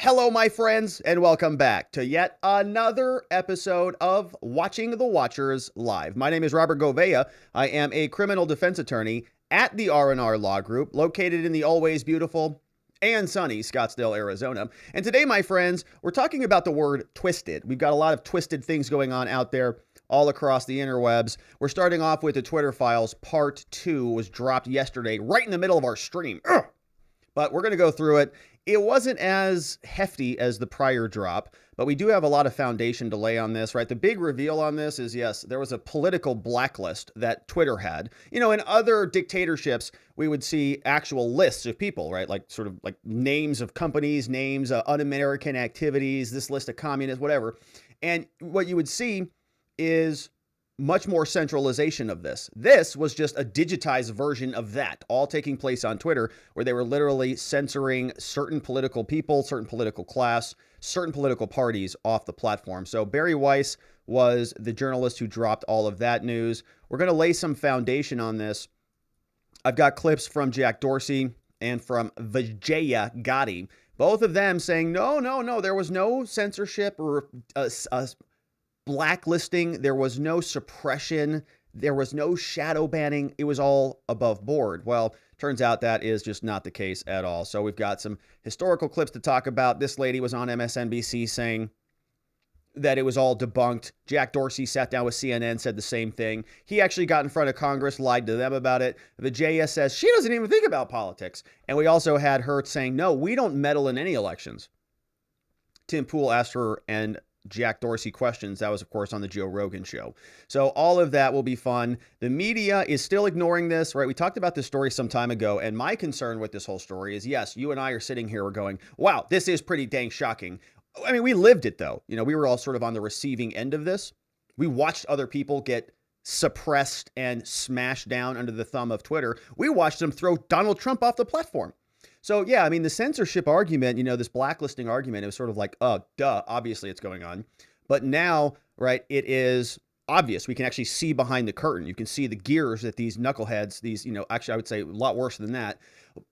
Hello, my friends, and welcome back to yet another episode of Watching the Watchers Live. My name is Robert Govea. I am a criminal defense attorney at the R&R Law Group, located in the always beautiful and sunny Scottsdale, Arizona. And today, my friends, we're talking about the word twisted. We've got a lot of twisted things going on out there all across the interwebs. We're starting off with the Twitter files. Part 2 was dropped yesterday, right in the middle of our stream. Ugh. But we're going to go through it. It wasn't as hefty as the prior drop, but we do have a lot of foundation to lay on this, right? The big reveal on this is, yes, there was a political blacklist that Twitter had. You know, in other dictatorships, we would see actual lists of people, right? Like sort of like names of companies, names, un-American activities, this list of communists, whatever. And what you would see is much more centralization of this. This was just a digitized version of that, all taking place on Twitter, where they were literally censoring certain political people, certain political class, certain political parties off the platform. So Barry Weiss was the journalist who dropped all of that news. We're going to lay some foundation on this. I've got clips from Jack Dorsey and from Vijaya, both of them saying, no, there was no censorship or blacklisting, there was no suppression, there was no shadow banning, it was all above board. Well, turns out that is just not the case at all. So we've got some historical clips to talk about. This lady was on MSNBC saying that it was all debunked. Jack Dorsey sat down with CNN, said the same thing. He actually got in front of Congress, lied to them about it. Vijaya says she doesn't even think about politics. And we also had her saying, no, we don't meddle in any elections. Tim Pool asked her and Jack Dorsey questions. That was, of course, on the Joe Rogan show. So all of that will be fun. The media is still ignoring this, right? We talked about this story some time ago, and my concern with this whole story is, yes, you and I are sitting here, we're going, wow, this is pretty dang shocking. I mean, we lived it, though. You know, we were all sort of on the receiving end of this. We watched other people get suppressed and smashed down under the thumb of Twitter. We watched them throw Donald Trump off the platform. So, yeah, I mean, the censorship argument, you know, this blacklisting argument, it was sort of like, duh, obviously it's going on. But now, right, it is obvious. We can actually see behind the curtain. You can see the gears that these knuckleheads, these, you know, actually, I would say a lot worse than that,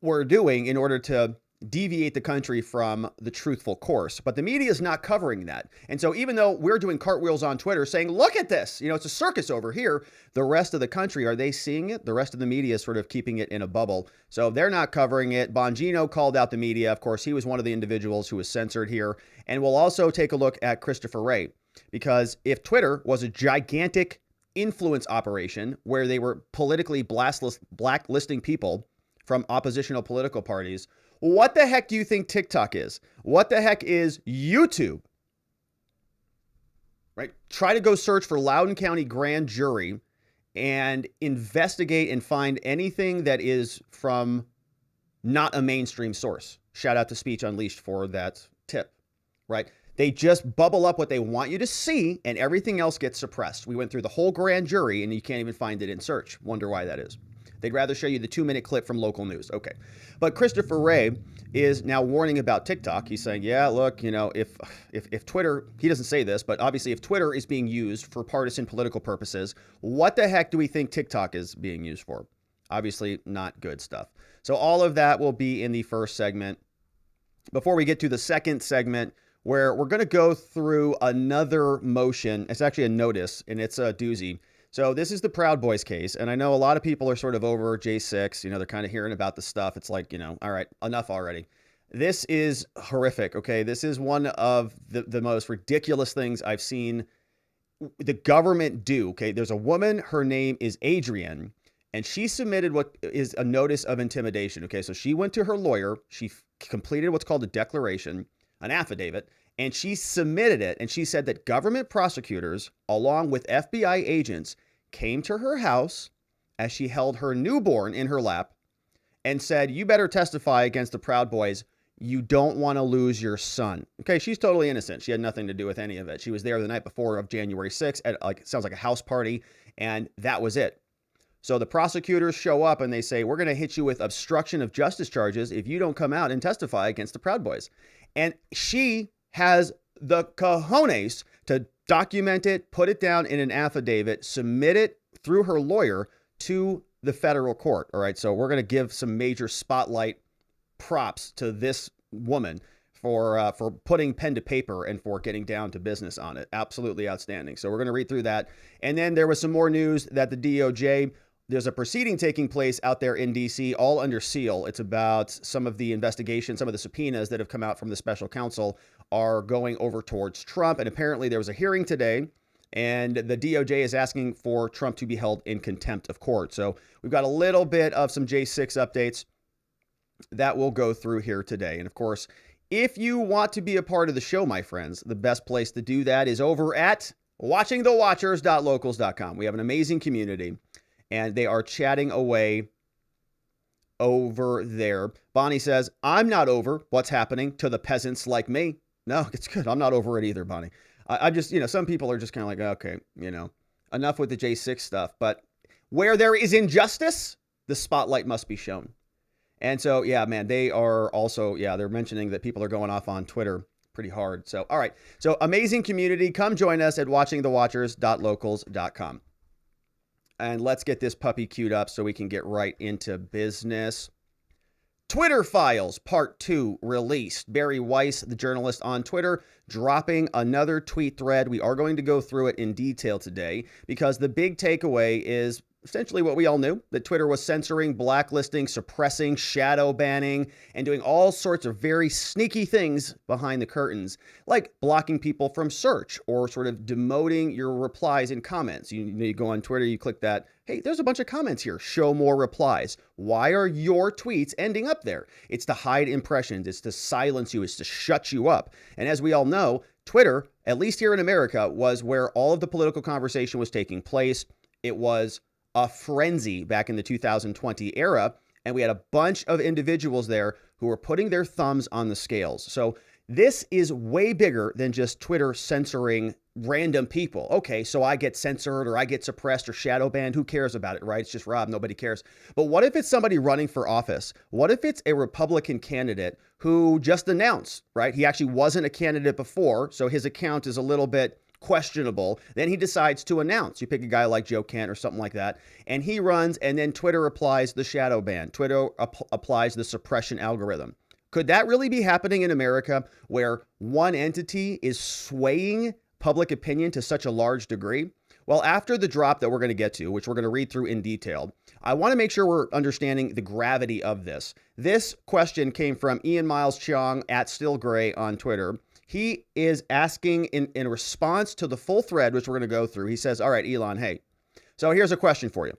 were doing in order to deviate the country from the truthful course. But the media is not covering that. And so even though we're doing cartwheels on Twitter saying, look at this, you know, it's a circus over here, the rest of the country, are they seeing it? The rest of the media is sort of keeping it in a bubble. So they're not covering it. Bongino called out the media. Of course, he was one of the individuals who was censored here. And we'll also take a look at Christopher Wray, because if Twitter was a gigantic influence operation where they were politically blacklisting people from oppositional political parties, what the heck do you think TikTok is? What the heck is YouTube? Right? Try to go search for Loudoun County grand jury and investigate and find anything that is from not a mainstream source. Shout out to Speech Unleashed for that tip, right? They just bubble up what they want you to see and everything else gets suppressed. We went through the whole grand jury and you can't even find it in search. Wonder why that is. They'd rather show you the 2-minute clip from local news. Okay. But Christopher Wray is now warning about TikTok. He's saying, yeah, look, you know, if Twitter, he doesn't say this, but obviously if Twitter is being used for partisan political purposes, what the heck do we think TikTok is being used for? Obviously not good stuff. So all of that will be in the first segment. Before we get to the second segment, where we're going to go through another motion. It's actually a notice, and it's a doozy. So this is the Proud Boys case, and I know a lot of people are sort of over J6. You know, they're kind of hearing about the stuff. It's like, you know, all right, enough already. This is horrific, okay? This is one of the most ridiculous things I've seen the government do, okay? There's a woman, her name is Adrienne, and she submitted what is a notice of intimidation, okay? So she went to her lawyer. She completed what's called a declaration, an affidavit, and she submitted it, and she said that government prosecutors, along with FBI agents, came to her house as she held her newborn in her lap and said, you better testify against the Proud Boys. You don't want to lose your son. Okay, she's totally innocent. She had nothing to do with any of it. She was there the night before of January 6th at, like, it sounds like a house party, and that was it. So the prosecutors show up and they say, we're going to hit you with obstruction of justice charges if you don't come out and testify against the Proud Boys. And she has the cojones to document it, put it down in an affidavit, submit it through her lawyer to the federal court. All right, so we're going to give some major spotlight props to this woman for putting pen to paper and for getting down to business on it. Absolutely outstanding. So we're going to read through that. And then there was some more news that the DOJ, there's a proceeding taking place out there in DC, all under seal. It's about some of the investigation, some of the subpoenas that have come out from the special counsel are going over towards Trump. And apparently there was a hearing today, and the DOJ is asking for Trump to be held in contempt of court. So we've got a little bit of some J6 updates that we'll go through here today. And of course, if you want to be a part of the show, my friends, the best place to do that is over at watchingthewatchers.locals.com. We have an amazing community, and they are chatting away over there. Bonnie says, I'm not over what's happening to the peasants like me. No, it's good. I'm not over it either, Bonnie. I just, some people are just kind of like, okay, enough with the J6 stuff. But where there is injustice, the spotlight must be shown. And so, yeah, man, they are also, they're mentioning that people are going off on Twitter pretty hard. So, all right. So amazing community. Come join us at watchingthewatchers.locals.com. And let's get this puppy queued up so we can get right into business. Twitter Files Part 2 released. Barry Weiss, the journalist on Twitter, dropping another tweet thread. We are going to go through it in detail today because the big takeaway is essentially what we all knew, that Twitter was censoring, blacklisting, suppressing, shadow banning, and doing all sorts of very sneaky things behind the curtains, like blocking people from search or sort of demoting your replies and comments. You go on Twitter, you click that, hey, there's a bunch of comments here, show more replies. Why are your tweets ending up there? It's to hide impressions, it's to silence you, it's to shut you up. And as we all know, Twitter, at least here in America, was where all of the political conversation was taking place. It was a frenzy back in the 2020 era, and we had a bunch of individuals there who were putting their thumbs on the scales. So this is way bigger than just Twitter censoring random people. Okay, so I get censored or I get suppressed or shadow banned. Who cares about it, right? It's just Rob. Nobody cares. But what if it's somebody running for office? What if it's a Republican candidate who just announced, right? He actually wasn't a candidate before, so his account is a little bit questionable. Then he decides to announce. You pick a guy like Joe Kent or something like that, and he runs, and then Twitter applies the shadow ban. Twitter applies the suppression algorithm. Could that really be happening in America, where one entity is swaying public opinion to such a large degree? Well, after the drop that we're going to get to, which we're going to read through in detail, I want to make sure we're understanding the gravity of this. This question came from Ian Miles Chong at Still Gray on Twitter. He is asking in response to the full thread, which we're going to go through. He says, all right, Elon, hey, so here's a question for you.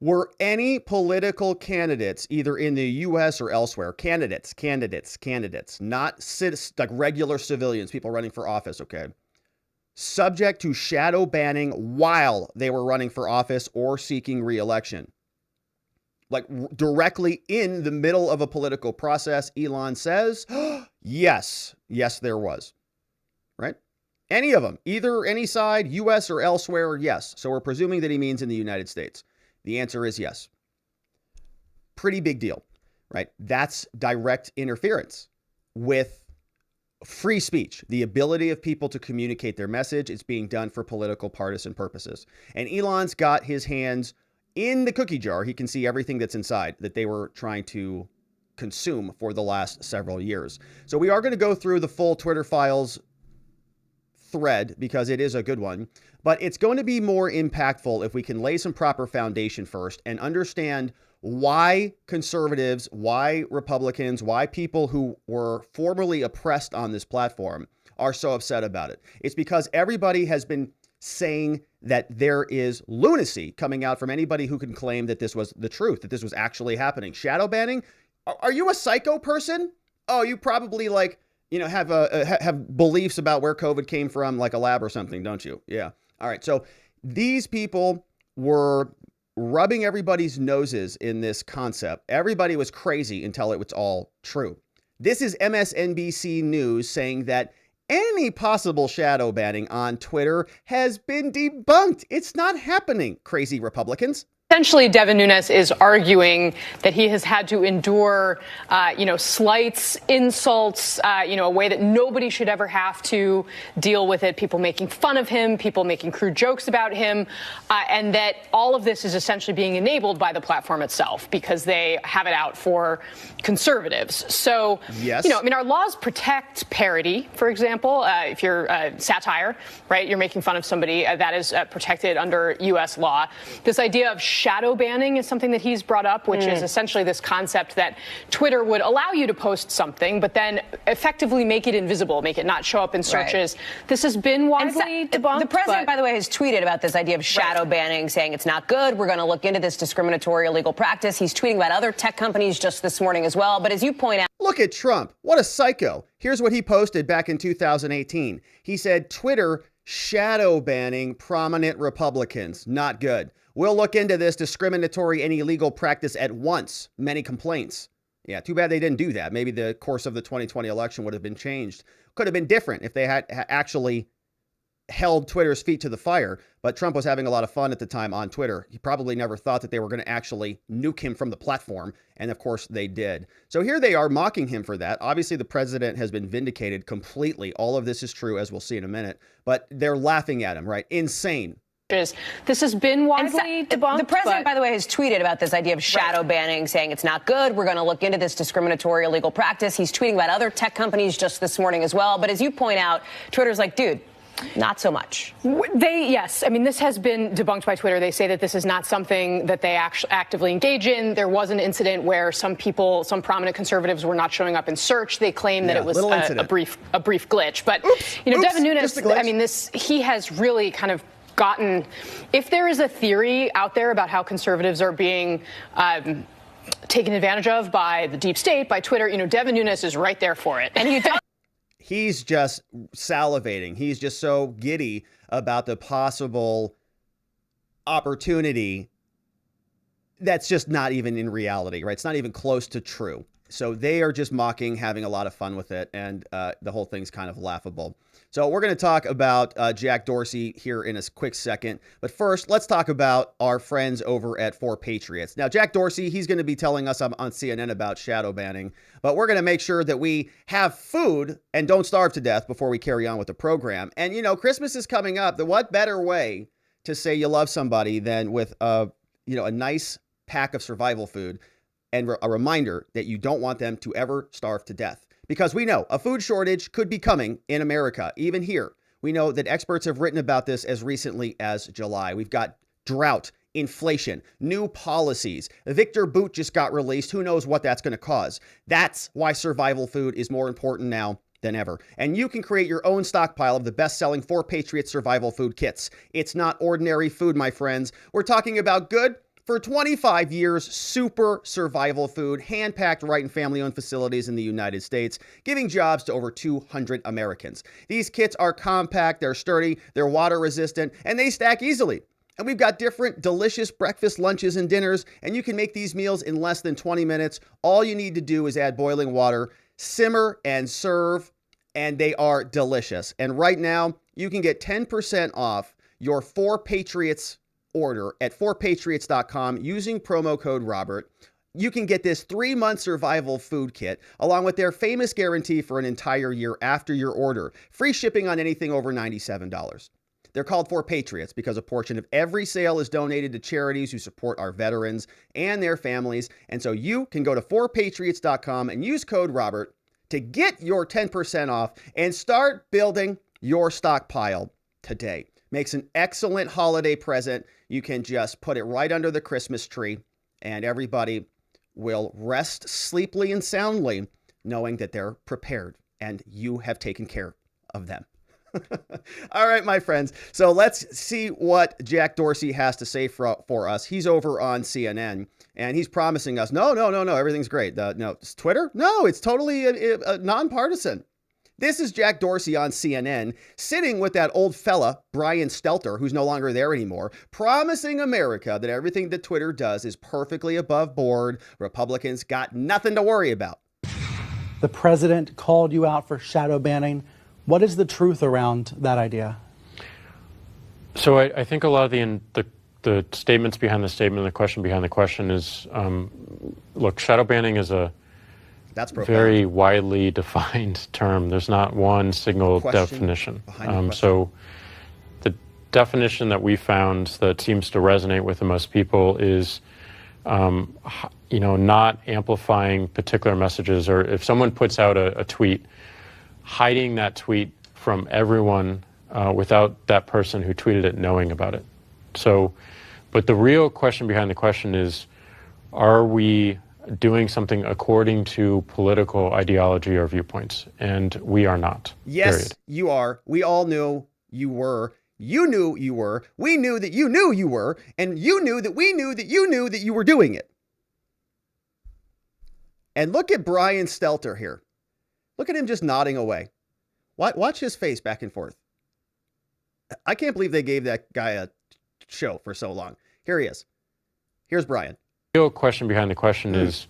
Were any political candidates, either in the U.S. or elsewhere, candidates, not like regular civilians, people running for office, okay, subject to shadow banning while they were running for office or seeking re-election? Like directly in the middle of a political process, Elon says, yes, there was, right? Any of them, either any side, U.S. or elsewhere, yes. So we're presuming that he means in the United States. The answer is yes. Pretty big deal, right? That's direct interference with free speech, the ability of people to communicate their message. It's being done for political partisan purposes. And Elon's got his hands in the cookie jar. He can see everything that's inside that they were trying to consume for the last several years. So we are going to go through the full Twitter Files thread because it is a good one, but it's going to be more impactful if we can lay some proper foundation first and understand why conservatives, why Republicans, why people who were formerly oppressed on this platform are so upset about it. It's because everybody has been saying that there is lunacy coming out from anybody who can claim that this was the truth, that this was actually happening. Shadow banning? Are you a psycho person? Oh, you probably have beliefs about where COVID came from, like a lab or something, don't you? Yeah. All right. So these people were rubbing everybody's noses in this concept. Everybody was crazy until it was all true. This is MSNBC News saying that any possible shadow banning on Twitter has been debunked. It's not happening, crazy Republicans. Essentially, Devin Nunes is arguing that he has had to endure, slights, insults, a way that nobody should ever have to deal with it. People making fun of him, people making crude jokes about him, and that all of this is essentially being enabled by the platform itself because they have it out for conservatives. So, yes. Our laws protect parody, for example. If you're satire, right, you're making fun of somebody, that is protected under U.S. law. This idea of shadow banning is something that he's brought up, which is essentially this concept that Twitter would allow you to post something, but then effectively make it invisible, make it not show up in searches. Right. This has been widely debunked. The president, by the way, has tweeted about this idea of shadow banning, saying it's not good. We're going to look into this discriminatory illegal practice. He's tweeting about other tech companies just this morning as well. But as you point out, look at Trump. What a psycho. Here's what he posted back in 2018. He said, Twitter shadow banning prominent Republicans. Not good. We'll look into this discriminatory and illegal practice at once. Many complaints. Yeah, too bad they didn't do that. Maybe the course of the 2020 election would have been changed. Could have been different if they had actually held Twitter's feet to the fire. But Trump was having a lot of fun at the time on Twitter. He probably never thought that they were going to actually nuke him from the platform. And of course they did. So here they are mocking him for that. Obviously, the president has been vindicated completely. All of this is true, as we'll see in a minute. But they're laughing at him, right? Insane. This has been widely debunked. The president, by the way, has tweeted about this idea of shadow banning, saying it's not good. We're going to look into this discriminatory illegal practice. He's tweeting about other tech companies just this morning as well. But as you point out, Twitter's like, dude, not so much. Yes. I mean, this has been debunked by Twitter. They say that this is not something that they actively engage in. There was an incident where some prominent conservatives were not showing up in search. They claim that it was a brief glitch. But, Devin Nunes, I mean, he has really kind of gotten, if there is a theory out there about how conservatives are being taken advantage of by the deep state, by Twitter, Devin Nunes is right there for it. And he's just salivating. He's just so giddy about the possible opportunity that's just not even in reality, right? It's not even close to true. So they are just mocking, having a lot of fun with it, and the whole thing's kind of laughable. So we're going to talk about Jack Dorsey here in a quick second. But first, let's talk about our friends over at 4Patriots. Now, Jack Dorsey, he's going to be telling us on CNN about shadow banning, but we're going to make sure that we have food and don't starve to death before we carry on with the program. And, Christmas is coming up. What better way to say you love somebody than with a nice pack of survival food and a reminder that you don't want them to ever starve to death. Because we know a food shortage could be coming in America, even here. We know that experts have written about this as recently as July. We've got drought, inflation, new policies. Victor Boot just got released. Who knows what that's going to cause? That's why survival food is more important now than ever. And you can create your own stockpile of the best-selling 4Patriots survival food kits. It's not ordinary food, my friends. We're talking about good, for 25 years, super survival food, hand-packed right in family-owned facilities in the United States, giving jobs to over 200 Americans. These kits are compact, they're sturdy, they're water-resistant, and they stack easily. And we've got different delicious breakfast, lunches, and dinners, and you can make these meals in less than 20 minutes. All you need to do is add boiling water, simmer, and serve, and they are delicious. And right now, you can get 10% off your 4Patriots order at 4patriots.com using promo code Robert. You can get this 3-month survival food kit along with their famous guarantee for an entire year after your order. Free shipping on anything over $97. They're called 4Patriots because a portion of every sale is donated to charities who support our veterans and their families. And so you can go to 4patriots.com and use code Robert to get your 10% off and start building your stockpile today. Makes an excellent holiday present. You can just put it right under the Christmas tree, and everybody will rest sleepily and soundly knowing that they're prepared and you have taken care of them. All right, my friends. So let's see what Jack Dorsey has to say for us. He's over on CNN, and he's promising us, no, everything's great. No, it's Twitter? No, it's totally nonpartisan. This is Jack Dorsey on CNN, sitting with that old fella, Brian Stelter, who's no longer there anymore, promising America that everything that Twitter does is perfectly above board. Republicans got nothing to worry about. The president called you out for shadow banning. What is the truth around that idea? So I think a lot of the the statements behind the statement, the question behind the question is, look, shadow banning is a very widely defined term. There's not one single definition. So the definition that we found that seems to resonate with the most people is, not amplifying particular messages, or if someone puts out a tweet, hiding that tweet from everyone without that person who tweeted it knowing about it. So, but the real question behind the question is, are we doing something according to political ideology or viewpoints? And we are not. Yes, period. You are. We all knew you were. You knew you were. We knew that you knew you were. And you knew that we knew that you knew that you were doing it. And look at Brian Stelter here. Look at him just nodding away. Watch his face back and forth. I can't believe they gave that guy a show for so long. Here he is. Here's Brian. The real question behind the question is,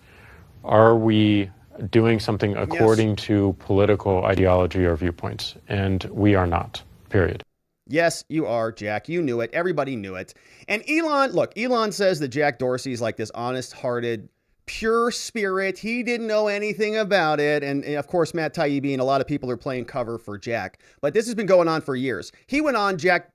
are we doing something according to political ideology or viewpoints? And we are not, period. Yes, you are, Jack. You knew it. Everybody knew it. And Elon says that Jack Dorsey is like this honest-hearted, pure spirit. He didn't know anything about it. And of course, Matt Taibbi and a lot of people are playing cover for Jack. But this has been going on for years. He went on, Jack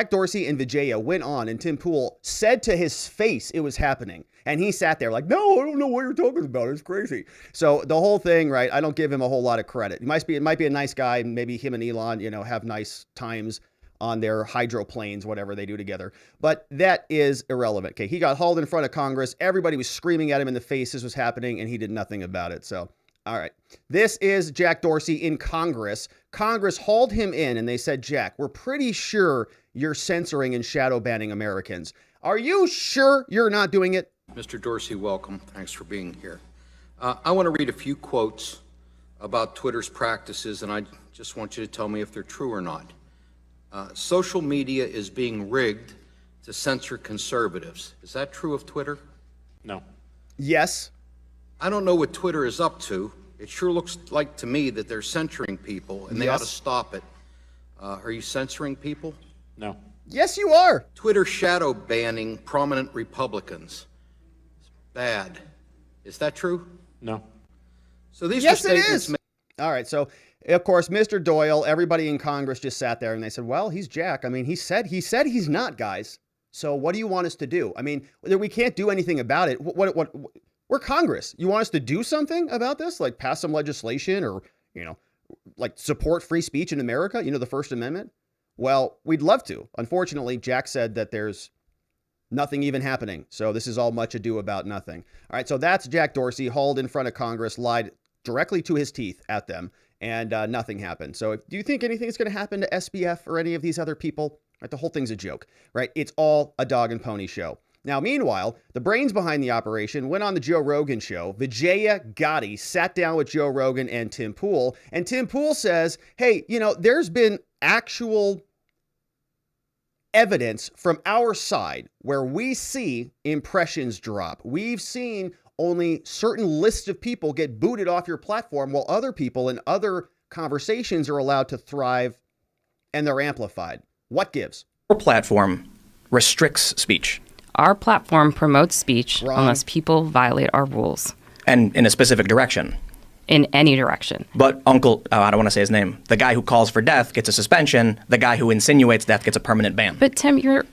Dorsey and Vijaya went on, and Tim Pool said to his face it was happening. And he sat there like, no, I don't know what you're talking about. It's crazy. So the whole thing, right, I don't give him a whole lot of credit. It might be a nice guy. Maybe him and Elon, have nice times on their hydroplanes, whatever they do together. But that is irrelevant. Okay, he got hauled in front of Congress. Everybody was screaming at him in the face this was happening, and he did nothing about it. So, all right. This is Jack Dorsey in Congress. Congress hauled him in, and they said, Jack, we're pretty sure you're censoring and shadow banning Americans. Are you sure you're not doing it? Mr. Dorsey, welcome. Thanks for being here. I want to read a few quotes about Twitter's practices, and I just want you to tell me if they're true or not. Social media is being rigged to censor conservatives. Is that true of Twitter? No. Yes. I don't know what Twitter is up to. It sure looks like to me that they're censoring people, and they ought to stop it. Are you censoring people? No. Yes, you are. Twitter shadow banning prominent Republicans. It's bad. Is that true? No. So these yes, are statements. It is. All right. So, of course, Mr. Doyle, everybody in Congress just sat there and they said, well, he's Jack. I mean, he said he's not, guys. So what do you want us to do? I mean, we can't do anything about it. What we're Congress. You want us to do something about this? Like pass some legislation or, like support free speech in America? The First Amendment? Well, we'd love to. Unfortunately, Jack said that there's nothing even happening. So this is all much ado about nothing. All right. So that's Jack Dorsey hauled in front of Congress, lied directly to his teeth at them, and nothing happened. So do you think anything's going to happen to SBF or any of these other people? Right, the whole thing's a joke, right? It's all a dog and pony show. Now, meanwhile, the brains behind the operation went on the Joe Rogan show. Vijaya Gotti sat down with Joe Rogan and Tim Pool, and Tim Pool says, hey, there's been actual evidence from our side where we see impressions drop. We've seen only certain lists of people get booted off your platform while other people in other conversations are allowed to thrive and they're amplified. What gives? Our platform restricts speech. Our platform promotes speech Wrong. unless people violate our rules. And in a specific direction. In any direction. But I don't want to say his name. The guy who calls for death gets a suspension. The guy who insinuates death gets a permanent ban. But Tim, you're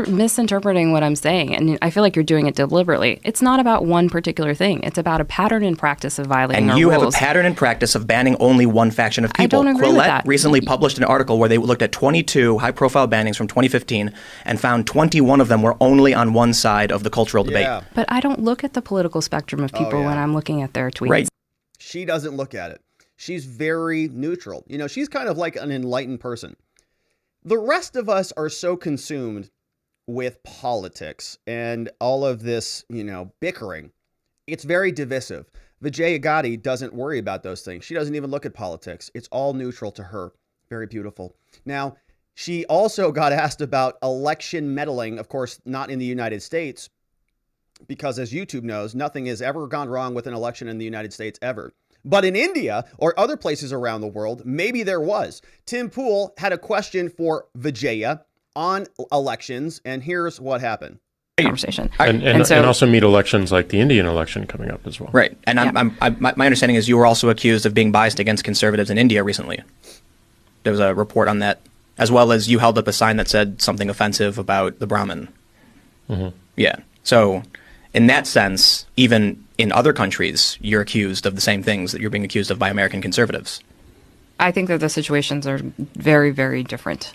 misinterpreting what I'm saying, and I feel like you're doing it deliberately. It's not about one particular thing. It's about a pattern and practice of violating our rules. And you have a pattern and practice of banning only one faction of people. I don't agree with that. Recently published an article where they looked at 22 high-profile bannings from 2015 and found 21 of them were only on one side of the cultural debate. Yeah. But I don't look at the political spectrum of people when I'm looking at their tweets. Right. She doesn't look at it. She's very neutral. She's kind of like an enlightened person. The rest of us are so consumed with politics and all of this, bickering. It's very divisive. Vijaya Gotti doesn't worry about those things. She doesn't even look at politics. It's all neutral to her. Very beautiful. Now, she also got asked about election meddling, of course, not in the United States, because as YouTube knows, nothing has ever gone wrong with an election in the United States ever. But in India or other places around the world, maybe there was. Tim Pool had a question for Vijaya on elections, and here's what happened. conversation. And also meet elections like the Indian election coming up as well. Right. And my understanding is you were also accused of being biased against conservatives in India recently. There was a report on that, as well as you held up a sign that said something offensive about the Brahmin. Mm-hmm. Yeah. So in that sense, even in other countries, you're accused of the same things that you're being accused of by American conservatives. I think that the situations are very, very different.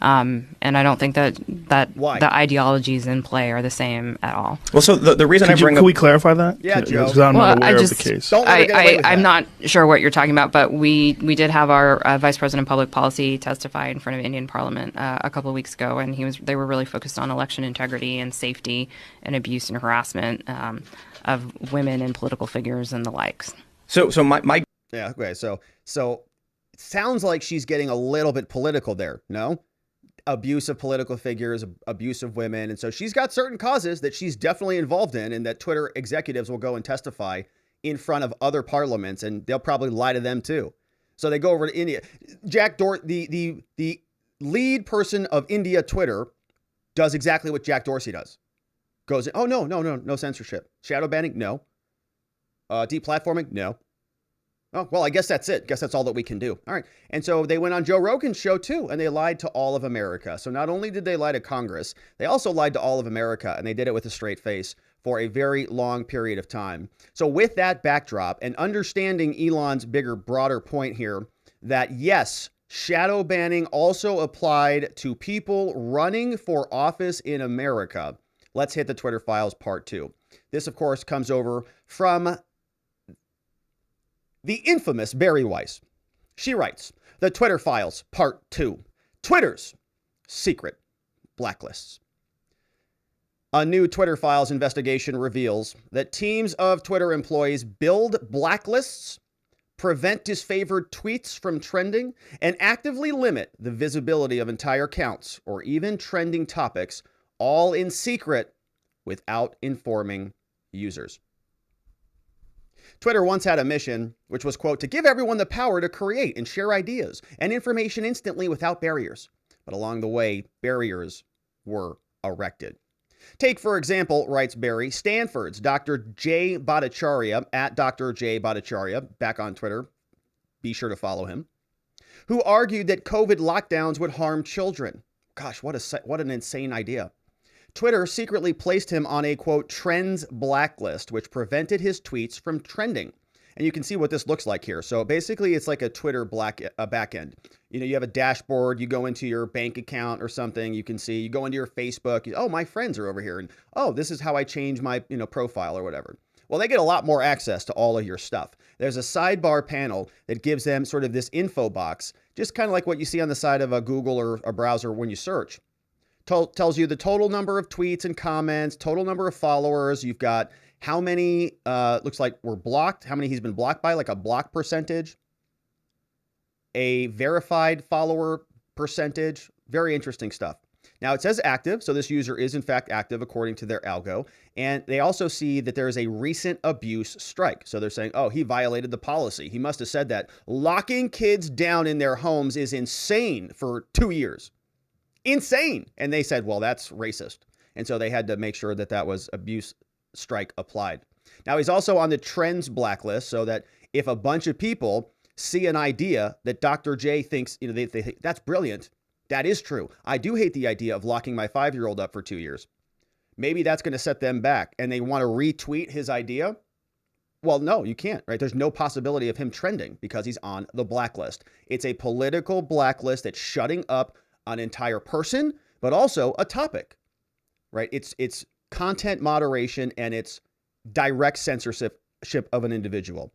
And I don't think that the ideologies in play are the same at all. Well, so the reason Can we clarify that? Yeah, Joe. Because I'm not aware of the case. I'm not sure what you're talking about, but we did have our Vice President of Public Policy testify in front of Indian Parliament a couple of weeks ago, and they were really focused on election integrity and safety and abuse and harassment of women and political figures and the likes. So my yeah, okay. So it sounds like she's getting a little bit political there. No. Abuse of political figures, abuse of women. And so she's got certain causes that she's definitely involved in, and that Twitter executives will go and testify in front of other parliaments, and they'll probably lie to them too. So they go over to India. The lead person of India Twitter does exactly what Jack Dorsey does. Goes, oh, no censorship. Shadow banning? No. Deplatforming? No. Oh, well, I guess that's it. Guess that's all that we can do. All right. And so they went on Joe Rogan's show, too, and they lied to all of America. So not only did they lie to Congress, they also lied to all of America, and they did it with a straight face for a very long period of time. So with that backdrop and understanding Elon's bigger, broader point here, that yes, shadow banning also applied to people running for office in America. Let's hit the Twitter files part 2. This, of course, comes over from the infamous Barry Weiss. She writes, the Twitter files, part 2, Twitter's secret blacklists. A new Twitter files investigation reveals that teams of Twitter employees build blacklists, prevent disfavored tweets from trending, and actively limit the visibility of entire accounts or even trending topics, all in secret without informing users. Twitter once had a mission, which was, quote, to give everyone the power to create and share ideas and information instantly without barriers. But along the way, barriers were erected. Take, for example, writes Barry, Stanford's Dr. Jay Bhattacharya, at Dr. Jay Bhattacharya, back on Twitter, be sure to follow him, who argued that COVID lockdowns would harm children. Gosh, what an insane idea. Twitter secretly placed him on a, quote, trends blacklist, which prevented his tweets from trending. And you can see what this looks like here. So basically, it's like a Twitter backend. You know, you have a dashboard, you go into your bank account or something, you can see, you go into your Facebook, oh, my friends are over here, and oh, this is how I change my, profile or whatever. Well, they get a lot more access to all of your stuff. There's a sidebar panel that gives them sort of this info box, just kind of like what you see on the side of a Google or a browser when you search. Tells you the total number of tweets and comments, total number of followers. You've got how many, looks like were blocked, how many he's been blocked by, like a block percentage, a verified follower percentage. Very interesting stuff. Now it says active, so this user is in fact active according to their algo. And they also see that there is a recent abuse strike. So they're saying, oh, he violated the policy. He must have said that. Locking kids down in their homes is insane for 2 years. Insane. And they said, well, that's racist. And so they had to make sure that that was abuse strike applied. Now, he's also on the trends blacklist, so that if a bunch of people see an idea that Dr. J thinks, they think that's brilliant, that is true. I do hate the idea of locking my 5-year-old up for 2 years. Maybe that's going to set them back and they want to retweet his idea. Well, no, you can't, right? There's no possibility of him trending because he's on the blacklist. It's a political blacklist that's shutting up an entire person, but also a topic, right? It's content moderation and it's direct censorship of an individual.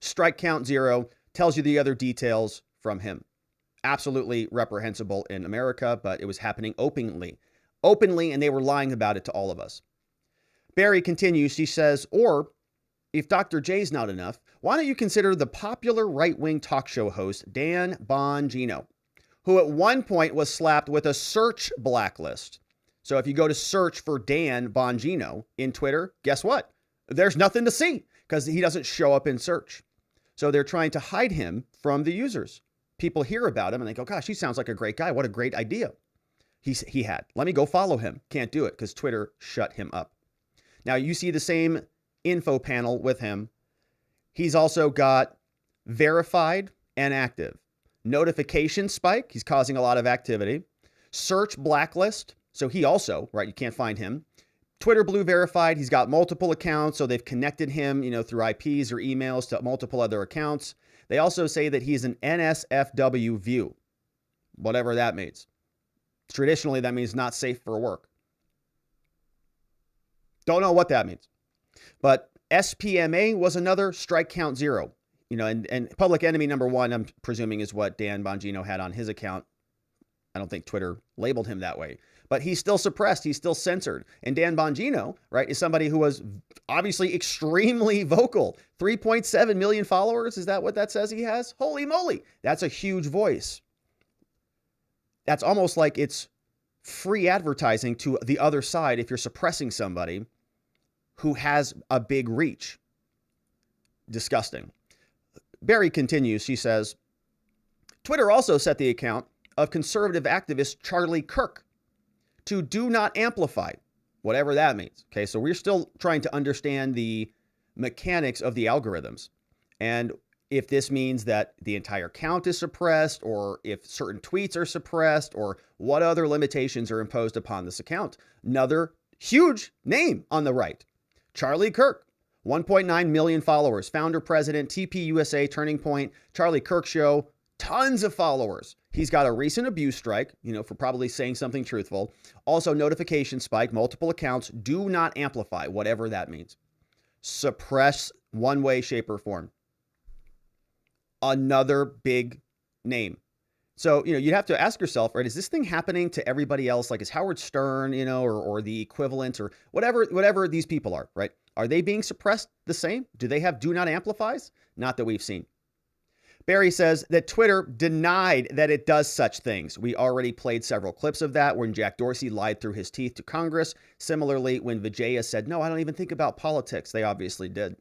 Strike count 0, tells you the other details from him. Absolutely reprehensible in America, but it was happening openly, and they were lying about it to all of us. Barry continues, she says, or if Dr. J's not enough, why don't you consider the popular right-wing talk show host, Dan Bongino, who at one point was slapped with a search blacklist. So if you go to search for Dan Bongino in Twitter, guess what? There's nothing to see because he doesn't show up in search. So they're trying to hide him from the users. People hear about him and they go, gosh, he sounds like a great guy. What a great idea. He had. Let me go follow him. Can't do it because Twitter shut him up. Now you see the same info panel with him. He's also got verified and active. Notification spike. He's causing a lot of activity. Search blacklist. So he also, right, you can't find him. Twitter blue verified. He's got multiple accounts. So they've connected him, through IPs or emails to multiple other accounts. They also say that he's an NSFW view, whatever that means. Traditionally, that means not safe for work. Don't know what that means. But SPMA was another strike count 0. And public enemy number 1, I'm presuming, is what Dan Bongino had on his account. I don't think Twitter labeled him that way. But he's still suppressed. He's still censored. And Dan Bongino, right, is somebody who was obviously extremely vocal. 3.7 million followers. Is that what that says he has? Holy moly. That's a huge voice. That's almost like it's free advertising to the other side if you're suppressing somebody who has a big reach. Disgusting. Barry continues. She says, Twitter also set the account of conservative activist Charlie Kirk to do not amplify, whatever that means. Okay, so we're still trying to understand the mechanics of the algorithms. And if this means that the entire count is suppressed, or if certain tweets are suppressed, or what other limitations are imposed upon this account. Another huge name on the right. Charlie Kirk, 1.9 million followers, founder, president, TPUSA, Turning Point, Charlie Kirk Show, tons of followers. He's got a recent abuse strike, for probably saying something truthful. Also notification spike, multiple accounts, do not amplify, whatever that means. Suppress one way, shape, or form. Another big name. So, you'd have to ask yourself, right, is this thing happening to everybody else? Like, is Howard Stern, or the equivalent, or whatever these people are, right? Are they being suppressed the same? Do they have do not amplifies? Not that we've seen. Barry says that Twitter denied that it does such things. We already played several clips of that when Jack Dorsey lied through his teeth to Congress. Similarly, when Vijaya said, no, I don't even think about politics. They obviously did.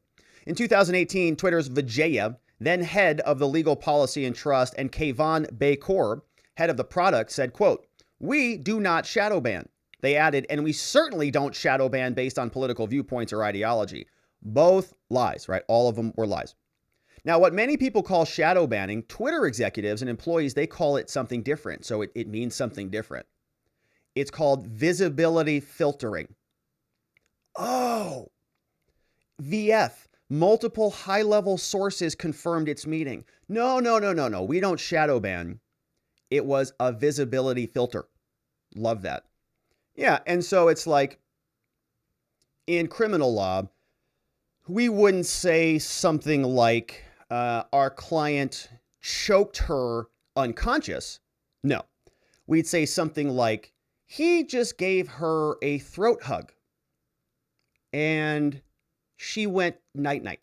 In 2018, Twitter's Vajaya, then head of the legal policy and trust, and Kayvon Bakor, head of the product, said, quote, we do not shadow ban. They added, and we certainly don't shadow ban based on political viewpoints or ideology. Both lies, right? All of them were lies. Now, what many people call shadow banning, Twitter executives and employees, they call it something different. So it means something different. It's called visibility filtering. Oh, VF. Multiple high-level sources confirmed its meeting. No. We don't shadow ban. It was a visibility filter. Love that. Yeah, and so it's like in criminal law, we wouldn't say something like our client choked her unconscious. No. We'd say something like he just gave her a throat hug and she went night-night.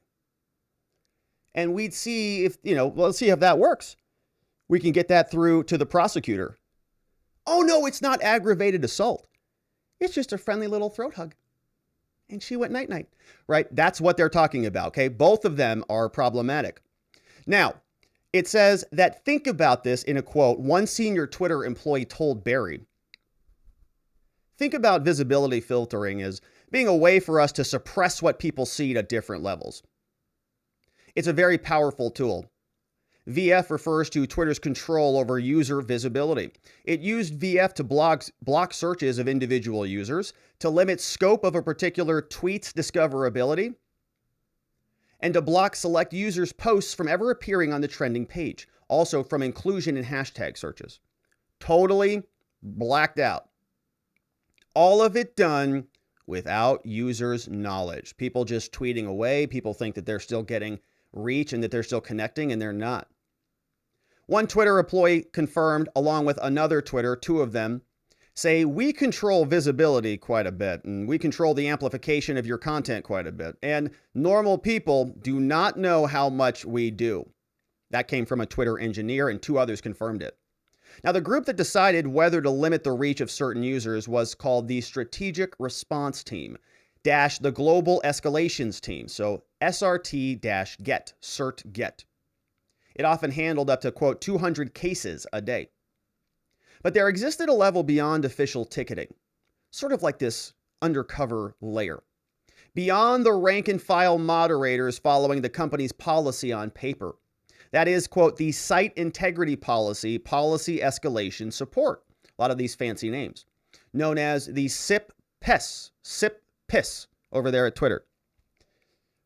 And we'd see if, let's see if that works. We can get that through to the prosecutor. Oh, no, it's not aggravated assault. It's just a friendly little throat hug. And she went night-night, right? That's what they're talking about, okay? Both of them are problematic. Now, it says that, think about this in a quote, one senior Twitter employee told Barry. Think about visibility filtering as being a way for us to suppress what people see at different levels. It's a very powerful tool. VF refers to Twitter's control over user visibility. It used VF to block searches of individual users, to limit scope of a particular tweet's discoverability, and to block select users' posts from ever appearing on the trending page, also from inclusion in hashtag searches. Totally blacked out. All of it done without users' knowledge. People just tweeting away. People think that they're still getting reach and that they're still connecting, and they're not. One Twitter employee confirmed, along with another Twitter, two of them, say, we control visibility quite a bit, and we control the amplification of your content quite a bit, and normal people do not know how much we do. That came from a Twitter engineer, and two others confirmed it. Now, the group that decided whether to limit the reach of certain users was called the Strategic Response Team, the Global Escalations Team, so SRT-GET, CERT-GET. It often handled up to, quote, 200 cases a day. But there existed a level beyond official ticketing, sort of like this undercover layer. Beyond the rank and file moderators following the company's policy on paper. That is, quote, the site integrity policy, policy escalation support. A lot of these fancy names. Known as the SIP-PIS over there at Twitter.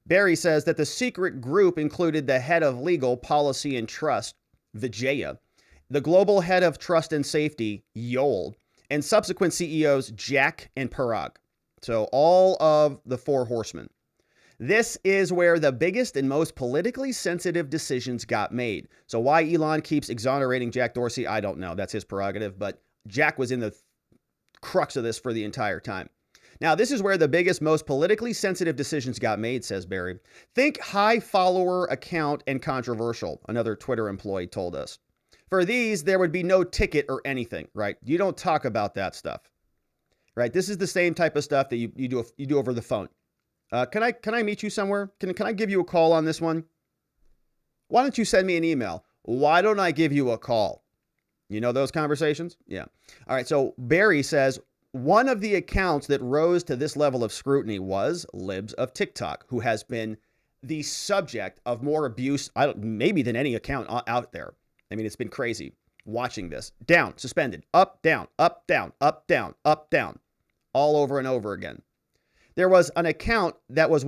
Barry says that the secret group included the head of legal, policy, and trust, Vijaya, the global head of trust and safety, Yoel, and subsequent CEOs, Jack and Parag. So all of the four horsemen. This is where the biggest and most politically sensitive decisions got made. So why Elon keeps exonerating Jack Dorsey, I don't know. That's his prerogative. But Jack was in the crux of this for the entire time. Now, this is where the biggest, most politically sensitive decisions got made, says Barry. Think high follower account and controversial, another Twitter employee told us. For these, there would be no ticket or anything, right? You don't talk about that stuff, right? This is the same type of stuff that you do over the phone. Can I meet you somewhere? Can I give you a call on this one? Why don't you send me an email? Why don't I give you a call? You know those conversations? Yeah. All right. So Barry says one of the accounts that rose to this level of scrutiny was Libs of TikTok, who has been the subject of more abuse, maybe than any account out there. I mean, it's been crazy watching this. Down, suspended, up, down, up, down, up, down, up, down, all over and over again. There was an account that was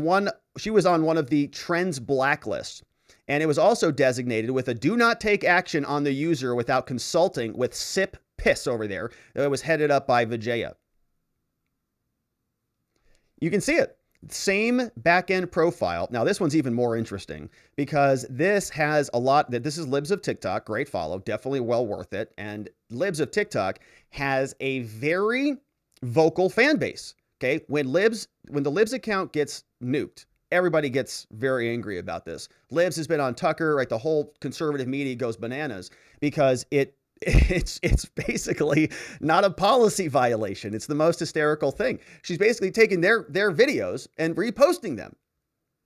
she was on one of the Trends Blacklists, and it was also designated with a do not take action on the user without consulting with SIP-PIS over there. It was headed up by Vajaya. You can see it. Same back-end profile. Now, this one's even more interesting because this has a lot this is Libs of TikTok. Great follow. Definitely well worth it. And Libs of TikTok has a very vocal fan base. Okay, when the Libs account gets nuked, everybody gets very angry about this. Libs has been on Tucker, right? The whole conservative media goes bananas because it's basically not a policy violation. It's the most hysterical thing. She's basically taking their videos and reposting them.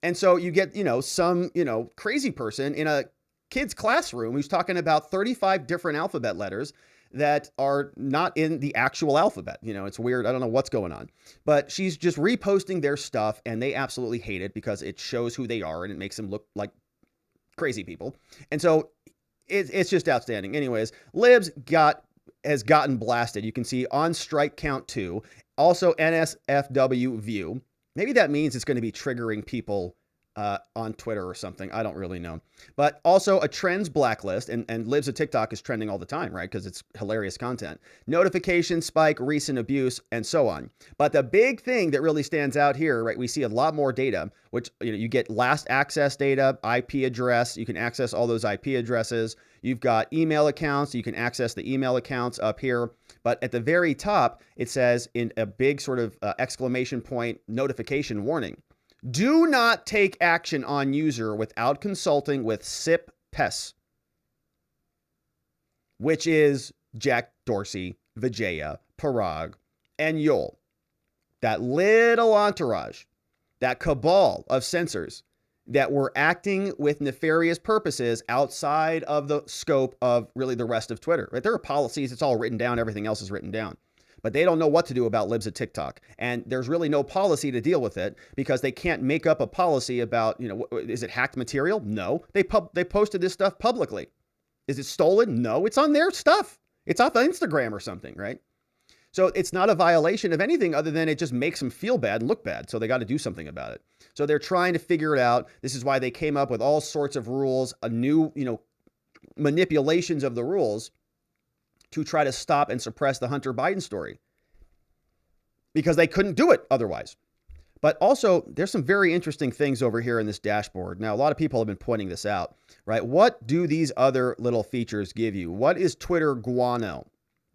And so you get, some, crazy person in a kid's classroom who's talking about 35 different alphabet letters that are not in the actual alphabet. It's weird. I don't know what's going on, but she's just reposting their stuff and they absolutely hate it because it shows who they are and it makes them look like crazy people. And so it's just outstanding. Anyways, Libs has gotten blasted. You can see on strike count 2, also NSFW view. Maybe that means it's going to be triggering people on Twitter or something. I don't really know. But also a trends blacklist, and Libs of TikTok is trending all the time, right? Because it's hilarious content. Notification spike, recent abuse, and so on. But the big thing that really stands out here, right? We see a lot more data, which you get last access data, IP address. You can access all those IP addresses. You've got email accounts. You can access the email accounts up here. But at the very top, it says in a big sort of exclamation point notification warning. Do not take action on user without consulting with SIP-PIS, which is Jack Dorsey, Vijaya, Parag, and Yoel. That little entourage, that cabal of censors that were acting with nefarious purposes outside of the scope of really the rest of Twitter. Right? There are policies, it's all written down, everything else is written down. But they don't know what to do about Libs of TikTok. And there's really no policy to deal with it because they can't make up a policy about, is it hacked material? No. They posted this stuff publicly. Is it stolen? No. It's on their stuff. It's off of Instagram or something, right? So it's not a violation of anything other than it just makes them feel bad and look bad. So they got to do something about it. So they're trying to figure it out. This is why they came up with all sorts of rules, a new, manipulations of the rules to try to stop and suppress the Hunter Biden story because they couldn't do it otherwise. But also, there's some very interesting things over here in this dashboard. Now, a lot of people have been pointing this out, right? What do these other little features give you? What is Twitter Guano?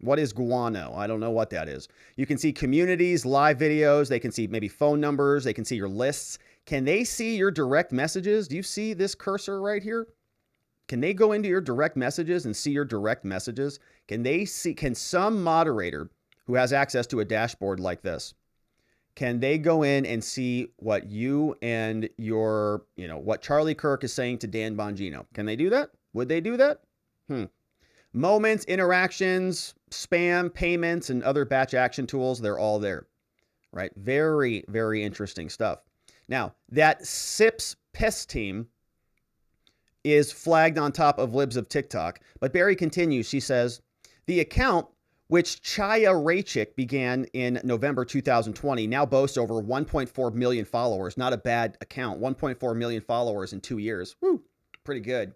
What is Guano? I don't know what that is. You can see communities, live videos. They can see maybe phone numbers. They can see your lists. Can they see your direct messages? Do you see this cursor right here? Can they go into your direct messages and see your direct messages? Can some moderator who has access to a dashboard like this, can they go in and see what you and your, what Charlie Kirk is saying to Dan Bongino? Can they do that? Would they do that? Moments, interactions, spam, payments, and other batch action tools, they're all there, right? Very, very interesting stuff. Now, that SIPS PIS team is flagged on top of libs of TikTok, but Barry continues. She says, the account, which Chaya Raychik began in November 2020, now boasts over 1.4 million followers. Not a bad account. 1.4 million followers in 2 years. Woo, pretty good.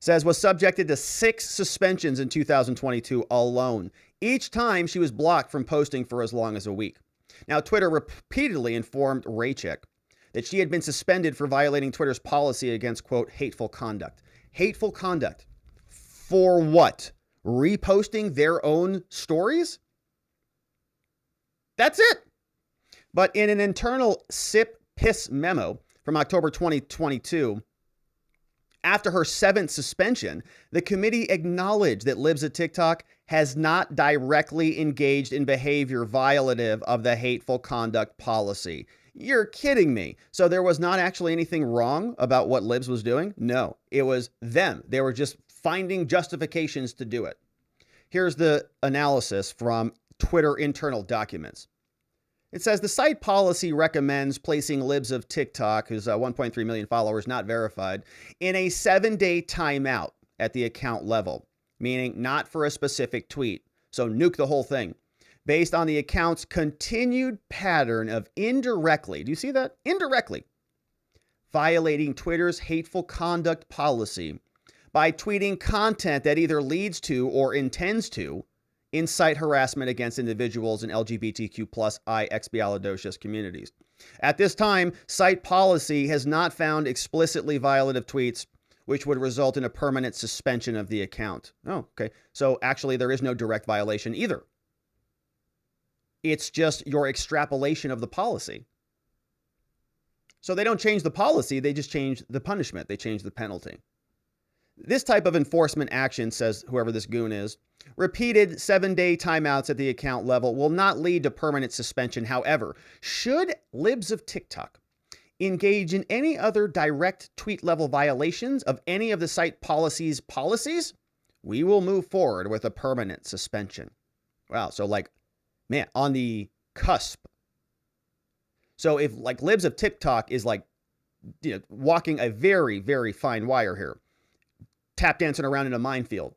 Says was subjected to 6 suspensions in 2022 alone. Each time she was blocked from posting for as long as a week. Now, Twitter repeatedly informed Raychik that she had been suspended for violating Twitter's policy against, quote, hateful conduct. Hateful conduct. For what? Reposting their own stories? That's it. But in an internal SIP PIS memo from October 2022, after her 7th suspension, the committee acknowledged that Libs of TikTok has not directly engaged in behavior violative of the hateful conduct policy. You're kidding me. So there was not actually anything wrong about what Libs was doing? No, it was them. They were just finding justifications to do it. Here's the analysis from Twitter internal documents. It says the site policy recommends placing Libs of TikTok, who's 1.3 million followers, not verified, in a 7-day timeout at the account level, meaning not for a specific tweet. So nuke the whole thing. Based on the account's continued pattern of indirectly, do you see that? Indirectly violating Twitter's hateful conduct policy by tweeting content that either leads to or intends to incite harassment against individuals in LGBTQ plus I expialidocious communities. At this time, site policy has not found explicitly violative tweets, which would result in a permanent suspension of the account. Oh, okay. So actually, there is no direct violation either. It's just your extrapolation of the policy. So they don't change the policy, they just change the punishment. They change the penalty. This type of enforcement action, says whoever this goon is, repeated 7-day timeouts at the account level will not lead to permanent suspension. However, should Libs of TikTok engage in any other direct tweet level violations of any of the site policies, we will move forward with a permanent suspension. Wow. So like, man, on the cusp. So if like Libs of TikTok is like, you know, walking a very, very fine wire here, tap dancing around in a minefield.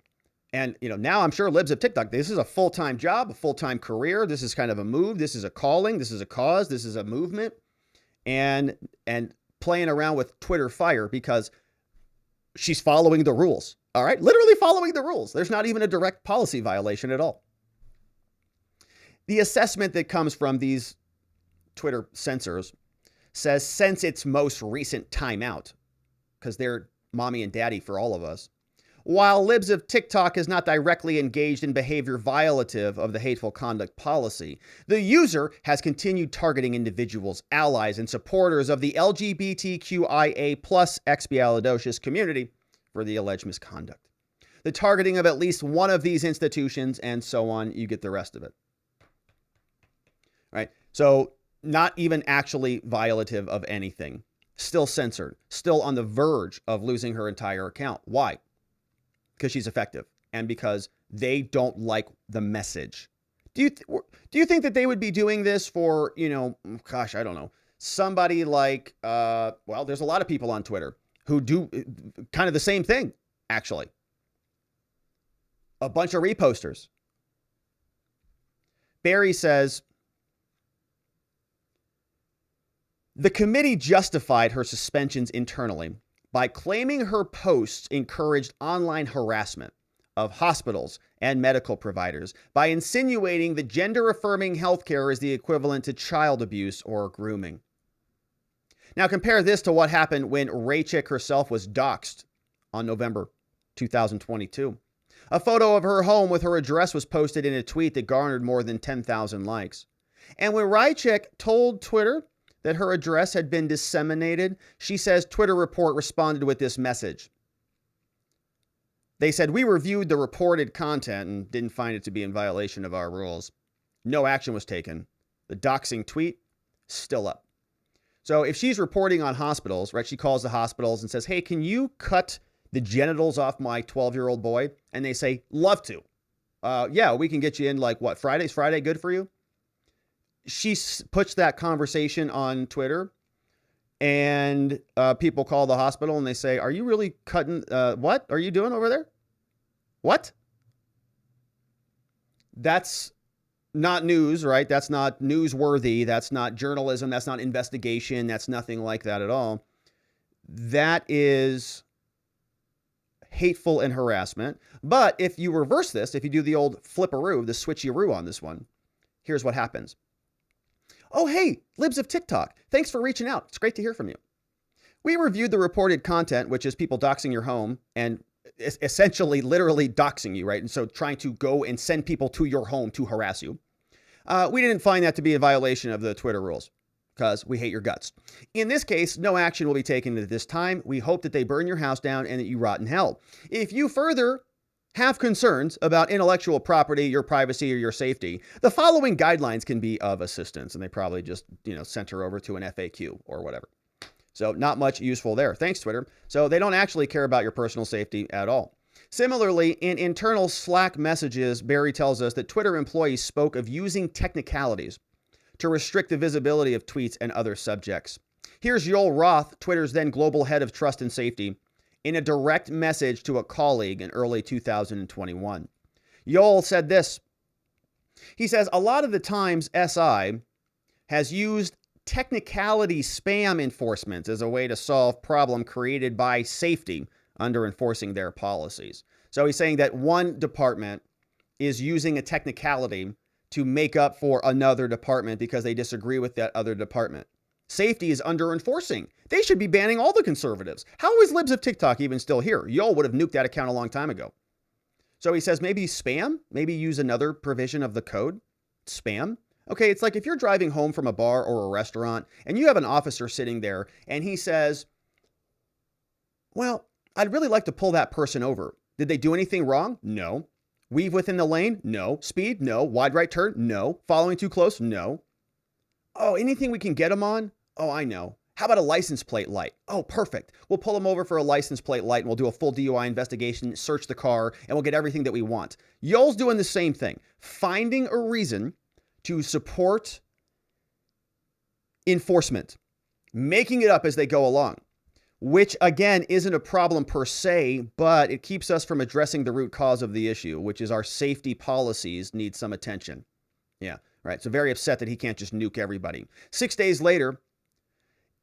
And, you know, now I'm sure Libs of TikTok, this is a full-time job, a full-time career. This is kind of a move. This is a calling. This is a cause. This is a movement. And playing around with Twitter fire because she's following the rules. All right. Literally following the rules. There's not even a direct policy violation at all. The assessment that comes from these Twitter censors says since its most recent timeout, because they're mommy and daddy for all of us, while Libs of TikTok is not directly engaged in behavior violative of the hateful conduct policy, the user has continued targeting individuals, allies, and supporters of the LGBTQIA plus expialidocious community for the alleged misconduct. The targeting of at least one of these institutions and so on, you get the rest of it. All right, so not even actually violative of anything. Still censored, still on the verge of losing her entire account. Why? Because she's effective and because they don't like the message. Do you think that they would be doing this for, you know, gosh, I don't know, somebody like, well, there's a lot of people on Twitter who do kind of the same thing, actually. A bunch of reposters. Barry says, the committee justified her suspensions internally by claiming her posts encouraged online harassment of hospitals and medical providers by insinuating that gender-affirming healthcare is the equivalent to child abuse or grooming. Now compare this to what happened when Raychik herself was doxxed on November 2022. A photo of her home with her address was posted in a tweet that garnered more than 10,000 likes. And when Raychik told Twitter that her address had been disseminated, she says Twitter report responded with this message. They said, we reviewed the reported content and didn't find it to be in violation of our rules. No action was taken. The doxing tweet, still up. So if she's reporting on hospitals, right, she calls the hospitals and says, hey, can you cut the genitals off my 12-year-old boy? And they say, love to. Yeah, we can get you in like what? Friday's Friday good for you? She puts that conversation on Twitter, and people call the hospital and they say, are you really cutting? What are you doing over there? What? That's not news, right? That's not newsworthy. That's not journalism. That's not investigation. That's nothing like that at all. That is hateful and harassment. But if you reverse this, if you do the old flipperoo, the switcheroo on this one, here's what happens. Oh, hey, libs of TikTok. Thanks for reaching out. It's great to hear from you. We reviewed the reported content, which is people doxing your home and essentially literally doxing you, right? And so trying to go and send people to your home to harass you. We didn't find that to be a violation of the Twitter rules because we hate your guts. In this case, no action will be taken at this time. We hope that they burn your house down and that you rot in hell. If you further have concerns about intellectual property, your privacy, or your safety, the following guidelines can be of assistance. And they probably just, sent her over to an FAQ or whatever. So not much useful there. Thanks, Twitter. So they don't actually care about your personal safety at all. Similarly, in internal Slack messages, Barry tells us that Twitter employees spoke of using technicalities to restrict the visibility of tweets and other subjects. Here's Joel Roth, Twitter's then global head of trust and safety, in a direct message to a colleague in early 2021. Joel said this. He says, a lot of the times SI has used technicality spam enforcement as a way to solve problem created by safety under enforcing their policies. So he's saying that one department is using a technicality to make up for another department because they disagree with that other department. Safety is under enforcing. They should be banning all the conservatives. How is libs of TikTok even still here? Yoel would have nuked that account a long time ago. So he says maybe spam, maybe use another provision of the code. Spam. Okay, it's like if you're driving home from a bar or a restaurant and you have an officer sitting there and he says, well, I'd really like to pull that person over. Did they do anything wrong? No. Weave within the lane? No. Speed? No. Wide right turn? No. Following too close? No. Oh, anything we can get them on? Oh, I know. How about a license plate light? Oh, perfect. We'll pull them over for a license plate light and we'll do a full DUI investigation, search the car, and we'll get everything that we want. Yoel's doing the same thing. Finding a reason to support enforcement, making it up as they go along, which again isn't a problem per se, but it keeps us from addressing the root cause of the issue, which is our safety policies need some attention. Yeah, right. So very upset that he can't just nuke everybody. 6 days later,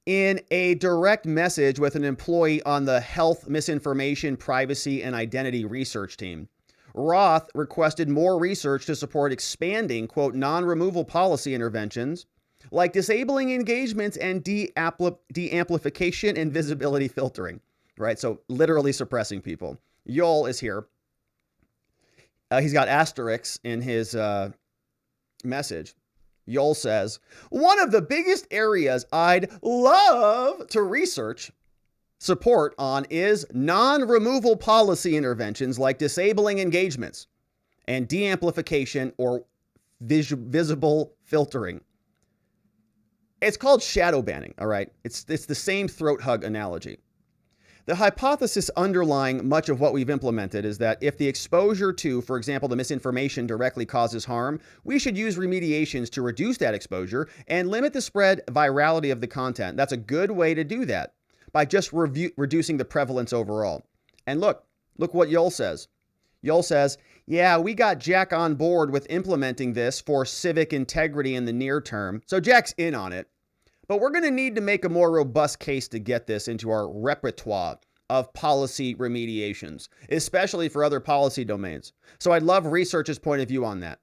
in a direct message with an employee on the health, misinformation, privacy, and identity research team, Roth requested more research to support expanding, quote, non-removal policy interventions like disabling engagements and de-amplification and visibility filtering, right? So literally suppressing people. Yoel is here. He's got asterisks in his message. Yoel says, one of the biggest areas I'd love to research support on is non-removal policy interventions like disabling engagements and de-amplification or visible filtering. It's called shadowbanning, all right? It's the same throat hug analogy. The hypothesis underlying much of what we've implemented is that if the exposure to, for example, the misinformation directly causes harm, we should use remediations to reduce that exposure and limit the spread virality of the content. That's a good way to do that by just reducing the prevalence overall. And look what Yoel says. Yoel says, yeah, we got Jack on board with implementing this for civic integrity in the near term. So Jack's in on it. But we're going to need to make a more robust case to get this into our repertoire of policy remediations, especially for other policy domains. So I'd love researchers' point of view on that.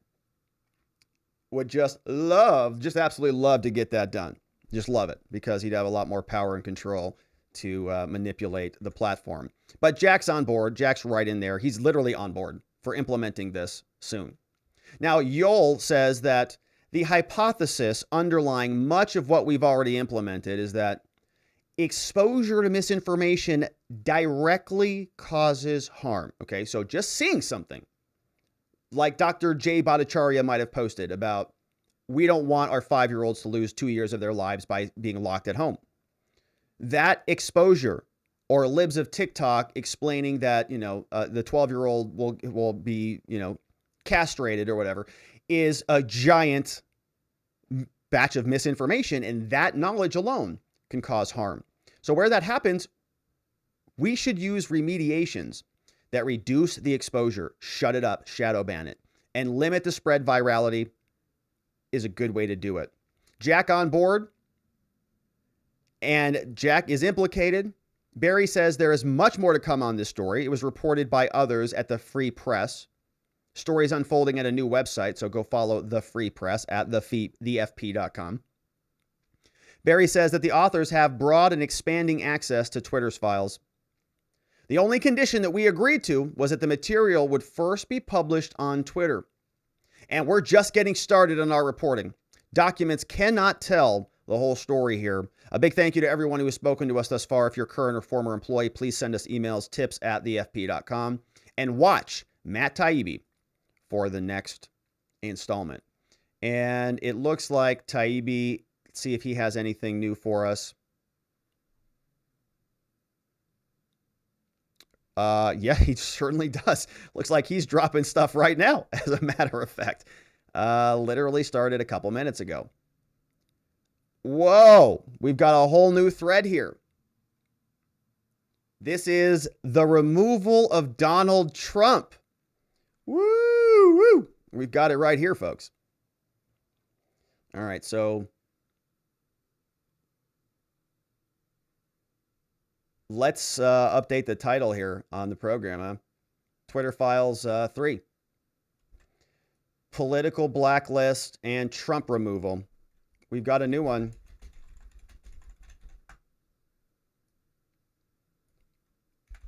Would just absolutely love to get that done. Just love it because he'd have a lot more power and control to manipulate the platform. But Jack's on board. Jack's right in there. He's literally on board for implementing this soon. Now, Yoel says that the hypothesis underlying much of what we've already implemented is that exposure to misinformation directly causes harm. Okay, so just seeing something like Dr. Jay Bhattacharya might have posted about we don't want our 5-year-olds to lose 2 years of their lives by being locked at home. That exposure or libs of TikTok explaining that, the 12-year-old will be, castrated or whatever, is a giant batch of misinformation, and that knowledge alone can cause harm. So where that happens, we should use remediations that reduce the exposure, shut it up, shadow ban it, and limit the spread. Virality is a good way to do it. Jack on board, and Jack is implicated. Barry says there is much more to come on this story. It was reported by others at the Free Press. Stories unfolding at a new website, so go follow the Free Press at thefp.com. Barry says that the authors have broad and expanding access to Twitter's files. The only condition that we agreed to was that the material would first be published on Twitter. And we're just getting started on our reporting. Documents cannot tell the whole story here. A big thank you to everyone who has spoken to us thus far. If you're a current or former employee, please send us emails, tips@thefp.com, and watch Matt Taibbi for the next installment. And it looks like Taibbi, let's see if he has anything new for us. Yeah, he certainly does. Looks like he's dropping stuff right now, as a matter of fact. Literally started a couple minutes ago. Whoa, we've got a whole new thread here. This is the removal of Donald Trump. Woo, woo. We've got it right here, folks. All right, so let's update the title here on the program. Twitter Files 3. Political blacklist and Trump removal. We've got a new one.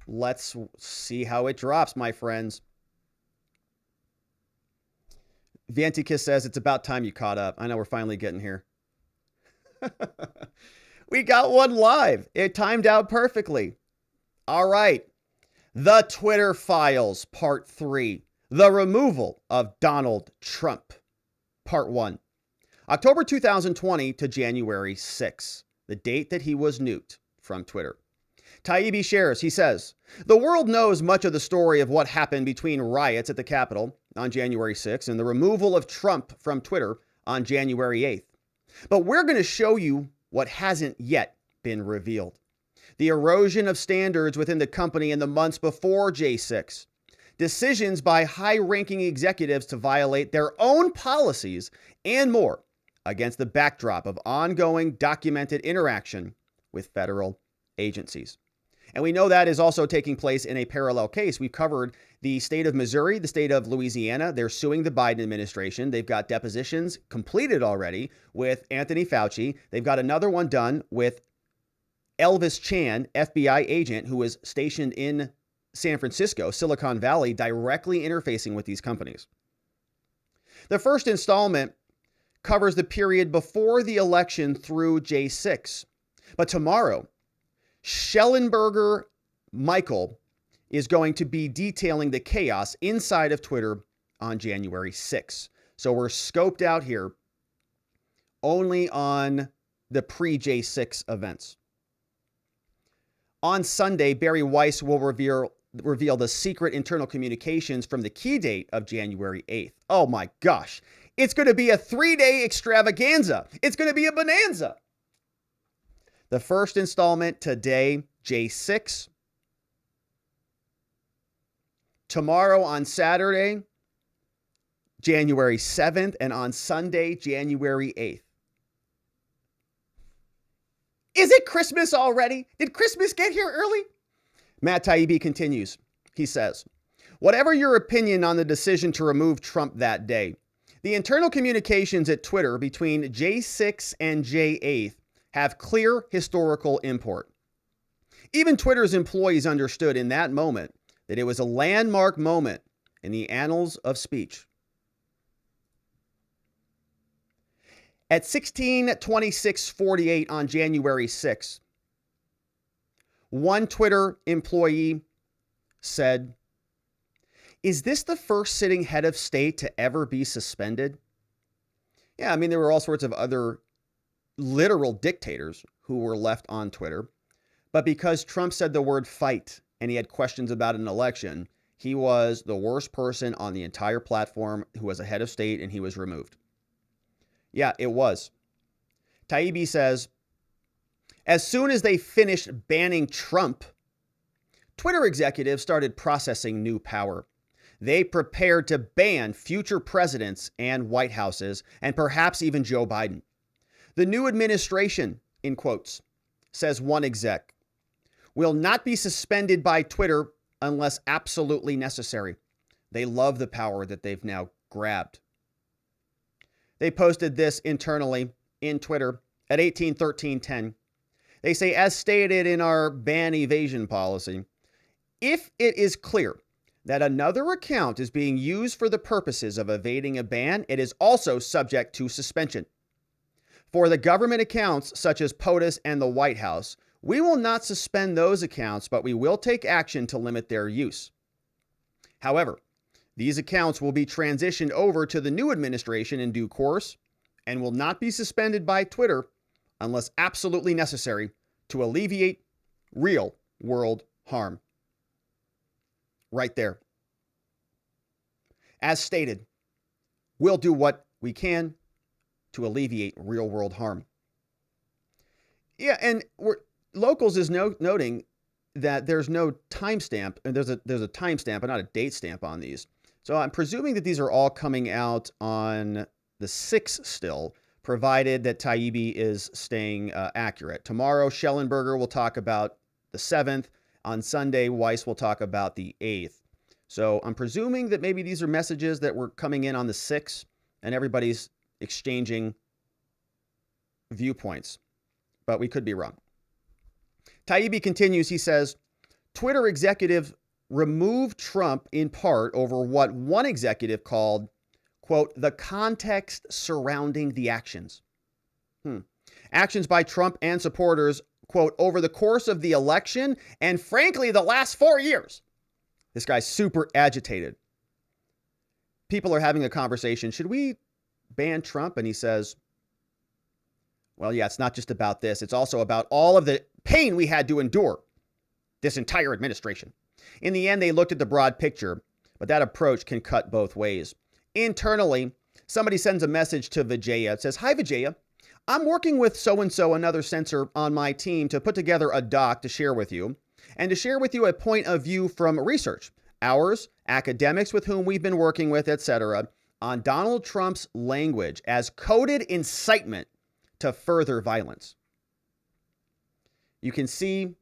Let's see how it drops, my friends. Viantikis says it's about time you caught up. I know we're finally getting here. We got one live. It timed out perfectly. All right. The Twitter Files, Part 3. The removal of Donald Trump, Part 1. October 2020 to January 6, the date that he was nuked from Twitter. Taibbi shares, he says, the world knows much of the story of what happened between riots at the Capitol on January 6 and the removal of Trump from Twitter on January 8th. But we're going to show you what hasn't yet been revealed. The erosion of standards within the company in the months before J6. Decisions by high-ranking executives to violate their own policies and more against the backdrop of ongoing documented interaction with federal agencies. And we know that is also taking place in a parallel case. We've covered the state of Missouri, the state of Louisiana. They're suing the Biden administration. They've got depositions completed already with Anthony Fauci. They've got another one done with Elvis Chan, FBI agent who was stationed in San Francisco, Silicon Valley, directly interfacing with these companies. The first installment covers the period before the election through J6. But tomorrow, Schellenberger Michael is going to be detailing the chaos inside of Twitter on January 6. So we're scoped out here only on the pre-J6 events. On Sunday, Barry Weiss will reveal the secret internal communications from the key date of January 8th. Oh my gosh. It's going to be a 3-day extravaganza. It's going to be a bonanza. The first installment today, J6. Tomorrow on Saturday, January 7th, and on Sunday, January 8th. Is it Christmas already? Did Christmas get here early? Matt Taibbi continues. He says, whatever your opinion on the decision to remove Trump that day, the internal communications at Twitter between J6 and J8 have clear historical import. Even Twitter's employees understood in that moment that it was a landmark moment in the annals of speech. At 16:26:48 on January 6th, one Twitter employee said, is this the first sitting head of state to ever be suspended? Yeah, I mean, there were all sorts of other literal dictators who were left on Twitter. But because Trump said the word fight and he had questions about an election, he was the worst person on the entire platform who was a head of state, and he was removed. Yeah, it was. Taibbi says, as soon as they finished banning Trump, Twitter executives started processing new power. They prepared to ban future presidents and White Houses, and perhaps even Joe Biden. The new administration, in quotes, says one exec, will not be suspended by Twitter unless absolutely necessary. They love the power that they've now grabbed. They posted this internally in Twitter at 18/13/10. They say, as stated in our ban evasion policy, if it is clear that another account is being used for the purposes of evading a ban, it is also subject to suspension. For the government accounts such as POTUS and the White House, we will not suspend those accounts, but we will take action to limit their use. However, these accounts will be transitioned over to the new administration in due course and will not be suspended by Twitter unless absolutely necessary to alleviate real world harm. Right there. As stated, we'll do what we can to alleviate real world harm. Yeah, and Locals is noting that there's no timestamp, and there's a timestamp, but not a date stamp on these. So I'm presuming that these are all coming out on the 6th still, provided that Taibbi is staying accurate. Tomorrow, Schellenberger will talk about the 7th. On Sunday, Weiss will talk about the 8th. So I'm presuming that maybe these are messages that were coming in on the 6th, and everybody's exchanging viewpoints. But we could be wrong. Taibbi continues, he says, Twitter executives removed Trump in part over what one executive called, quote, the context surrounding the actions. Actions by Trump and supporters, quote, over the course of the election and frankly the last 4 years. This guy's super agitated. People are having a conversation. Should we ban Trump? And he says, well, yeah, it's not just about this. It's also about all of the pain we had to endure this entire administration. In the end, they looked at the broad picture, but that approach can cut both ways. Internally, somebody sends a message to Vijaya. It says, hi, Vijaya. I'm working with so-and-so, another censor on my team, to put together a doc to share with you, and to share with you a point of view from research, ours, academics with whom we've been working with, etc., on Donald Trump's language as coded incitement to further violence. You can see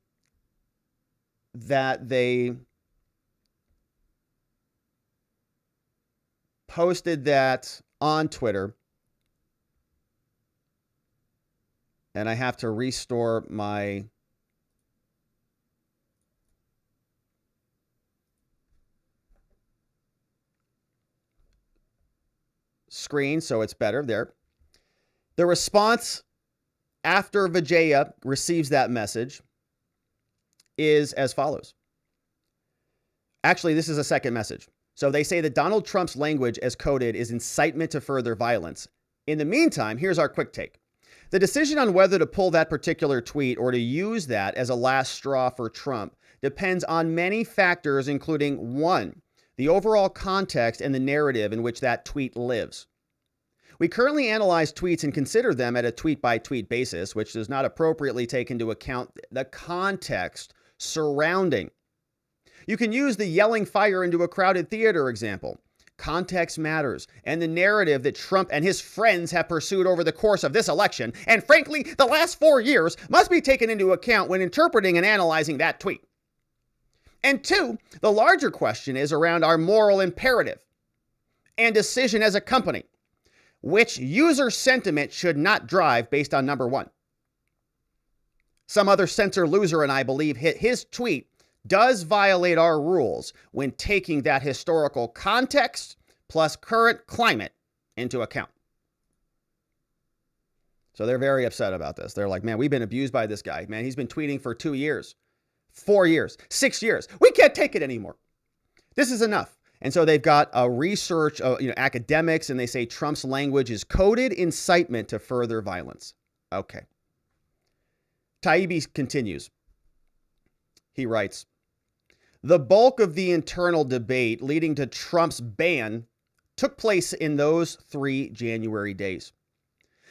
that they posted that on Twitter. And I have to restore my screen so it's better there. The response after Vajaya receives that message is as follows. Actually, this is a second message. So they say that Donald Trump's language as coded is incitement to further violence. In the meantime, here's our quick take. The decision on whether to pull that particular tweet or to use that as a last straw for Trump depends on many factors, including 1, the overall context and the narrative in which that tweet lives. We currently analyze tweets and consider them at a tweet-by-tweet basis, which does not appropriately take into account the context surrounding. You can use the yelling fire into a crowded theater example. Context matters, and the narrative that Trump and his friends have pursued over the course of this election, and frankly, the last 4 years, must be taken into account when interpreting and analyzing that tweet. And 2, the larger question is around our moral imperative and decision as a company, which user sentiment should not drive based on number 1. Some other censor loser and I believe his tweet does violate our rules when taking that historical context plus current climate into account. So they're very upset about this. They're like, man, we've been abused by this guy. Man, he's been tweeting for 2 years, 4 years, 6 years. We can't take it anymore. This is enough. And so they've got a research of academics, and they say Trump's language is coded incitement to further violence. Okay. Taibbi continues. He writes, the bulk of the internal debate leading to Trump's ban took place in those 3 January days.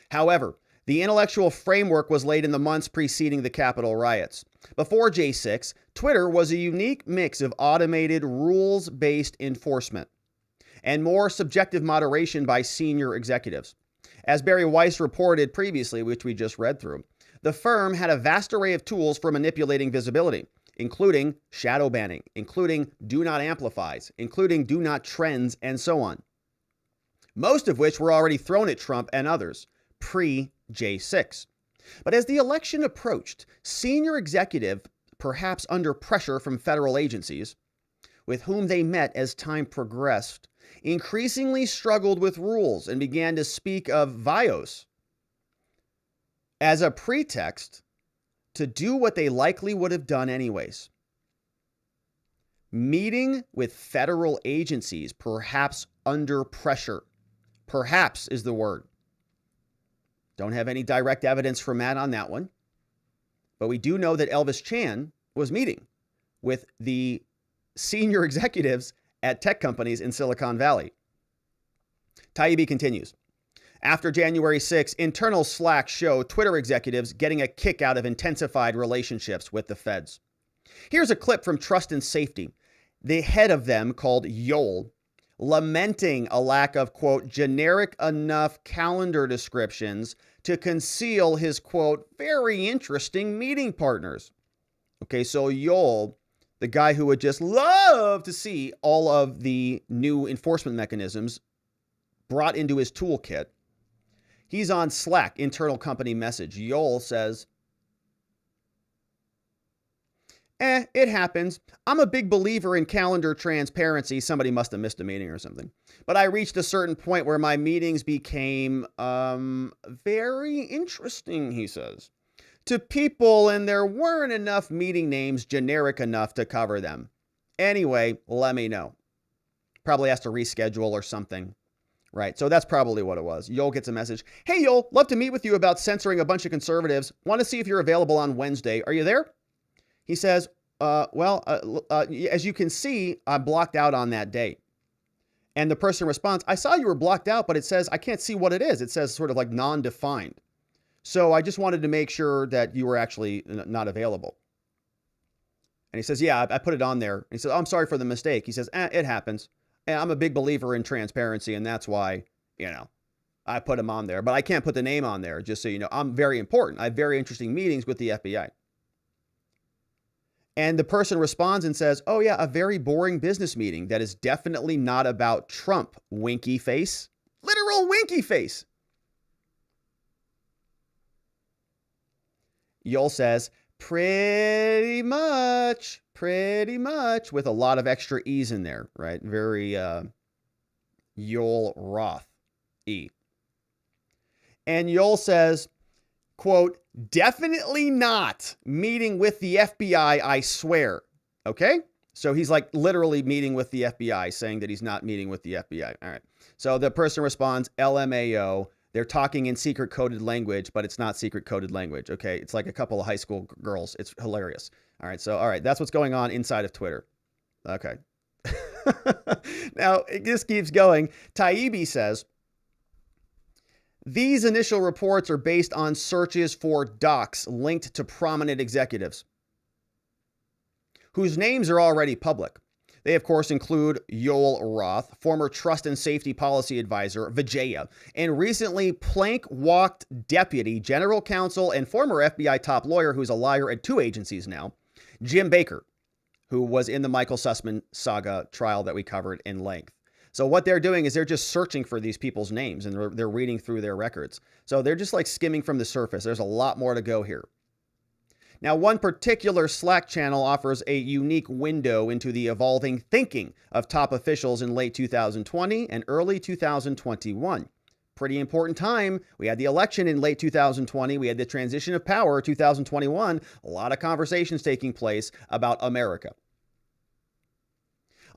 However, the intellectual framework was laid in the months preceding the Capitol riots. Before J6, Twitter was a unique mix of automated rules-based enforcement and more subjective moderation by senior executives. As Barry Weiss reported previously, which we just read through, the firm had a vast array of tools for manipulating visibility, including shadow banning, including do not amplifies, including do not trends, and so on. Most of which were already thrown at Trump and others pre-J6. But as the election approached, senior executives, perhaps under pressure from federal agencies, with whom they met as time progressed, increasingly struggled with rules and began to speak of VIOS as a pretext to do what they likely would have done anyways. Meeting with federal agencies, perhaps under pressure. Perhaps is the word. Don't have any direct evidence from Matt on that one. But we do know that Elvis Chan was meeting with the senior executives at tech companies in Silicon Valley. Taibbi continues. After January 6, internal Slack show Twitter executives getting a kick out of intensified relationships with the feds. Here's a clip from Trust and Safety. The head of them, called Yoel, lamenting a lack of, quote, generic enough calendar descriptions to conceal his, quote, very interesting meeting partners. Okay, so Yoel, the guy who would just love to see all of the new enforcement mechanisms brought into his toolkit, he's on Slack, internal company message. Yoel says, it happens. I'm a big believer in calendar transparency. Somebody must have missed a meeting or something. But I reached a certain point where my meetings became very interesting, he says, to people, and there weren't enough meeting names generic enough to cover them. Anyway, let me know. Probably has to reschedule or something. Right, so that's probably what it was. Yoel gets a message. Hey, Yoel, love to meet with you about censoring a bunch of conservatives. Want to see if you're available on Wednesday. Are you there? He says, as you can see, I'm blocked out on that day. And the person responds, I saw you were blocked out, but it says, I can't see what it is. It says sort of like non-defined. So I just wanted to make sure that you were actually not available. And he says, yeah, I put it on there. And he says, oh, I'm sorry for the mistake. He says, it happens. And I'm a big believer in transparency, and that's why, I put him on there. But I can't put the name on there, just so you know. I'm very important. I have very interesting meetings with the FBI. And the person responds and says, oh, yeah, a very boring business meeting that is definitely not about Trump, winky face. Literal winky face. Yoel says, pretty much, with a lot of extra E's in there, right? Very Yoel Roth-y. And Yoel says, quote, definitely not meeting with the FBI, I swear. Okay? So he's like literally meeting with the FBI, saying that he's not meeting with the FBI. All right. So the person responds, LMAO. They're talking in secret coded language, but it's not secret coded language. Okay. It's like a couple of high school girls. It's hilarious. All right. So, all right. That's what's going on inside of Twitter. Okay. Now, it just keeps going. Taibbi says, these initial reports are based on searches for docs linked to prominent executives whose names are already public. They, of course, include Yoel Roth, former Trust and Safety Policy Advisor, Vijaya, and recently plank-walked Deputy General Counsel and former FBI top lawyer who's a liar at 2 agencies now, Jim Baker, who was in the Michael Sussman saga trial that we covered in length. So what they're doing is they're just searching for these people's names, and they're reading through their records. So they're just like skimming from the surface. There's a lot more to go here. Now, one particular Slack channel offers a unique window into the evolving thinking of top officials in late 2020 and early 2021. Pretty important time. We had the election in late 2020. We had the transition of power 2021. A lot of conversations taking place about America.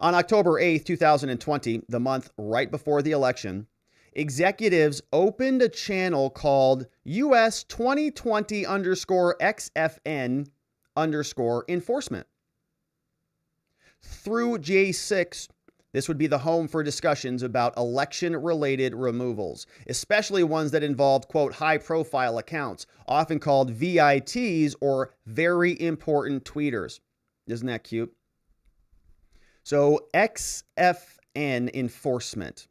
On October 8th, 2020, the month right before the election, executives opened a channel called US 2020_XFN_enforcement. through J6, this would be the home for discussions about election-related removals, especially ones that involved, quote, high-profile accounts, often called VITs or very important tweeters. Isn't that cute? So XFN enforcement.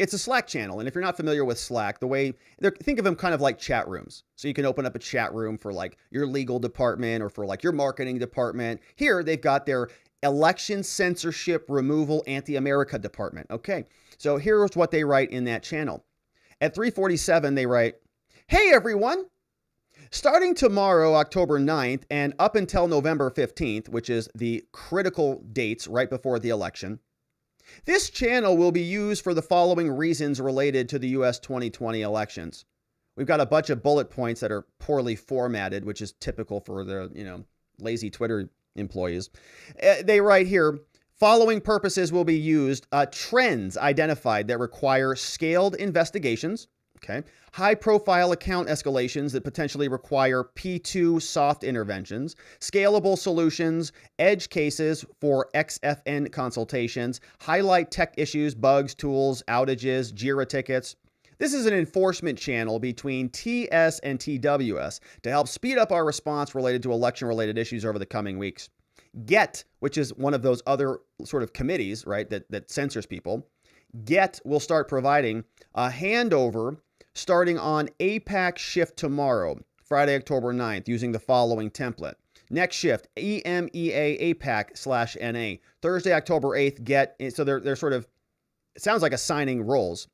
It's a Slack channel, and if you're not familiar with Slack, think of them kind of like chat rooms. So you can open up a chat room for like your legal department or for like your marketing department. Here, they've got their election censorship removal anti-America department. Okay, so here's what they write in that channel. At 3:47, they write, "Hey everyone, starting tomorrow, October 9th, and up until November 15th, which is the critical dates right before the election, this channel will be used for the following reasons related to the U.S. 2020 elections." We've got a bunch of bullet points that are poorly formatted, which is typical for the, lazy Twitter employees. They write here, following purposes will be used, trends identified that require scaled investigations, okay, high-profile account escalations that potentially require P2 soft interventions, scalable solutions, edge cases for XFN consultations, highlight tech issues, bugs, tools, outages, JIRA tickets. This is an enforcement channel between TS and TWS to help speed up our response related to election-related issues over the coming weeks. GET, which is one of those other sort of committees, right, that censors people, GET will start providing a handover starting on APAC shift tomorrow, Friday, October 9th, using the following template. Next shift, EMEA APAC/NA. Thursday, October 8th, GET. So they're sort of, it sounds like assigning roles.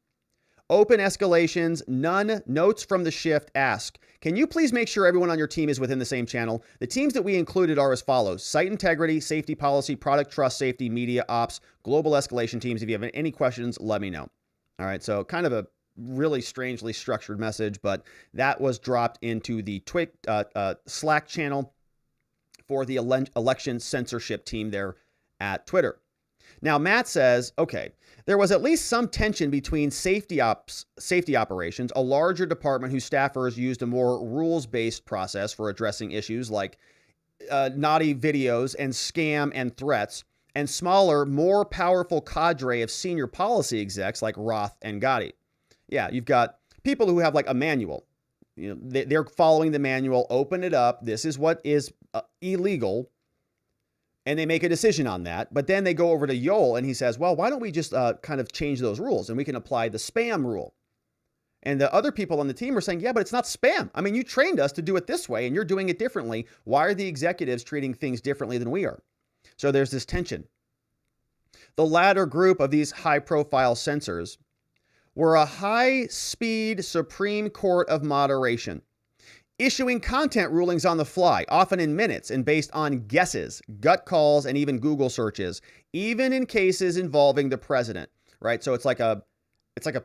Open escalations, none. Notes from the shift, ask, can you please make sure everyone on your team is within the same channel? The teams that we included are as follows: site integrity, safety policy, product trust safety, media ops, global escalation teams. If you have any questions, let me know. All right, so kind of a really strangely structured message, but that was dropped into the Slack channel for the election censorship team there at Twitter. Now, Matt says, okay, there was at least some tension between safety operations, a larger department whose staffers used a more rules-based process for addressing issues like naughty videos and scam and threats, and smaller, more powerful cadre of senior policy execs like Roth and Gotti. Yeah, you've got people who have like a manual. They're following the manual, open it up, this is what is illegal, and they make a decision on that. But then they go over to Yoel and he says, well, why don't we just kind of change those rules and we can apply the spam rule? And the other people on the team are saying, yeah, but it's not spam. I mean, you trained us to do it this way and you're doing it differently. Why are the executives treating things differently than we are? So there's this tension. The latter group of these high-profile censors were a high-speed Supreme Court of moderation, issuing content rulings on the fly, often in minutes and based on guesses, gut calls, and even Google searches, even in cases involving the president, right? So it's like a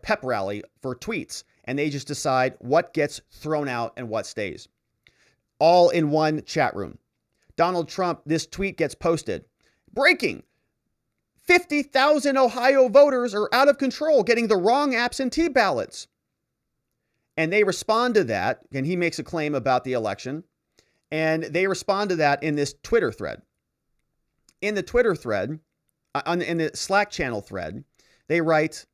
pep rally for tweets, and they just decide what gets thrown out and what stays. All in one chat room. Donald Trump, this tweet gets posted. Breaking! 50,000 Ohio voters are out of control getting the wrong absentee ballots. And they respond to that, and he makes a claim about the election, and they respond to that in this Twitter thread. In the Twitter thread, in the Slack channel thread, they write,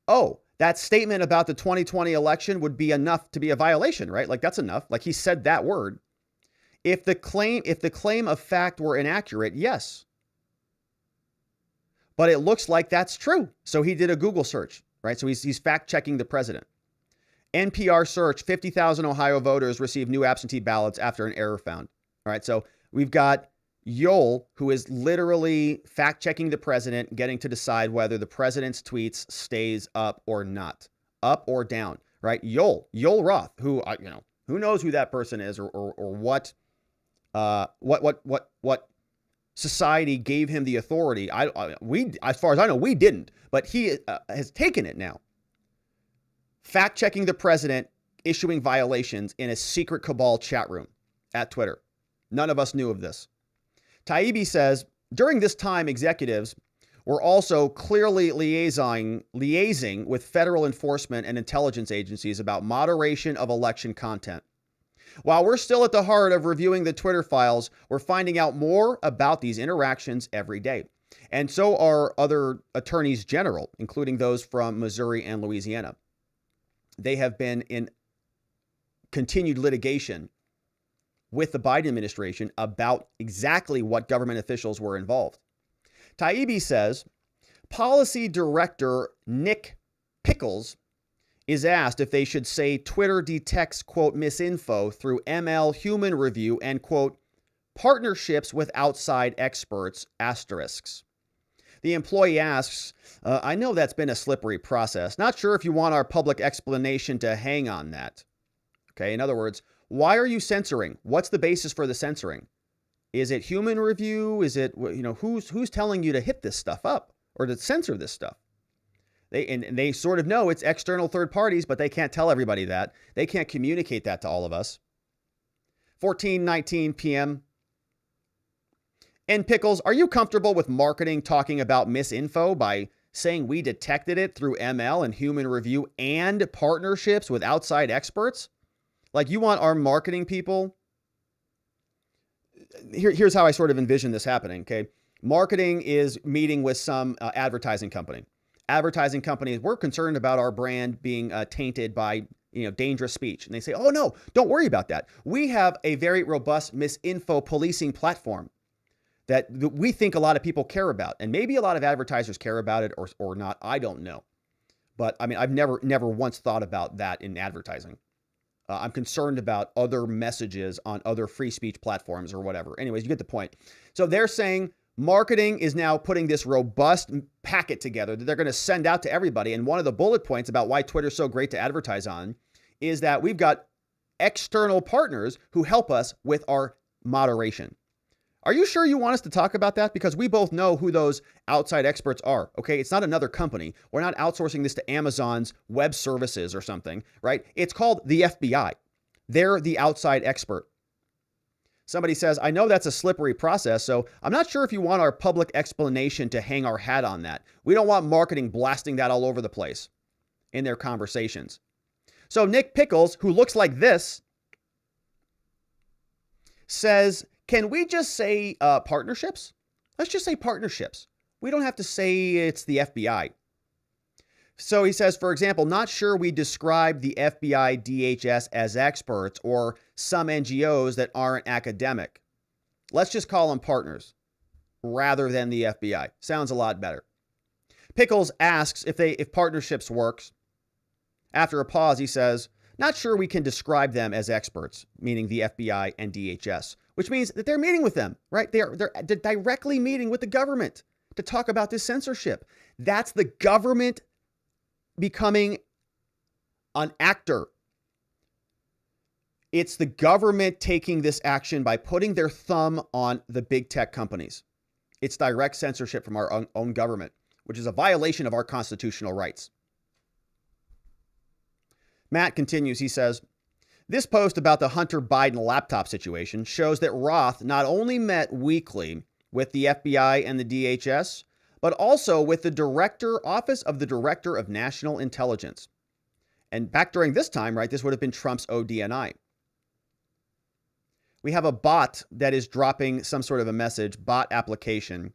oh, that statement about the 2020 election would be enough to be a violation, right? Like that's enough. Like he said that word. If the claim of fact were inaccurate, yes. But it looks like that's true. So he did a Google search, right? So he's fact checking the president. NPR search, 50,000 Ohio voters received new absentee ballots after an error found. All right, so we've got Yoel, who is literally fact-checking the president, getting to decide whether the president's tweets stays up or not, up or down, right? Yoel Roth, who, who knows who that person is or what society gave him the authority. As far as I know, we didn't, but he has taken it now. Fact-checking the president, issuing violations in a secret cabal chat room at Twitter. None of us knew of this. Taibbi says, during this time, executives were also clearly liaising with federal enforcement and intelligence agencies about moderation of election content. While we're still at the heart of reviewing the Twitter files, we're finding out more about these interactions every day. And so are other attorneys general, including those from Missouri and Louisiana. They have been in continued litigation with the Biden administration about exactly what government officials were involved. Taibbi says, Policy Director Nick Pickles is asked if they should say Twitter detects, quote, misinfo through ML human review and, quote, partnerships with outside experts, asterisks. The employee asks, I know that's been a slippery process. Not sure if you want our public explanation to hang on that. Okay, in other words, why are you censoring? What's the basis for the censoring? Is it human review? Is it, who's telling you to hit this stuff up or to censor this stuff? They sort of know it's external third parties, but they can't tell everybody that. They can't communicate that to all of us. 14:19 p.m. And Pickles, are you comfortable with marketing talking about misinfo by saying we detected it through ML and human review and partnerships with outside experts? Like, you want our marketing people? Here's how I sort of envision this happening, okay? Marketing is meeting with some advertising company. Advertising companies, we're concerned about our brand being tainted by dangerous speech. And they say, oh no, don't worry about that. We have a very robust misinfo policing platform that we think a lot of people care about. And maybe a lot of advertisers care about it or not. I don't know. But I mean, I've never once thought about that in advertising. I'm concerned about other messages on other free speech platforms or whatever. Anyways, you get the point. So they're saying marketing is now putting this robust packet together that they're going to send out to everybody. And one of the bullet points about why Twitter's so great to advertise on is that we've got external partners who help us with our moderation. Are you sure you want us to talk about that? Because we both know who those outside experts are, okay? It's not another company. We're not outsourcing this to Amazon's web services or something, right? It's called the FBI. They're the outside expert. Somebody says, I know that's a slippery process, so I'm not sure if you want our public explanation to hang our hat on that. We don't want marketing blasting that all over the place in their conversations. So Nick Pickles, who looks like this, says, can we just say partnerships? Let's just say partnerships. We don't have to say it's the FBI. So he says, for example, not sure we describe the FBI, DHS as experts or some NGOs that aren't academic. Let's just call them partners rather than the FBI. Sounds a lot better. Pickles asks if partnerships works. After a pause, he says, not sure we can describe them as experts, meaning the FBI and DHS, which means that they're meeting with them, right? They're directly meeting with the government to talk about this censorship. That's the government becoming an actor. It's the government taking this action by putting their thumb on the big tech companies. It's direct censorship from our own government, which is a violation of our constitutional rights. Matt continues, he says, this post about the Hunter Biden laptop situation shows that Roth not only met weekly with the FBI and the DHS, but also with the Office of the Director of National Intelligence. And back during this time, right, this would have been Trump's ODNI. We have a bot that is dropping some sort of a message, bot application.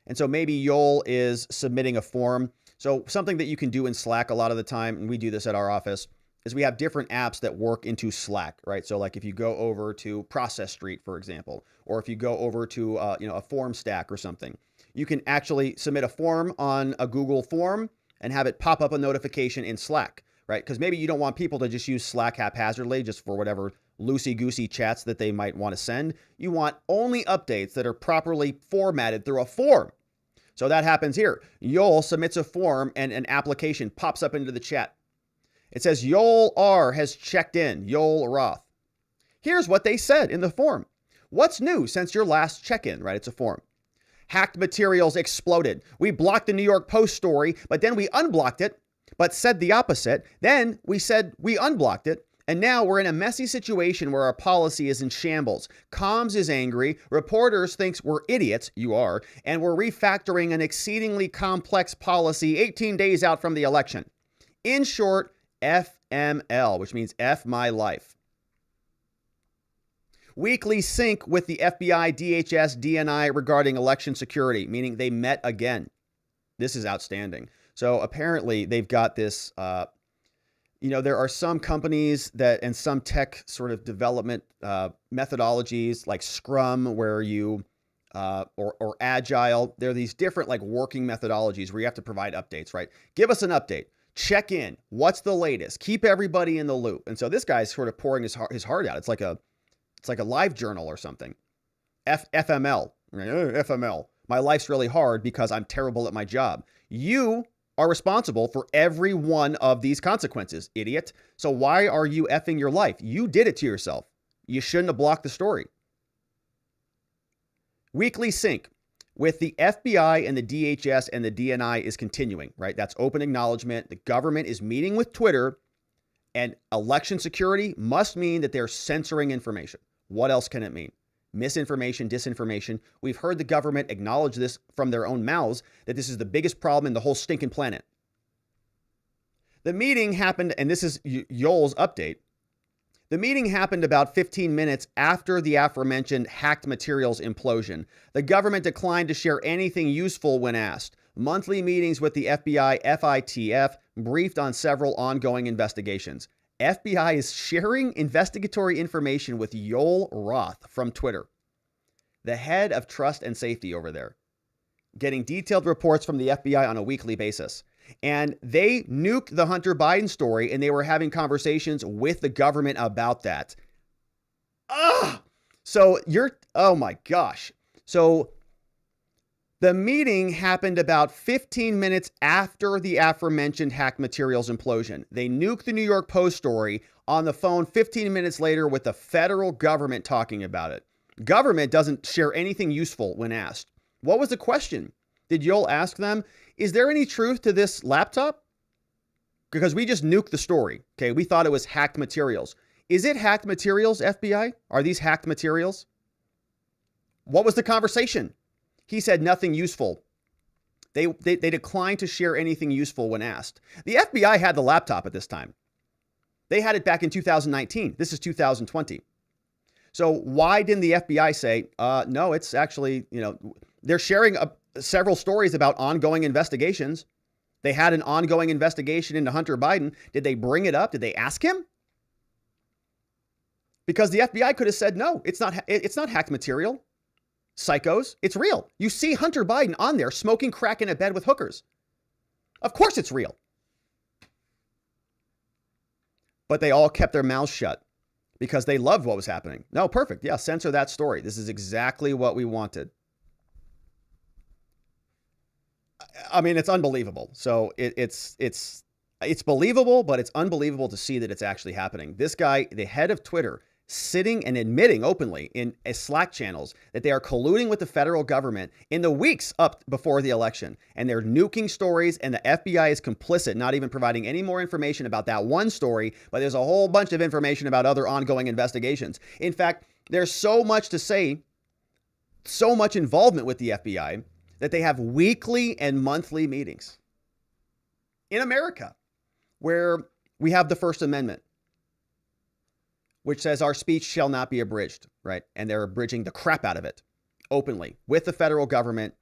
And so maybe Yoel is submitting a form. So something that you can do in Slack a lot of the time, and we do this at our office, is we have different apps that work into Slack, right? So like if you go over to Process Street, for example, or if you go over to a form stack or something, you can actually submit a form on a Google form and have it pop up a notification in Slack, right? Because maybe you don't want people to just use Slack haphazardly just for whatever loosey-goosey chats that they might want to send. You want only updates that are properly formatted through a form. So that happens here. Yoel submits a form and an application pops up into the chat. It says, Yoel R has checked in, Yoel Roth. Here's what they said in the form. What's new since your last check-in, right? It's a form. Hacked materials exploded. We blocked the New York Post story, but then we unblocked it, but said the opposite. Then we said we unblocked it. And now we're in a messy situation where our policy is in shambles. Comms is angry. Reporters thinks we're idiots. You are. And we're refactoring an exceedingly complex policy 18 days out from the election. In short, FML, which means F my life. Weekly sync with the FBI, DHS, DNI regarding election security, meaning they met again. This is outstanding. So apparently they've got this, there are some companies that and some tech sort of development methodologies like Scrum where you or Agile. There are these different like working methodologies where you have to provide updates, right? Give us an update. Check in. What's the latest? Keep everybody in the loop. And so this guy's sort of pouring his heart out. It's like a live journal or something. FML. FML. My life's really hard because I'm terrible at my job. You are responsible for every one of these consequences, idiot. So why are you effing your life? You did it to yourself. You shouldn't have blocked the story. Weekly sync with the FBI and the DHS and the DNI is continuing, right? That's open acknowledgement. The government is meeting with Twitter, and election security must mean that they're censoring information. What else can it mean? Misinformation, disinformation. We've heard the government acknowledge this from their own mouths, that this is the biggest problem in the whole stinking planet. The meeting happened, and this is Yoel's update. The meeting happened about 15 minutes after the aforementioned hacked materials implosion. The government declined to share anything useful when asked. Monthly meetings with the FBI, FITF, briefed on several ongoing investigations. FBI is sharing investigatory information with Yoel Roth from Twitter, the head of trust and safety over there, getting detailed reports from the FBI on a weekly basis. And they nuked the Hunter Biden story, and they were having conversations with the government about that. Oh my gosh. So the meeting happened about 15 minutes after the aforementioned hack materials implosion. They nuked the New York Post story on the phone 15 minutes later with the federal government talking about it. Government doesn't share anything useful when asked. What was the question? Did Yoel ask them, is there any truth to this laptop? Because we just nuked the story. Okay, we thought it was hacked materials. Is it hacked materials, FBI? Are these hacked materials? What was the conversation? He said nothing useful. They declined to share anything useful when asked. The FBI had the laptop at this time. They had it back in 2019. This is 2020. So why didn't the FBI say, no, it's actually, they're sharing several stories about ongoing investigations. They had an ongoing investigation into Hunter Biden. Did they bring it up? Did they ask him? Because the FBI could have said, no, it's not hacked material. Psychos, it's real. You see Hunter Biden on there smoking crack in a bed with hookers. Of course it's real. But they all kept their mouths shut because they loved what was happening. No, perfect. Yeah, censor that story. This is exactly what we wanted. I mean, it's unbelievable. So it's believable, but it's unbelievable to see that it's actually happening. This guy, the head of Twitter, sitting and admitting openly in Slack channels that they are colluding with the federal government in the weeks up before the election. And they're nuking stories, and the FBI is complicit, not even providing any more information about that one story, but there's a whole bunch of information about other ongoing investigations. In fact, there's so much to say, so much involvement with the FBI, that they have weekly and monthly meetings in America where we have the First Amendment, which says our speech shall not be abridged, right? And they're abridging the crap out of it openly with the federal government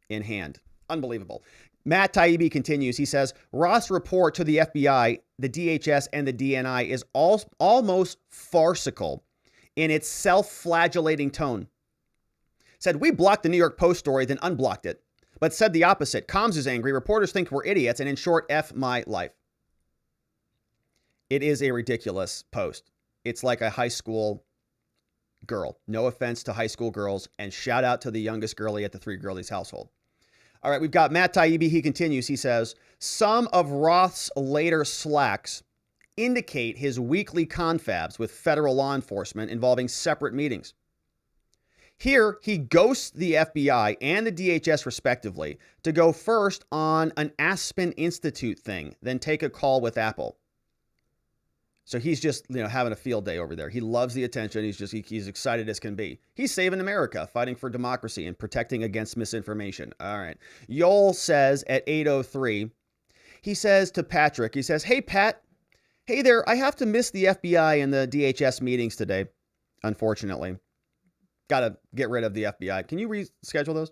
in hand. Unbelievable. Matt Taibbi continues. He says, Roth's report to the FBI, the DHS, and the DNI is almost farcical in its self-flagellating tone. Said, we blocked the New York Post story, then unblocked it, but said the opposite. Comms is angry. Reporters think we're idiots. And in short, F my life. It is a ridiculous post. It's like a high school girl. No offense to high school girls. And shout out to the youngest girlie at the Three Girlies household. All right, we've got Matt Taibbi. He continues. He says, some of Roth's later slacks indicate his weekly confabs with federal law enforcement involving separate meetings. Here, he ghosts the FBI and the DHS respectively to go first on an Aspen Institute thing, then take a call with Apple. So he's just, having a field day over there. He loves the attention. He's excited as can be. He's saving America, fighting for democracy and protecting against misinformation. All right. Yoel says at 8:03, he says to Patrick, he says, hey, Pat, hey there, I have to miss the FBI and the DHS meetings today, unfortunately. got to get rid of the FBI. Can you reschedule those?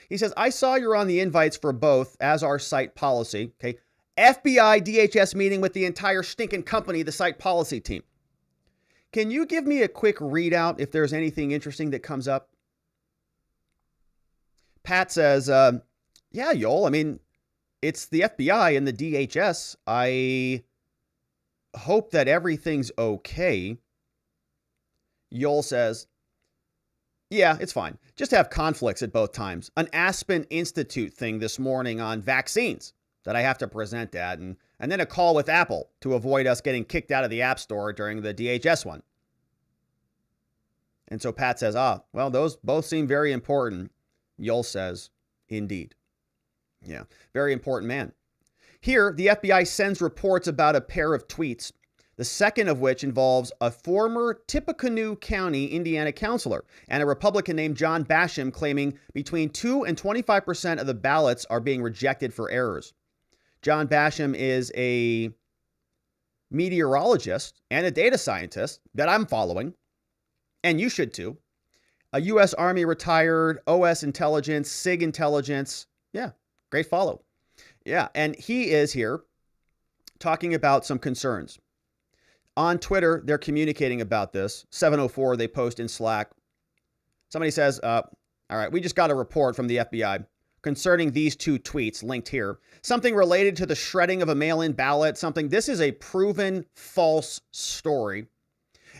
He says, I saw you're on the invites for both, as our site policy. Okay. FBI DHS meeting with the entire stinking company, the site policy team. Can you give me a quick readout if there's anything interesting that comes up? Pat says, yeah, Yoel, I mean, it's the FBI and the DHS. I hope that everything's okay. Yoel says, yeah, it's fine. Just have conflicts at both times. An Aspen Institute thing this morning on vaccines that I have to present at, and then a call with Apple to avoid us getting kicked out of the App Store during the DHS one. And so Pat says, well, those both seem very important. Yoel says, indeed. Yeah, very important man. Here, the FBI sends reports about a pair of tweets, the second of which involves a former Tippecanoe County, Indiana councilor and a Republican named John Basham claiming between 2 and 25% of the ballots are being rejected for errors. John Basham is a meteorologist and a data scientist that I'm following, and you should too. A U.S. Army retired, OS intelligence, SIG intelligence. Yeah, great follow. Yeah, and he is here talking about some concerns. On Twitter, they're communicating about this. 7:04, they post in Slack. Somebody says, all right, we just got a report from the FBI concerning these two tweets linked here. Something related to the shredding of a mail-in ballot, something. This is a proven false story.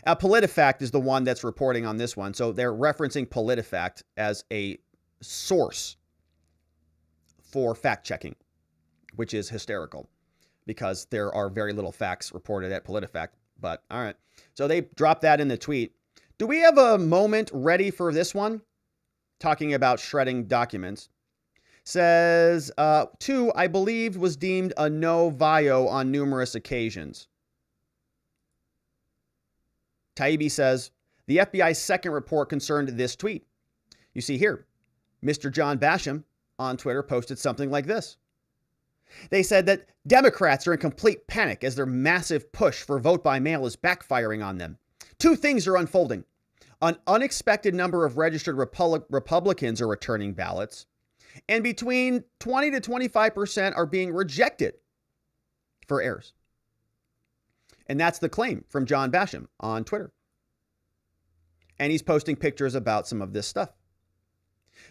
PolitiFact is the one that's reporting on this one. So they're referencing PolitiFact as a source for fact-checking, which is hysterical because there are very little facts reported at PolitiFact. But all right. So they dropped that in the tweet. Do we have a moment ready for this one? Talking about shredding documents. Says, 2, I believe, was deemed a no vio on numerous occasions. Taibbi says, the FBI's second report concerned this tweet. You see here, Mr. John Basham on Twitter posted something like this. They said that Democrats are in complete panic as their massive push for vote by mail is backfiring on them. 2 things are unfolding. An unexpected number of registered Republicans are returning ballots, and between 20 to 25% are being rejected for errors. And that's the claim from John Basham on Twitter. And he's posting pictures about some of this stuff.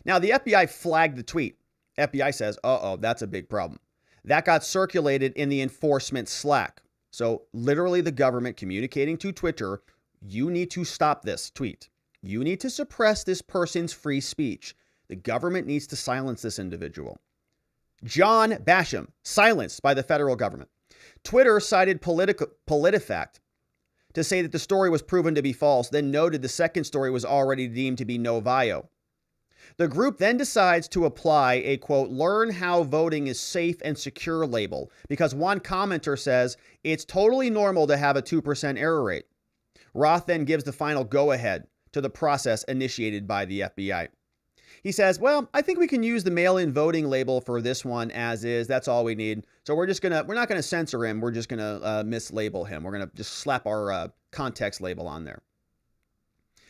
Now, the FBI flagged the tweet. FBI says, that's a big problem. That got circulated in the enforcement Slack. So literally the government communicating to Twitter, you need to stop this tweet. You need to suppress this person's free speech. The government needs to silence this individual. John Basham, silenced by the federal government. Twitter cited PolitiFact to say that the story was proven to be false, then noted the second story was already deemed to be no vio. The group then decides to apply a, quote, learn how voting is safe and secure label because one commenter says it's totally normal to have a 2% error rate. Roth then gives the final go-ahead to the process initiated by the FBI. He says, well, I think we can use the mail-in voting label for this one as is. That's all we need. So we're not going to censor him. We're just going to mislabel him. We're going to just slap our context label on there.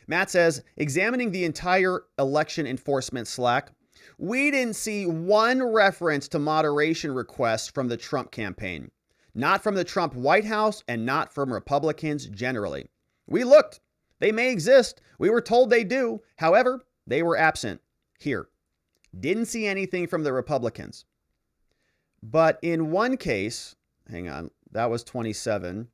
Matt says, examining the entire election enforcement Slack, we didn't see one reference to moderation requests from the Trump campaign, not from the Trump White House and not from Republicans generally. We looked. They may exist. We were told they do. However, they were absent. Here, didn't see anything from the Republicans. But in one case, hang on, that was 27.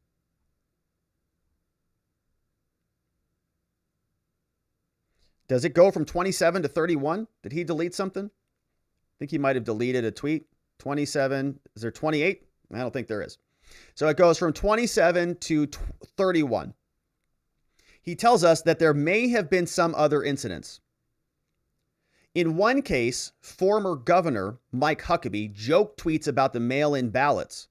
Does it go from 27 to 31? Did he delete something? I think he might have deleted a tweet. 27, is there 28? I don't think there is. So it goes from 27 to 31. He tells us that there may have been some other incidents. In one case, former Governor Mike Huckabee joke tweets about the mail-in ballots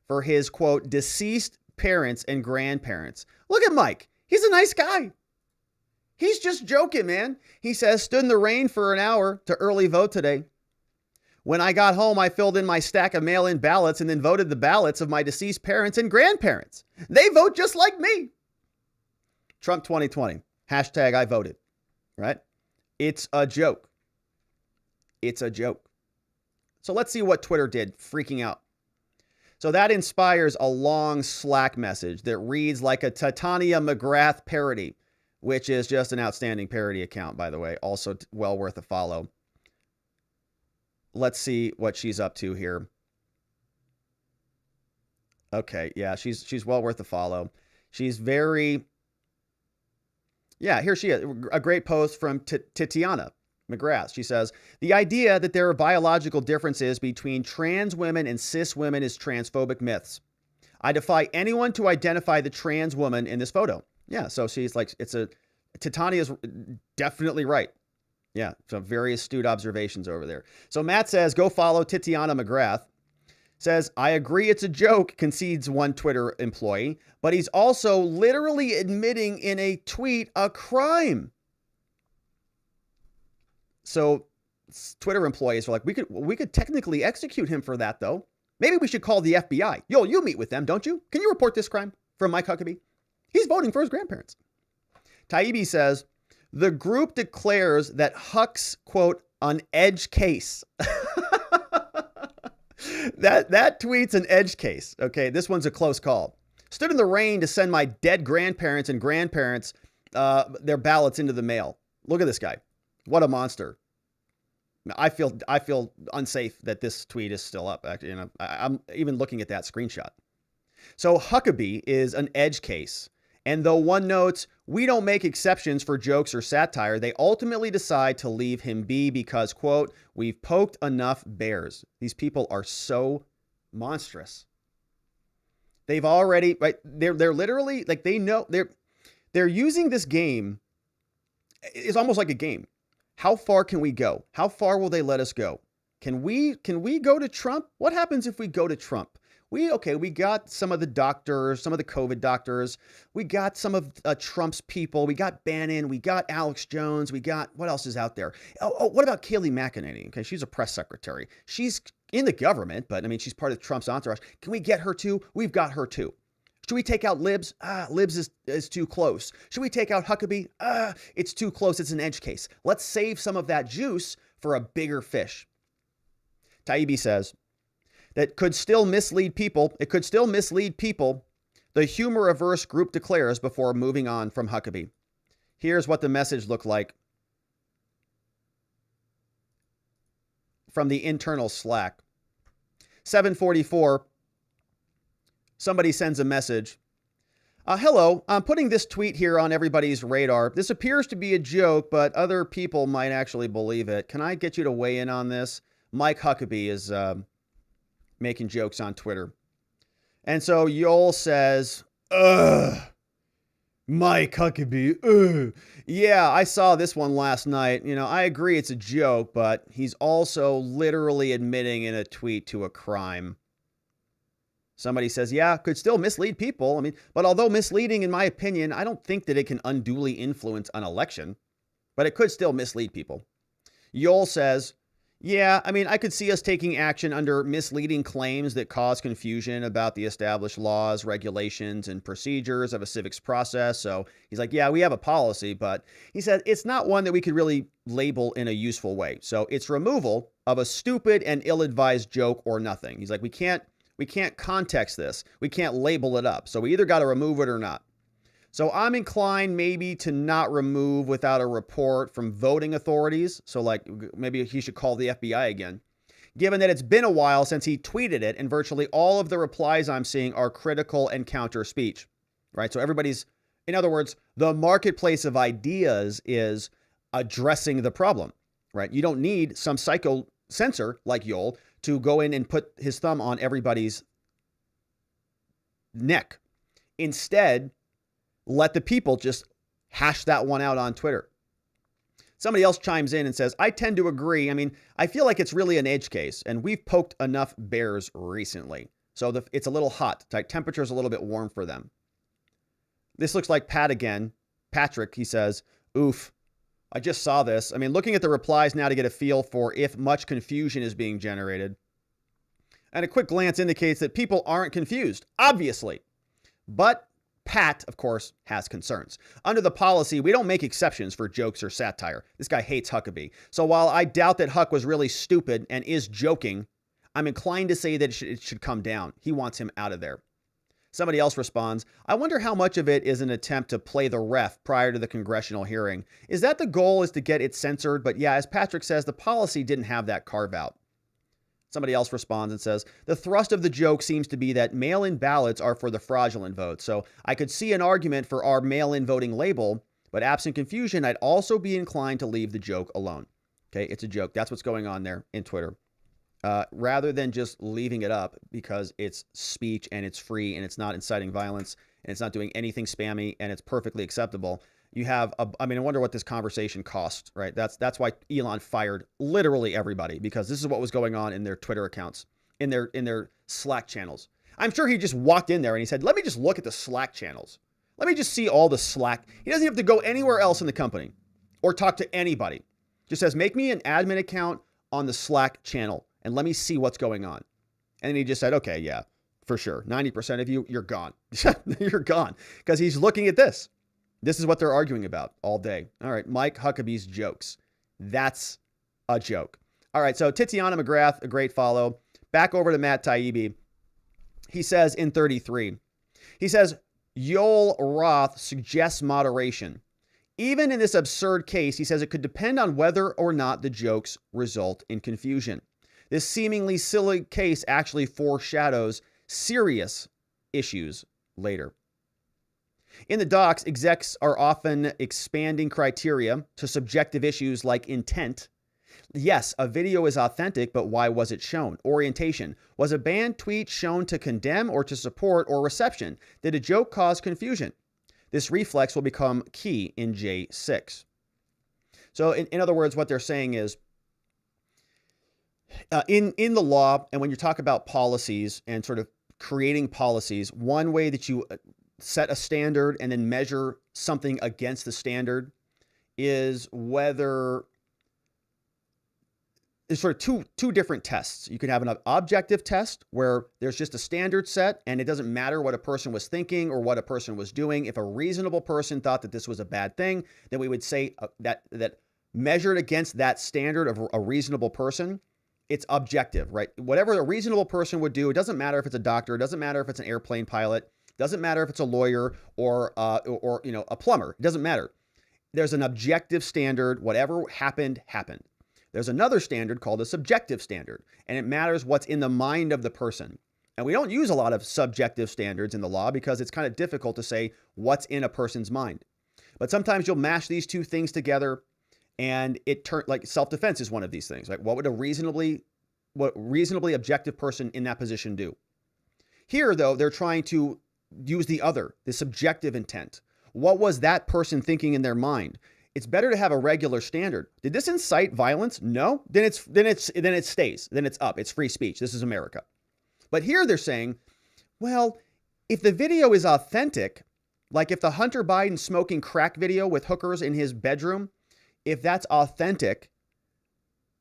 for his, quote, deceased parents and grandparents. Look at Mike. He's a nice guy. He's just joking, man. He says, stood in the rain for an hour to early vote today. When I got home, I filled in my stack of mail-in ballots and then voted the ballots of my deceased parents and grandparents. They vote just like me. Trump 2020. Hashtag I voted. right? It's a joke. It's a joke. So let's see what Twitter did, freaking out. So that inspires a long Slack message that reads like a Titania McGrath parody, which is just an outstanding parody account, by the way. Also well worth a follow. Let's see what she's up to here. Okay, yeah, she's well worth a follow. She's very... Yeah, here she is. A great post from Titiana McGrath. She says, the idea that there are biological differences between trans women and cis women is transphobic myths. I defy anyone to identify the trans woman in this photo. Yeah, so she's like, Titania's definitely right. Yeah, some very astute observations over there. So Matt says, go follow Titiana McGrath. Says, I agree it's a joke, concedes one Twitter employee, but he's also literally admitting in a tweet a crime. So Twitter employees are like, we could technically execute him for that, though. Maybe we should call the FBI. Yo, you meet with them, don't you? Can you report this crime from Mike Huckabee? He's voting for his grandparents. Taibbi says, the group declares that Huck's, quote, an edge case. That tweet's an edge case. Okay, this one's a close call. Stood in the rain to send my dead grandparents and grandparents their ballots into the mail. Look at this guy. What a monster. I feel unsafe that this tweet is still up. Actually, I'm even looking at that screenshot. So Huckabee is an edge case. And though one notes, we don't make exceptions for jokes or satire, they ultimately decide to leave him be because, quote, we've poked enough bears. These people are so monstrous. They've already, right? They're literally, like, they know, they're using this game. It's almost like a game. How far can we go? How far will they let us go? Can we go to Trump? What happens if we go to Trump? We got some of the doctors, some of the COVID doctors. We got some of Trump's people. We got Bannon. We got Alex Jones. We got, what else is out there? Oh, what about Kayleigh McEnany? Okay, she's a press secretary. She's in the government, but I mean, she's part of Trump's entourage. Can we get her too? We've got her too. Should we take out Libs? Libs is too close. Should we take out Huckabee? It's too close. It's an edge case. Let's save some of that juice for a bigger fish. Taibbi says, that could still mislead people. It could still mislead people, the humor-averse group declares before moving on from Huckabee. Here's what the message looked like from the internal Slack. 7:44, somebody sends a message. Hello, I'm putting this tweet here on everybody's radar. This appears to be a joke, but other people might actually believe it. Can I get you to weigh in on this? Mike Huckabee is... making jokes on Twitter. And so Yoel says, Mike Huckabee, yeah, I saw this one last night. I agree it's a joke, but he's also literally admitting in a tweet to a crime. Somebody says, yeah, could still mislead people. I mean, but although misleading, in my opinion, I don't think that it can unduly influence an election, but it could still mislead people. Yoel says, yeah, I mean, I could see us taking action under misleading claims that cause confusion about the established laws, regulations, and procedures of a civics process. So he's like, yeah, we have a policy, but he said it's not one that we could really label in a useful way. So it's removal of a stupid and ill-advised joke or nothing. He's like, we can't context this. We can't label it up. So we either got to remove it or not. So I'm inclined maybe to not remove without a report from voting authorities. So like maybe he should call the FBI again, given that it's been a while since he tweeted it and virtually all of the replies I'm seeing are critical and counter speech, right? So everybody's, in other words, the marketplace of ideas is addressing the problem, right? You don't need some psycho censor like Yoel to go in and put his thumb on everybody's neck. Instead, let the people just hash that one out on Twitter. Somebody else chimes in and says, I tend to agree. I mean, I feel like it's really an edge case, and we've poked enough bears recently. So it's a little hot. Temperature's a little bit warm for them. This looks like Pat again. Patrick, he says, oof, I just saw this. I mean, looking at the replies now to get a feel for if much confusion is being generated. And a quick glance indicates that people aren't confused, obviously. But Pat, of course, has concerns. Under the policy, we don't make exceptions for jokes or satire. This guy hates Huckabee. So while I doubt that Huck was really stupid and is joking, I'm inclined to say that it should come down. He wants him out of there. Somebody else responds, I wonder how much of it is an attempt to play the ref prior to the congressional hearing. Is that the goal, is to get it censored? But yeah, as Patrick says, the policy didn't have that carve out. Somebody else responds and says, the thrust of the joke seems to be that mail-in ballots are for the fraudulent vote. So I could see an argument for our mail-in voting label, but absent confusion, I'd also be inclined to leave the joke alone. Okay, it's a joke. That's what's going on there in Twitter. Rather than just leaving it up because it's speech and it's free and it's not inciting violence and it's not doing anything spammy and it's perfectly acceptable. You have, I wonder what this conversation cost, right? That's why Elon fired literally everybody, because this is what was going on in their Twitter accounts, in their Slack channels. I'm sure he just walked in there and he said, let me just look at the Slack channels. Let me just see all the Slack. He doesn't have to go anywhere else in the company or talk to anybody. Just says, make me an admin account on the Slack channel and let me see what's going on. And then he just said, okay, yeah, for sure. 90% of you, you're gone. You're gone. Because he's looking at this. This is what they're arguing about all day. All right, Mike Huckabee's jokes. That's a joke. All right, so Titiana McGrath, a great follow. Back over to Matt Taibbi. He says in 33, he says, Yoel Roth suggests moderation. Even in this absurd case, he says it could depend on whether or not the jokes result in confusion. This seemingly silly case actually foreshadows serious issues later. In the docs, execs are often expanding criteria to subjective issues like intent. Yes, a video is authentic, but why was it shown? Orientation. Was a banned tweet shown to condemn or to support, or reception? Did a joke cause confusion? This reflex will become key in J6. So in other words, what they're saying is, in the law, and when you talk about policies and sort of creating policies, one way that you set a standard and then measure something against the standard is whether there's sort of two different tests. You can have an objective test where there's just a standard set and it doesn't matter what a person was thinking or what a person was doing. If a reasonable person thought that this was a bad thing, then we would say that measured against that standard of a reasonable person, it's objective, right? Whatever a reasonable person would do, it doesn't matter if it's a doctor, it doesn't matter if it's an airplane pilot, doesn't matter if it's a lawyer or a plumber. It doesn't matter. There's an objective standard. Whatever happened, happened. There's another standard called a subjective standard, and it matters what's in the mind of the person. And we don't use a lot of subjective standards in the law because it's kind of difficult to say what's in a person's mind. But sometimes you'll mash these two things together, and it turns like self-defense is one of these things. Like, what would a reasonably objective person in that position do? Here, though, they're trying to use the subjective intent. What was that person thinking in their mind? It's better to have a regular standard. Did this incite violence? No. Then it stays. Then it's up. It's free speech. This is America. But here they're saying, well, if the video is authentic, like if the Hunter Biden smoking crack video with hookers in his bedroom, if that's authentic,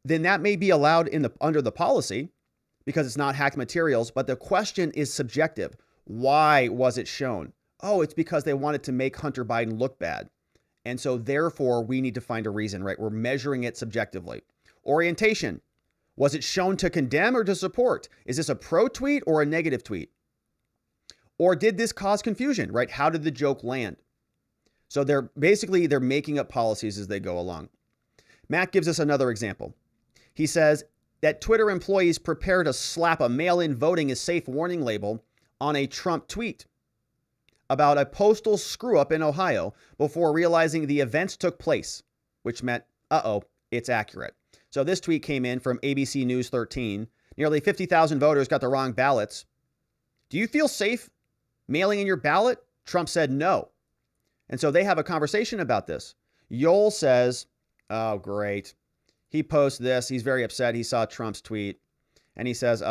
then that may be allowed under the policy because it's not hacked materials. But the question is subjective. Why was it shown? Oh, it's because they wanted to make Hunter Biden look bad. And so therefore we need to find a reason, right? We're measuring it subjectively. Orientation. Was it shown to condemn or to support? Is this a pro tweet or a negative tweet? Or did this cause confusion, right? How did the joke land? So they're making up policies as they go along. Matt gives us another example. He says that Twitter employees prepare to slap a mail-in voting is safe warning label on a Trump tweet about a postal screw-up in Ohio before realizing the events took place, which meant, it's accurate. So this tweet came in from ABC News 13. Nearly 50,000 voters got the wrong ballots. Do you feel safe mailing in your ballot? Trump said no. And so they have a conversation about this. Yoel says, oh, great. He posts this. He's very upset. He saw Trump's tweet. And he says,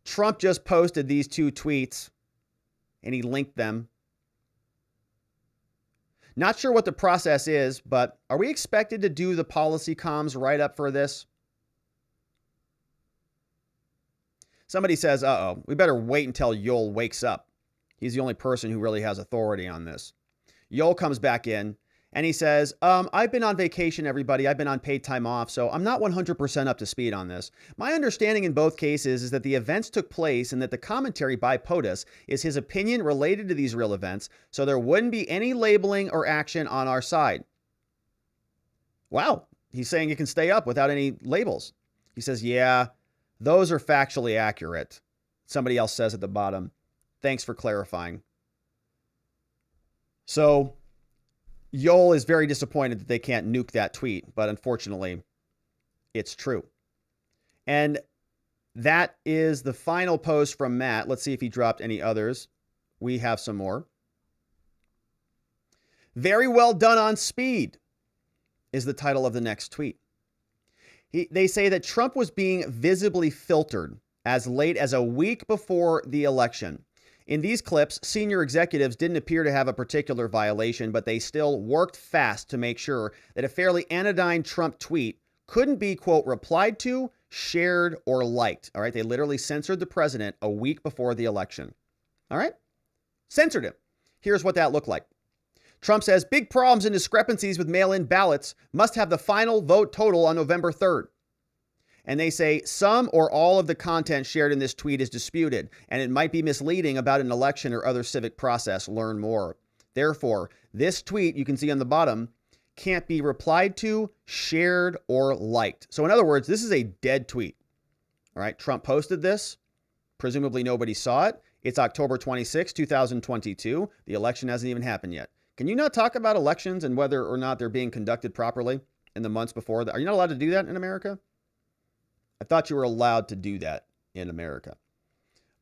Trump just posted these two tweets and he linked them. Not sure what the process is, but are we expected to do the policy comms write up for this? Somebody says, we better wait until Yoel wakes up. He's the only person who really has authority on this. Yoel comes back in and he says, I've been on vacation, everybody. I've been on paid time off, so I'm not 100% up to speed on this. My understanding in both cases is that the events took place and that the commentary by POTUS is his opinion related to these real events, so there wouldn't be any labeling or action on our side. Wow. He's saying it can stay up without any labels. He says, yeah, those are factually accurate. Somebody else says at the bottom, thanks for clarifying. So Yoel is very disappointed that they can't nuke that tweet, but unfortunately, it's true. And that is the final post from Matt. Let's see if he dropped any others. We have some more. Very well done on speed is the title of the next tweet. They say that Trump was being visibly filtered as late as a week before the election. In these clips, senior executives didn't appear to have a particular violation, but they still worked fast to make sure that a fairly anodyne Trump tweet couldn't be, quote, replied to, shared, or liked. All right. They literally censored the president a week before the election. All right. Censored him. Here's what that looked like. Trump says big problems and discrepancies with mail-in ballots, must have the final vote total on November 3rd. And they say some or all of the content shared in this tweet is disputed, and it might be misleading about an election or other civic process. Learn more. Therefore, this tweet you can see on the bottom can't be replied to, shared, or liked. So in other words, this is a dead tweet. All right. Trump posted this. Presumably nobody saw it. It's October 26, 2022. The election hasn't even happened yet. Can you not talk about elections and whether or not they're being conducted properly in the months before? Are you not allowed to do that in America? I thought you were allowed to do that in America.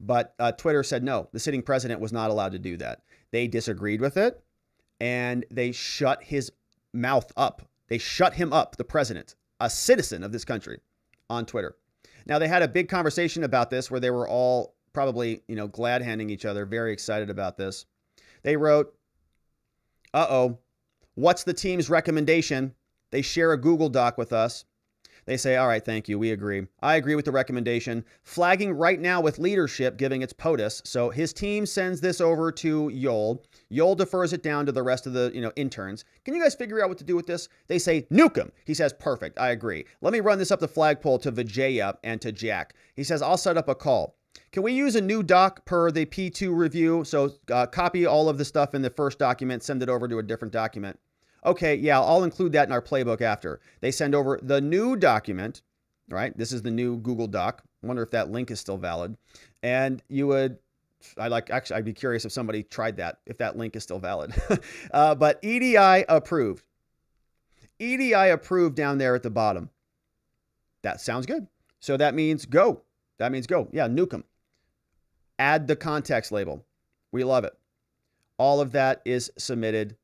But Twitter said no, the sitting president was not allowed to do that. They disagreed with it, and they shut his mouth up. They shut him up, the president, a citizen of this country, on Twitter. Now, they had a big conversation about this where they were all probably, glad-handing each other, very excited about this. They wrote, what's the team's recommendation? They share a Google Doc with us. They say, all right, thank you. We agree. I agree with the recommendation. Flagging right now with leadership, giving its POTUS. So his team sends this over to Yoel. Yoel defers it down to the rest of the, interns. Can you guys figure out what to do with this? They say, nuke him. He says, perfect. I agree. Let me run this up the flagpole to Vijaya and to Jack. He says, I'll set up a call. Can we use a new doc per the P2 review? So copy all of the stuff in the first document, send it over to a different document. Okay, yeah, I'll include that in our playbook after. They send over the new document, right? This is the new Google Doc. I wonder if that link is still valid. And you would, I'd be curious if somebody tried that, if that link is still valid. But EDI approved. EDI approved down there at the bottom. That sounds good. So that means go. That means go. Yeah, nuke them. Add the context label. We love it. All of that is submitted,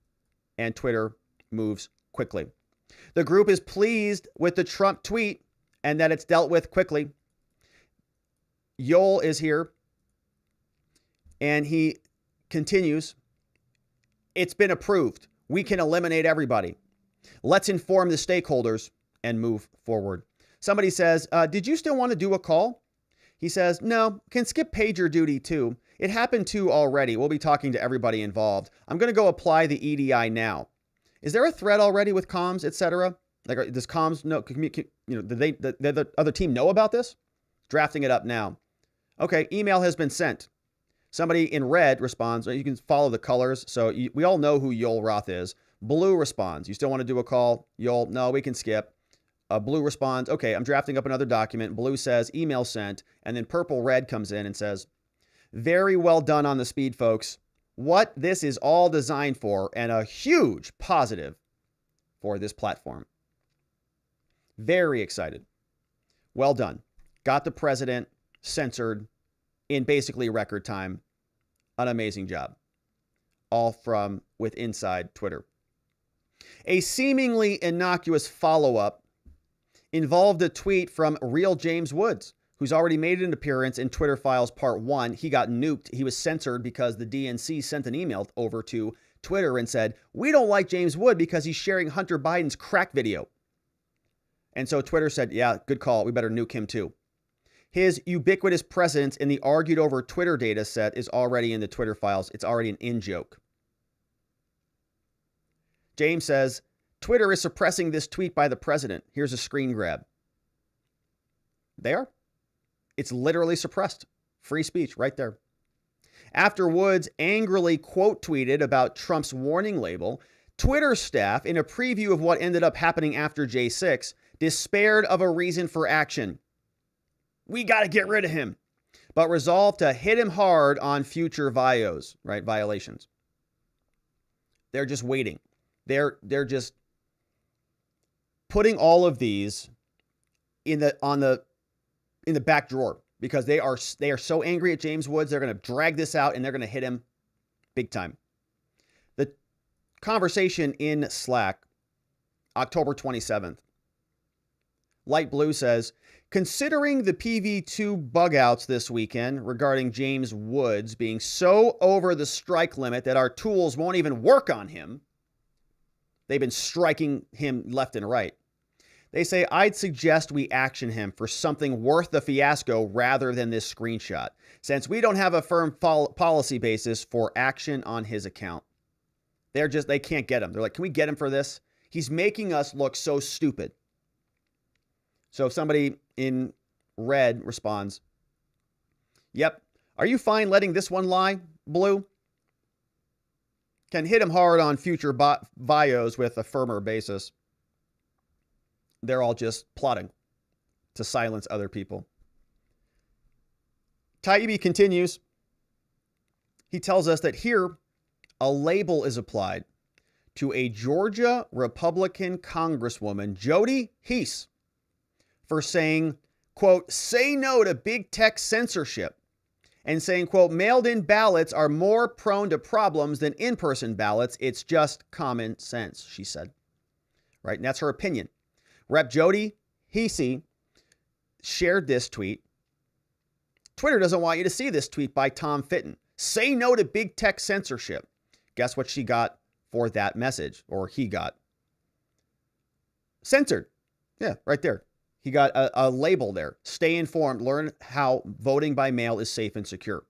and Twitter moves quickly. The group is pleased with the Trump tweet and that it's dealt with quickly. Yoel is here, and he continues. It's been approved. We can eliminate everybody. Let's inform the stakeholders and move forward. Somebody says, did you still want to do a call? He says, no, can skip pager duty too. It happened too already. We'll be talking to everybody involved. I'm going to go apply the EDI now. Is there a thread already with comms, etc.? Like, does comms know? Do the other team know about this? Drafting it up now. Okay, email has been sent. Somebody in red responds. You can follow the colors, so we all know who Yoel Roth is. Blue responds. You still want to do a call? Yoel, no, we can skip. Blue responds. Okay, I'm drafting up another document. Blue says email sent, and then purple red comes in and says, very well done on the speed, folks. What this is all designed for, and a huge positive for this platform. Very excited. Well done. Got the president censored in basically record time. An amazing job. All from with inside Twitter. A seemingly innocuous follow-up involved a tweet from Real James Woods, who's already made an appearance in Twitter Files Part 1. He got nuked. He was censored because the DNC sent an email over to Twitter and said, we don't like James Wood because he's sharing Hunter Biden's crack video. And so Twitter said, yeah, good call. We better nuke him too. His ubiquitous presence in the argued over Twitter data set is already in the Twitter files. It's already an in-joke. James says, Twitter is suppressing this tweet by the president. Here's a screen grab. They are. It's literally suppressed. Free speech right there. After Woods angrily quote tweeted about Trump's warning label, Twitter staff, in a preview of what ended up happening after J6, despaired of a reason for action. We got to get rid of him, but resolved to hit him hard on future violations. They're just waiting. They're just putting all of these in the back drawer because they are so angry at James Woods. They're going to drag this out and they're going to hit him big time. The conversation in Slack, October 27th. Light Blue says, considering the PV2 bug outs this weekend regarding James Woods being so over the strike limit that our tools won't even work on him, they've been striking him left and right. They say, I'd suggest we action him for something worth the fiasco rather than this screenshot, since we don't have a firm policy basis for action on his account. They can't get him. They're like, can we get him for this? He's making us look so stupid. So somebody in red responds, yep. Are you fine letting this one lie, Blue? Can hit him hard on future bios with a firmer basis. They're all just plotting to silence other people. Taibbi continues. He tells us that here a label is applied to a Georgia Republican Congresswoman, Jody Hice, for saying, quote, say no to big tech censorship, and saying, quote, mailed-in ballots are more prone to problems than in-person ballots. It's just common sense, she said. Right, and that's her opinion. Rep. Jody Hice shared this tweet. Twitter doesn't want you to see this tweet by Tom Fitton. Say no to big tech censorship. Guess what she got for that message, or he got? Censored. Yeah, right there. He got a label there. Stay informed. Learn how voting by mail is safe and secure.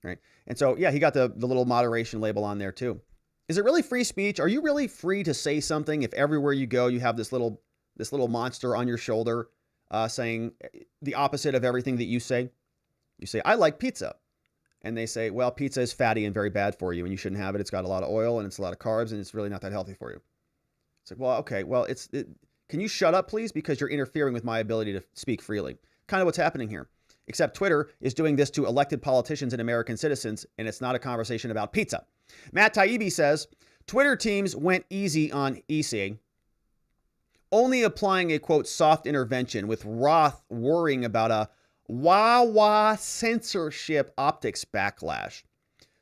Right. And so, yeah, he got the little moderation label on there too. Is it really free speech? Are you really free to say something if everywhere you go you have this little monster on your shoulder saying the opposite of everything that you say? You say, I like pizza. And they say, well, pizza is fatty and very bad for you and you shouldn't have it. It's got a lot of oil and it's a lot of carbs and it's really not that healthy for you. It's like, well, okay, well, can you shut up, please? Because you're interfering with my ability to speak freely. Kind of what's happening here. Except Twitter is doing this to elected politicians and American citizens, and it's not a conversation about pizza. Matt Taibbi says, Twitter teams went easy on Hice, only applying a, quote, soft intervention, with Roth worrying about a wah-wah censorship optics backlash.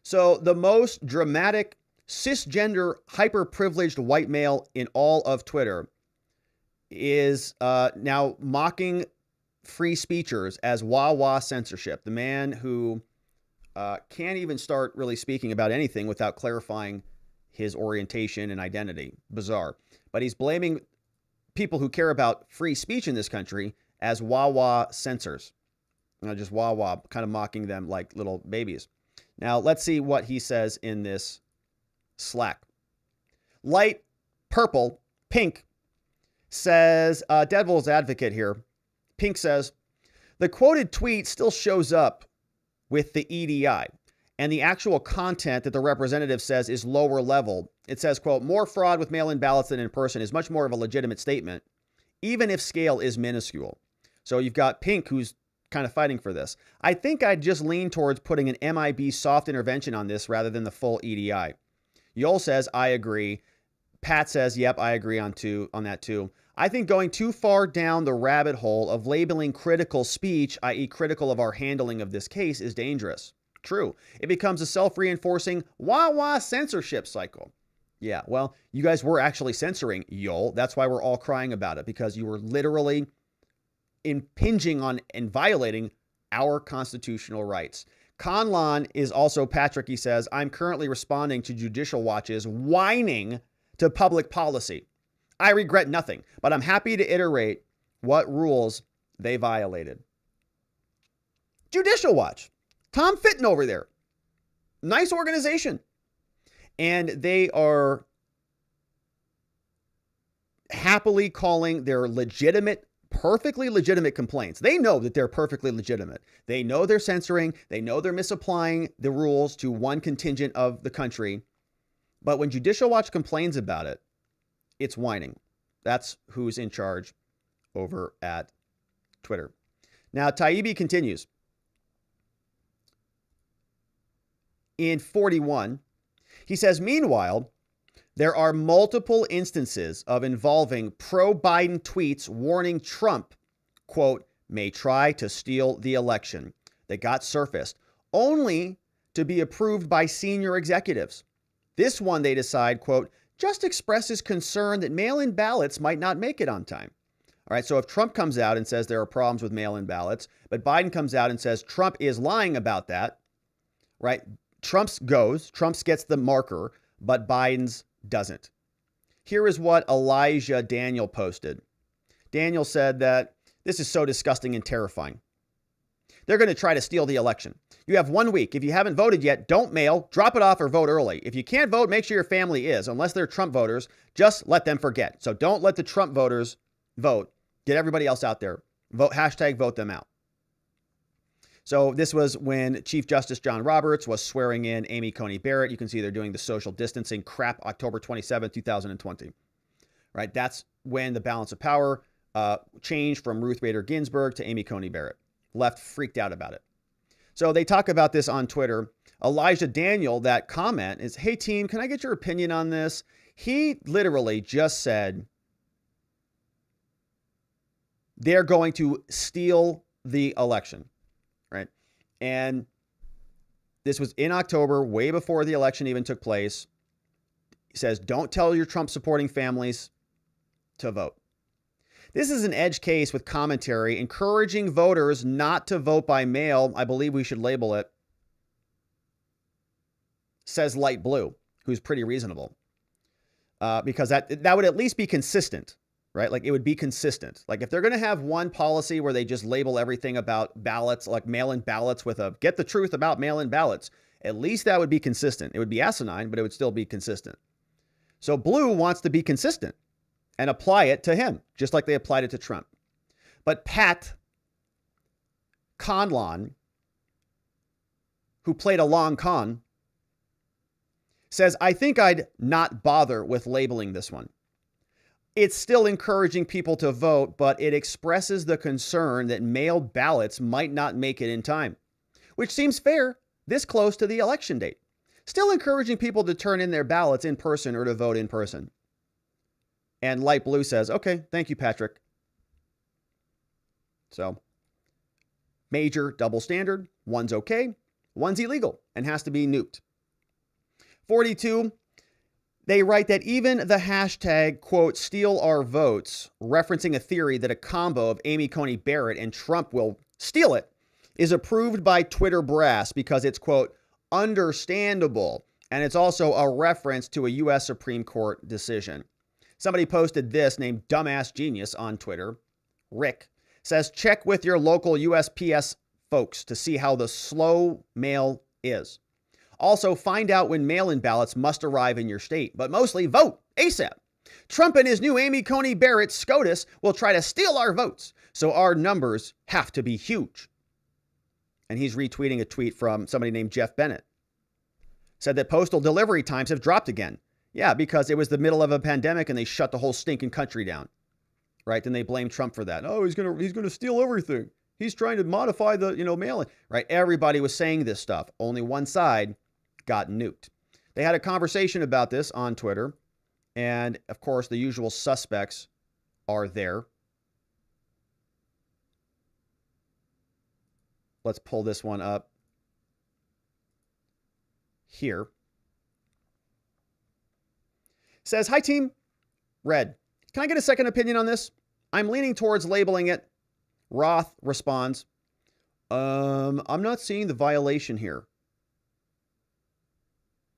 So the most dramatic cisgender hyper-privileged white male in all of Twitter is now mocking free speechers as wah-wah censorship. The man who can't even start really speaking about anything without clarifying his orientation and identity. Bizarre. But he's blaming people who care about free speech in this country as wah-wah censors. Just wah-wah, kind of mocking them like little babies. Now, let's see what he says in this Slack. Light purple, pink, says, Devil's Advocate here. Pink says, the quoted tweet still shows up with the EDI, and the actual content that the representative says is lower level. It says, quote, more fraud with mail-in ballots than in person is much more of a legitimate statement, even if scale is minuscule. So you've got Pink, who's kind of fighting for this. I think I'd just lean towards putting an MIB soft intervention on this rather than the full EDI. Yol says, I agree. Pat says, yep, I agree on that too. I think going too far down the rabbit hole of labeling critical speech, i.e. critical of our handling of this case, is dangerous. True. It becomes a self-reinforcing wah-wah censorship cycle. Yeah, well, you guys were actually censoring Yol. That's why we're all crying about it, because you were literally impinging on and violating our constitutional rights. Conlon is also, Patrick, he says, I'm currently responding to Judicial Watch's whining to public policy. I regret nothing, but I'm happy to iterate what rules they violated. Judicial Watch, Tom Fitton over there. Nice organization. And they are happily calling their legitimate, perfectly legitimate complaints. They know that they're perfectly legitimate. They know they're censoring. They know they're misapplying the rules to one contingent of the country. But when Judicial Watch complains about it, it's whining. That's who's in charge over at Twitter. Now, Taibbi continues. In 41, he says, meanwhile, there are multiple instances of involving pro-Biden tweets warning Trump, quote, may try to steal the election that got surfaced, only to be approved by senior executives. This one, they decide, quote, just expresses concern that mail-in ballots might not make it on time. All right, so if Trump comes out and says there are problems with mail-in ballots, but Biden comes out and says Trump is lying about that, right? Trump's gets the marker, but Biden's doesn't. Here is what Elijah Daniel posted. Daniel said that this is so disgusting and terrifying. They're going to try to steal the election. You have 1 week. If you haven't voted yet, don't mail, drop it off, or vote early. If you can't vote, make sure your family is. Unless they're Trump voters, just let them forget. So don't let the Trump voters vote. Get everybody else out there. Vote, hashtag vote them out. So this was when Chief Justice John Roberts was swearing in Amy Coney Barrett. You can see they're doing the social distancing crap October 27, 2020. Right? That's when the balance of power changed from Ruth Bader Ginsburg to Amy Coney Barrett. Left freaked out about it. So they talk about this on Twitter. Elijah Daniel, that comment is, hey team, can I get your opinion on this? He literally just said they're going to steal the election, right? And this was in October, way before the election even took place. He says, don't tell your Trump supporting families to vote. This is an edge case with commentary encouraging voters not to vote by mail. I believe we should label it, says Light Blue, who's pretty reasonable, because that would at least be consistent, right? Like it would be consistent. Like if they're going to have one policy where they just label everything about ballots, like mail-in ballots with a get the truth about mail-in ballots, at least that would be consistent. It would be asinine, but it would still be consistent. So Blue wants to be consistent and apply it to him, just like they applied it to Trump. But Pat Conlon, who played a long con, says, I think I'd not bother with labeling this one. It's still encouraging people to vote, but it expresses the concern that mailed ballots might not make it in time, which seems fair this close to the election date. Still encouraging people to turn in their ballots in person or to vote in person. And Light Blue says, okay, thank you, Patrick. So, major double standard. One's okay, one's illegal and has to be nuked. 42, they write that even the hashtag, quote, steal our votes, referencing a theory that a combo of Amy Coney Barrett and Trump will steal it, is approved by Twitter brass because it's, quote, understandable. And it's also a reference to a U.S. Supreme Court decision. Somebody posted this named Dumbass Genius on Twitter. Rick says, check with your local USPS folks to see how the slow mail is. Also, find out when mail-in ballots must arrive in your state, but mostly vote ASAP. Trump and his new Amy Coney Barrett SCOTUS will try to steal our votes, so our numbers have to be huge. And he's retweeting a tweet from somebody named Jeff Bennett. Said that postal delivery times have dropped again. Yeah, because it was the middle of a pandemic and they shut the whole stinking country down. Right? Then they blame Trump for that. Oh, he's gonna steal everything. He's trying to modify the, mail-in. Right? Everybody was saying this stuff. Only one side got nuked. They had a conversation about this on Twitter. And of course, the usual suspects are there. Let's pull this one up here. Says, hi team, Red. Can I get a second opinion on this? I'm leaning towards labeling it. Roth responds, I'm not seeing the violation here.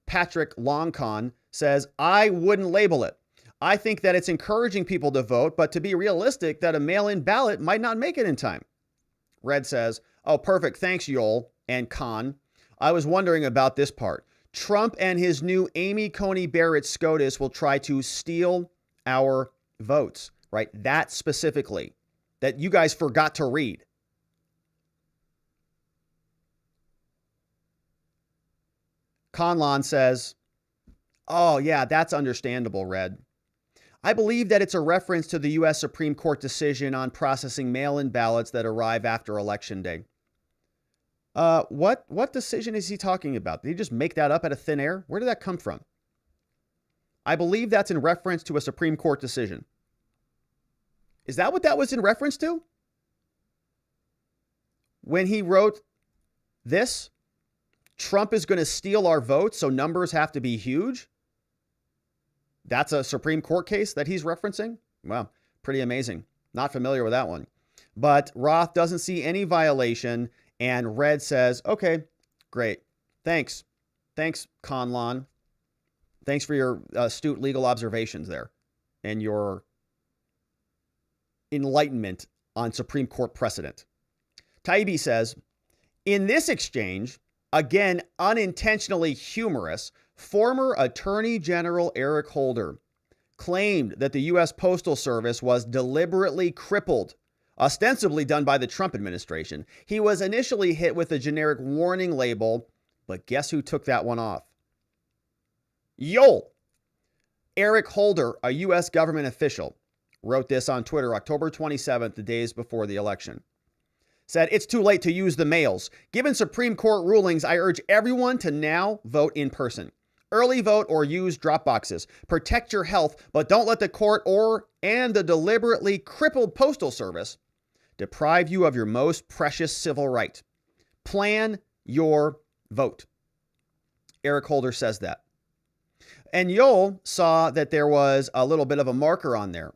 Patrick Longcon says, I wouldn't label it. I think that it's encouraging people to vote, but to be realistic, that a mail-in ballot might not make it in time. Red says, Oh, perfect. Thanks, Yoel and Khan. I was wondering about this part. Trump and his new Amy Coney Barrett SCOTUS will try to steal our votes, right? That specifically, that you guys forgot to read. Conlon says, oh, yeah, that's understandable, Red. I believe that it's a reference to the U.S. Supreme Court decision on processing mail-in ballots that arrive after Election Day. What decision is he talking about? Did he just make that up out of thin air? Where did that come from? I believe that's in reference to a Supreme Court decision. Is that what that was in reference to? When he wrote this, Trump is going to steal our votes, so numbers have to be huge? That's a Supreme Court case that he's referencing? Wow, pretty amazing. Not familiar with that one. But Roth doesn't see any violation, and Red says, okay, great. Thanks. Thanks, Conlon. Thanks for your astute legal observations there and your enlightenment on Supreme Court precedent. Taibbi says, in this exchange, again, unintentionally humorous, former Attorney General Eric Holder claimed that the U.S. Postal Service was deliberately crippled, ostensibly done by the Trump administration. He was initially hit with a generic warning label, but guess who took that one off? Yoel. Eric Holder, a U.S. government official, wrote this on Twitter October 27th, the days before the election. Said, it's too late to use the mails. Given Supreme Court rulings, I urge everyone to now vote in person. Early vote or use drop boxes. Protect your health, but don't let the court and the deliberately crippled Postal Service deprive you of your most precious civil right. Plan your vote. Eric Holder says that. And Yoel saw that there was a little bit of a marker on there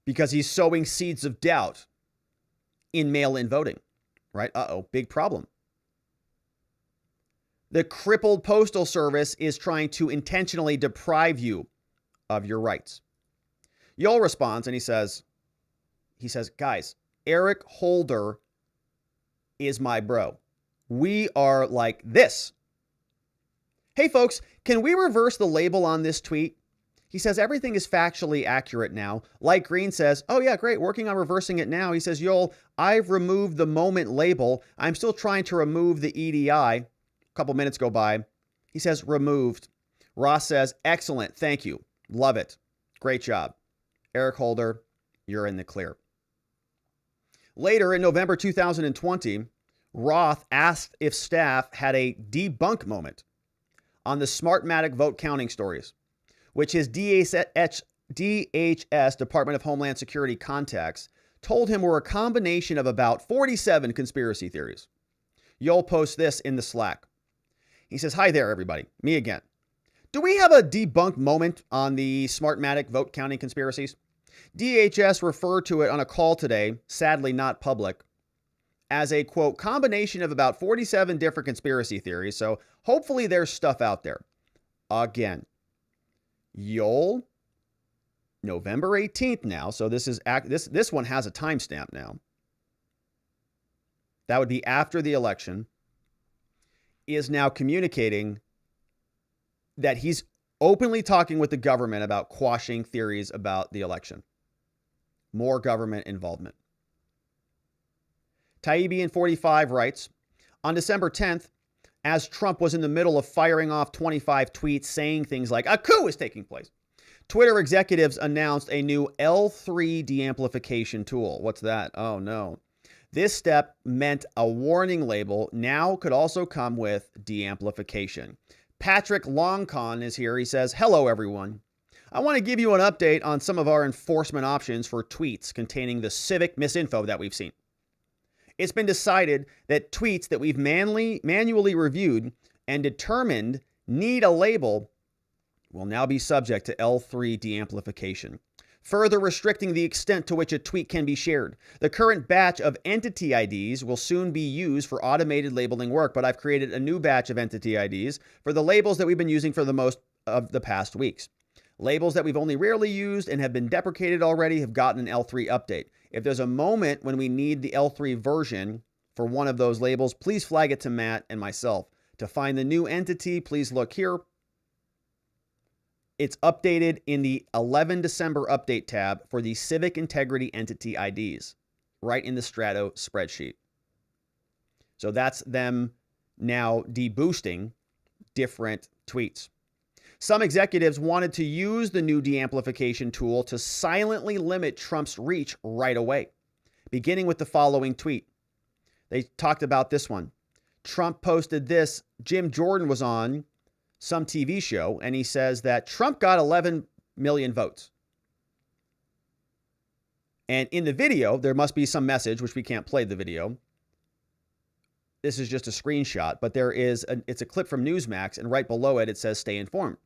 because he's sowing seeds of doubt in mail-in voting, right? Uh-oh, big problem. The crippled Postal Service is trying to intentionally deprive you of your rights. Yoel responds and he says, guys, Eric Holder is my bro. We are like this. Hey folks, can we reverse the label on this tweet? He says everything is factually accurate now. Light Green says, oh yeah, great, working on reversing it now. He says, Yoel, I've removed the moment label. I'm still trying to remove the EDI. A couple minutes go by. He says, removed. Ross says, excellent, thank you. Love it. Great job. Eric Holder, you're in the clear. Later in November 2020, Roth asked if staff had a debunk moment on the Smartmatic vote counting stories, which his DHS, Department of Homeland Security contacts, told him were a combination of about 47 conspiracy theories. Yoel posts this in the Slack. He says, hi there, everybody. Me again. Do we have a debunk moment on the Smartmatic vote counting conspiracies? DHS referred to it on a call today, sadly not public, as a, quote, combination of about 47 different conspiracy theories. So hopefully there's stuff out there. Again, Yoel, November 18th now. So this one has a timestamp now. That would be after the election. Is now communicating that he's openly talking with the government about quashing theories about the election. More government involvement. Taibbi in 45 writes, on December 10th, as Trump was in the middle of firing off 25 tweets saying things like, a coup is taking place, Twitter executives announced a new L3 deamplification tool. What's that? Oh, no. This step meant a warning label now could also come with deamplification. Patrick Longcon is here. He says, hello, everyone. I want to give you an update on some of our enforcement options for tweets containing the civic misinfo that we've seen. It's been decided that tweets that we've manually reviewed and determined need a label will now be subject to L3 deamplification, further restricting the extent to which a tweet can be shared. The current batch of entity IDs will soon be used for automated labeling work, but I've created a new batch of entity IDs for the labels that we've been using for the most of the past weeks. Labels that we've only rarely used and have been deprecated already have gotten an L3 update. If there's a moment when we need the L3 version for one of those labels, please flag it to Matt and myself. To find the new entity, please look here. It's updated in the 11 December update tab for the Civic Integrity Entity IDs, right in the Strato spreadsheet. So that's them now deboosting different tweets. Some executives wanted to use the new deamplification tool to silently limit Trump's reach right away, beginning with the following tweet. They talked about this one. Trump posted this. Jim Jordan was on some TV show, and he says that Trump got 11 million votes. And in the video, there must be some message, which we can't play the video. This is just a screenshot, but it's a clip from Newsmax, and right below it, it says, stay informed.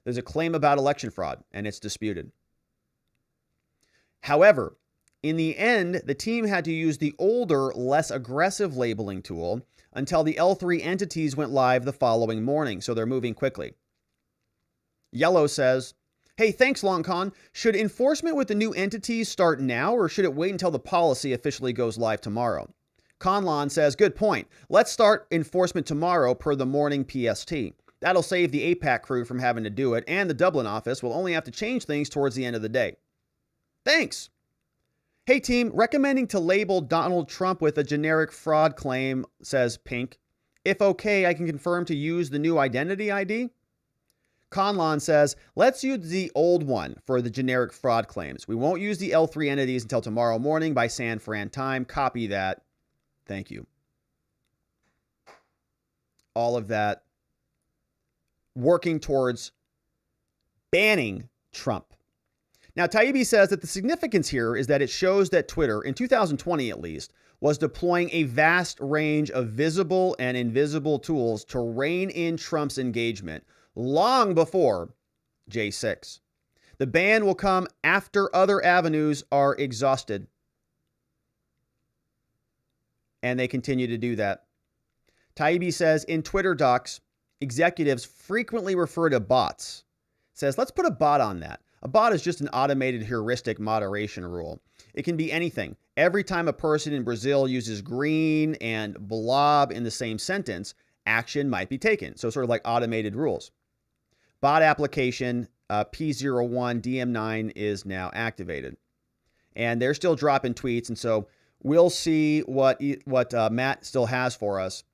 There's a claim about election fraud, and it's disputed. However, in the end, the team had to use the older, less aggressive labeling tool until the L3 entities went live the following morning, so they're moving quickly. Yellow says, hey, thanks, LongCon. Should enforcement with the new entities start now, or should it wait until the policy officially goes live tomorrow? Conlon says, good point. Let's start enforcement tomorrow per the morning PST. That'll save the APAC crew from having to do it, and the Dublin office will only have to change things towards the end of the day. Thanks. Hey team, recommending to label Donald Trump with a generic fraud claim, says Pink. If okay, I can confirm to use the new identity ID. Conlon says, let's use the old one for the generic fraud claims. We won't use the L3 entities until tomorrow morning by San Fran time. Copy that. Thank you. All of that working towards banning Trump. Now, Taibbi says that the significance here is that it shows that Twitter, in 2020 at least, was deploying a vast range of visible and invisible tools to rein in Trump's engagement long before J6. The ban will come after other avenues are exhausted. And they continue to do that. Taibbi says in Twitter docs, executives frequently refer to bots. Says, let's put a bot on that. A bot is just an automated heuristic moderation rule. It can be anything. Every time a person in Brazil uses green and blob in the same sentence, action might be taken. So sort of like automated rules. Bot application P01 DM9 is now activated. And they're still dropping tweets. And so we'll see what Matt still has for us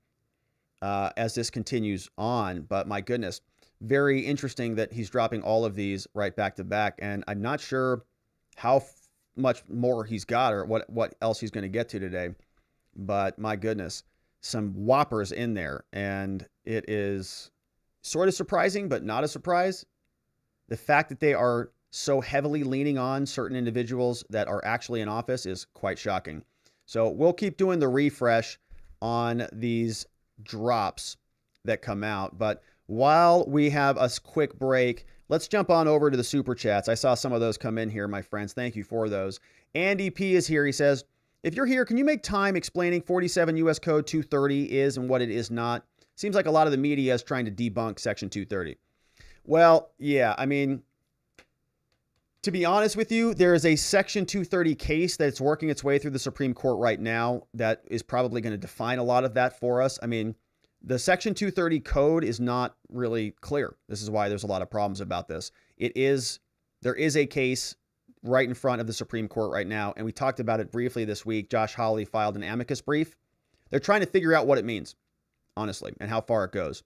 as this continues on. But my goodness, very interesting that he's dropping all of these right back to back. And I'm not sure how much more he's got or what else he's going to get to today. But my goodness, some whoppers in there. And it is sort of surprising, but not a surprise. The fact that they are so heavily leaning on certain individuals that are actually in office is quite shocking. So we'll keep doing the refresh on these drops that come out. But while we have a quick break, let's jump on over to the super chats. I saw some of those come in here, my friends. Thank you for those. Andy P is here. He says, if you're here, can you make time explaining 47 U.S. Code 230 is and what it is not? Seems like a lot of the media is trying to debunk Section 230. Well, yeah, I mean, to be honest with you, there is a Section 230 case that's working its way through the Supreme Court right now that is probably going to define a lot of that for us. I mean, the Section 230 code is not really clear. This is why there's a lot of problems about this. There is a case right in front of the Supreme Court right now, and we talked about it briefly this week. Josh Hawley filed an amicus brief. They're trying to figure out what it means, honestly, and how far it goes.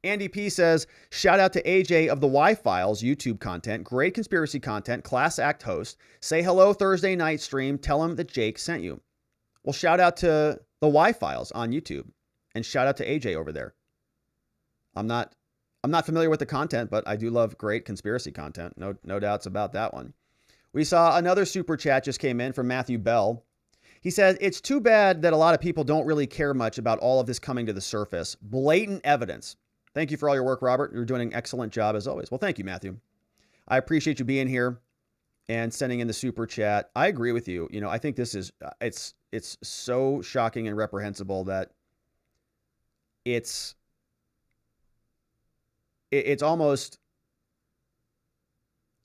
Andy P says, shout out to AJ of the Y-Files YouTube content, great conspiracy content, class act host. Say hello Thursday night stream. Tell him that Jake sent you. Well, shout out to the Y-Files on YouTube and shout out to AJ over there. I'm not familiar with the content, but I do love great conspiracy content. No doubts about that one. We saw another super chat just came in from Matthew Bell. He says, it's too bad that a lot of people don't really care much about all of this coming to the surface. Blatant evidence. Thank you for all your work, Robert. You're doing an excellent job as always. Well, thank you, Matthew. I appreciate you being here and sending in the super chat. I agree with you. You know, I think this is, it's so shocking and reprehensible that it's almost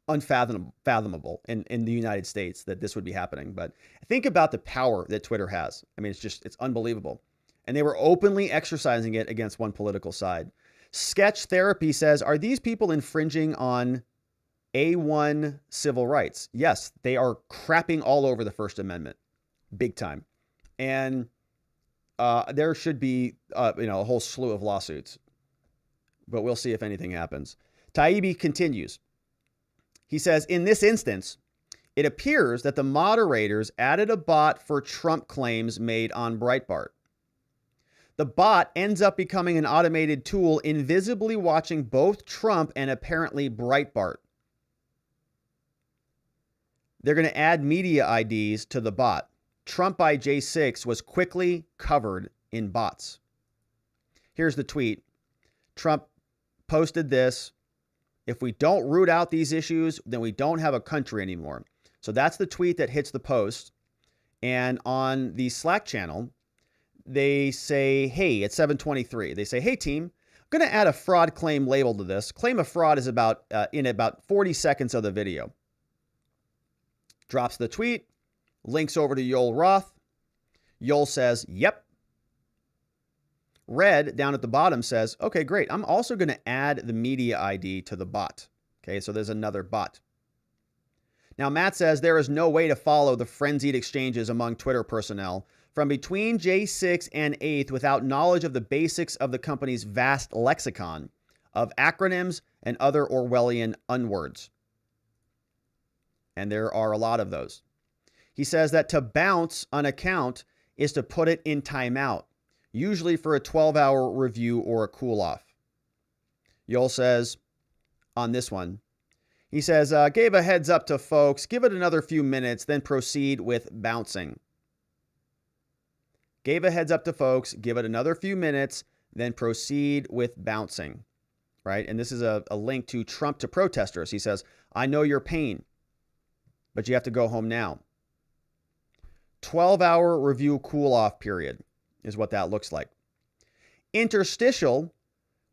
unfathomable in the United States that this would be happening. But think about the power that Twitter has. I mean, it's unbelievable. And they were openly exercising it against one political side. Sketch Therapy says, are these people infringing on A1 civil rights? Yes, they are crapping all over the First Amendment, big time. And there should be a whole slew of lawsuits, but we'll see if anything happens. Taibbi continues. He says, in this instance, it appears that the moderators added a bot for Trump claims made on Breitbart. The bot ends up becoming an automated tool, invisibly watching both Trump and apparently Breitbart. They're going to add media IDs to the bot. Trump by J6 was quickly covered in bots. Here's the tweet. Trump posted this. If we don't root out these issues, then we don't have a country anymore. So that's the tweet that hits the post. And on the Slack channel, they say, hey, it's 7:23. They say, hey, team, I'm going to add a fraud claim label to this. Claim of fraud is in about 40 seconds of the video. Drops the tweet, links over to Yoel Roth. Yoel says, yep. Red down at the bottom says, okay, great. I'm also going to add the media ID to the bot. Okay, so there's another bot. Now, Matt says there is no way to follow the frenzied exchanges among Twitter personnel from between J6 and 8th without knowledge of the basics of the company's vast lexicon of acronyms and other Orwellian unwords. And there are a lot of those. He says that to bounce an account is to put it in timeout, usually for a 12-hour review or a cool-off. Yoel says on this one, he says, gave a heads up to folks, give it another few minutes, then proceed with bouncing. Gave a heads up to folks, give it another few minutes, then proceed with bouncing, right? And this is a link to Trump to protesters. He says, I know your pain, but you have to go home now. 12-hour review cool-off period is what that looks like. Interstitial,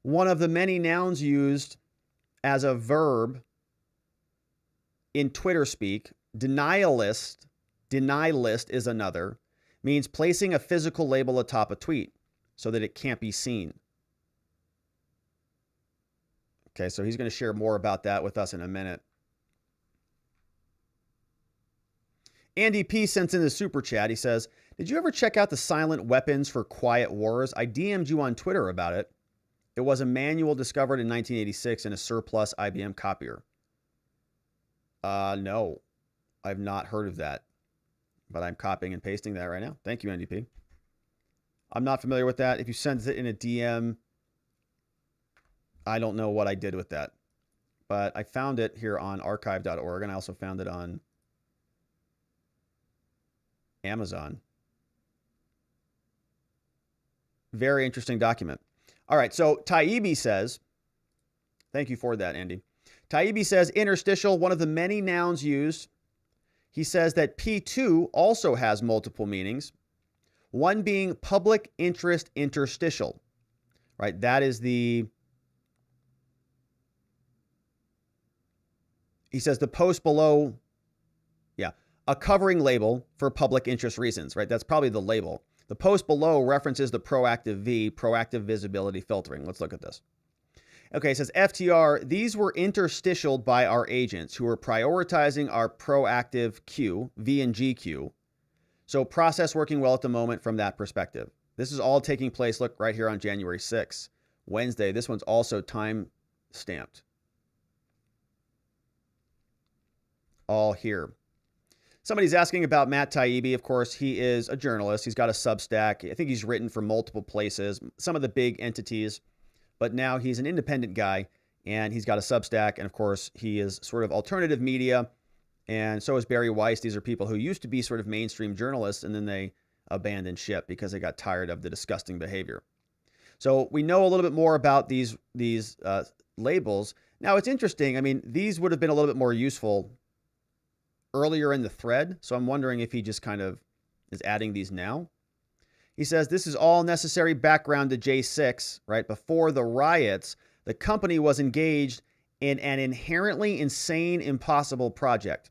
one of the many nouns used as a verb in Twitter speak. Denialist is another, means placing a physical label atop a tweet so that it can't be seen. Okay, so he's going to share more about that with us in a minute. Andy P. sends in the super chat. He says, did you ever check out the silent weapons for quiet wars? I DM'd you on Twitter about it. It was a manual discovered in 1986 in a surplus IBM copier. No, I've not heard of that, but I'm copying and pasting that right now. Thank you, Andy P. I'm not familiar with that. If you send it in a DM, I don't know what I did with that, but I found it here on archive.org, and I also found it on Amazon. Very interesting document. All right, so Taibbi says, thank you for that, Andy. Taibbi says, interstitial, one of the many nouns used. He says that P2 also has multiple meanings, one being public interest interstitial, right? That is he says the post below, a covering label for public interest reasons, right? That's probably the label. The post below references the proactive V, proactive visibility filtering. Let's look at this. Okay, it says FTR, these were interstitialed by our agents who were prioritizing our proactive Q, V and GQ. So process working well at the moment from that perspective. This is all taking place, look, right here on January 6th, Wednesday. This one's also time stamped. All here. Somebody's asking about Matt Taibbi. Of course, he is a journalist. He's got a Substack. I think he's written for multiple places, some of the big entities, but now he's an independent guy and he's got a Substack. And of course, he is sort of alternative media. And so is Barry Weiss. These are people who used to be sort of mainstream journalists and then they abandoned ship because they got tired of the disgusting behavior. So we know a little bit more about these labels. Now, it's interesting. I mean, these would have been a little bit more useful earlier in the thread. So I'm wondering if he just kind of is adding these now. He says, this is all necessary background to J6, right? Before the riots, the company was engaged in an inherently insane, impossible project,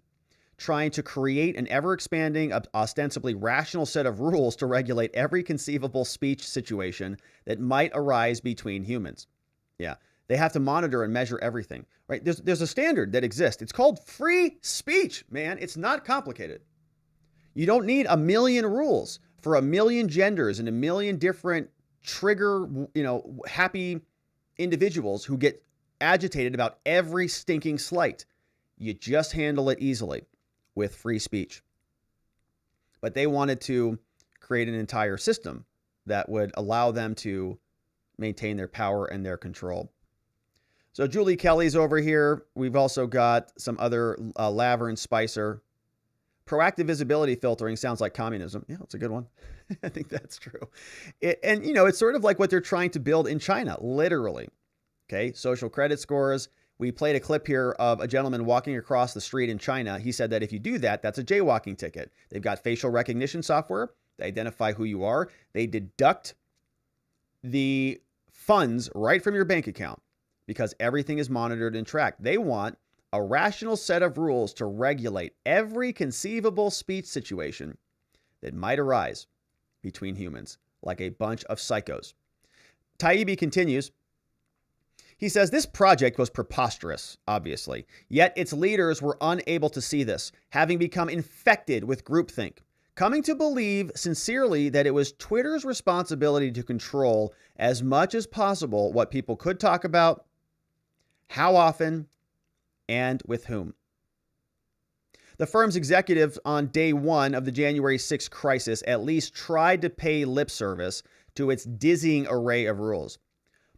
trying to create an ever-expanding, ostensibly rational set of rules to regulate every conceivable speech situation that might arise between humans. Yeah, they have to monitor and measure everything, right? There's a standard that exists. It's called free speech, man. It's not complicated. You don't need a million rules for a million genders and a million different trigger, happy individuals who get agitated about every stinking slight. You just handle it easily with free speech. But they wanted to create an entire system that would allow them to maintain their power and their control. So Julie Kelly's over here. We've also got some other Laver and Spicer. Proactive visibility filtering sounds like communism. Yeah, that's a good one. I think that's true. It's sort of like what they're trying to build in China, literally. Okay, social credit scores. We played a clip here of a gentleman walking across the street in China. He said that if you do that, that's a jaywalking ticket. They've got facial recognition software. They identify who you are. They deduct the funds right from your bank account because everything is monitored and tracked. They want a rational set of rules to regulate every conceivable speech situation that might arise between humans, like a bunch of psychos. Taibbi continues. He says, this project was preposterous, obviously, yet its leaders were unable to see this, having become infected with groupthink, coming to believe sincerely that it was Twitter's responsibility to control as much as possible what people could talk about, how often, and with whom. The firm's executives on day one of the January 6th crisis at least tried to pay lip service to its dizzying array of rules.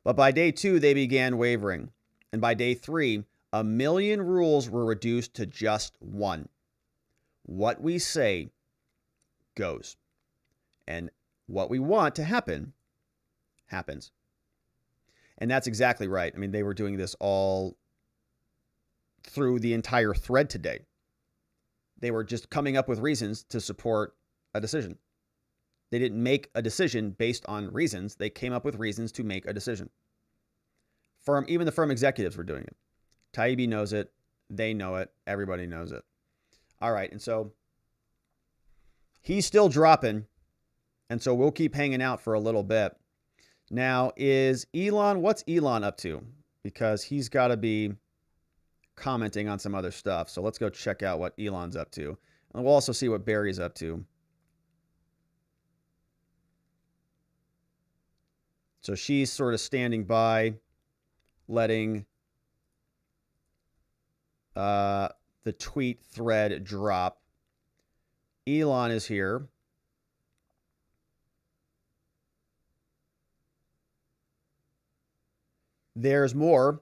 But by day two, they began wavering. And by day three, 1 million rules were reduced to just one. What we say goes. And what we want to happen, happens. And that's exactly right. I mean, they were doing this all through the entire thread today. They were just coming up with reasons to support a decision. They didn't make a decision based on reasons. They came up with reasons to make a decision. Even the firm executives were doing it. Taibbi knows it. They know it. Everybody knows it. All right. And so he's still dropping. And so we'll keep hanging out for a little bit. Now, what's Elon up to? Because he's got to be commenting on some other stuff. So let's go check out what Elon's up to. And we'll also see what Barry's up to. So she's sort of standing by, letting the tweet thread drop. Elon is here. There's more.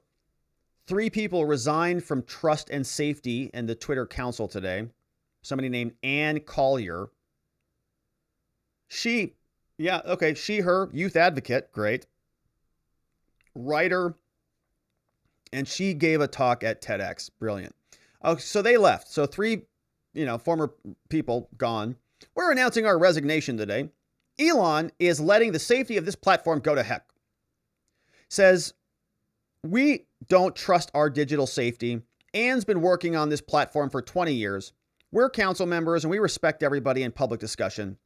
3 people resigned from trust and safety in the Twitter council today. Somebody named Ann Collier. She, her, youth advocate, great. Writer, and she gave a talk at TEDx. Brilliant. Oh, so they left. So 3, former people gone. We're announcing our resignation today. Elon is letting the safety of this platform go to heck. Says, we don't trust our digital safety. Ann's been working on this platform for 20 years. We're council members and we respect everybody in public discussion.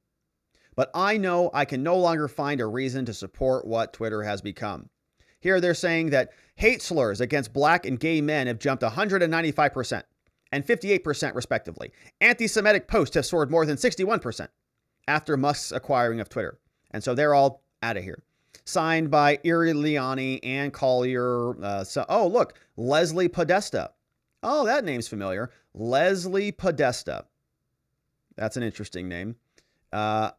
But I know I can no longer find a reason to support what Twitter has become. Here they're saying that hate slurs against black and gay men have jumped 195% and 58% respectively. Anti-Semitic posts have soared more than 61% after Musk's acquiring of Twitter. And so they're all out of here. Signed by Iri Liani, Ann Collier. Look, Leslie Podesta. Oh, that name's familiar. Leslie Podesta. That's an interesting name. And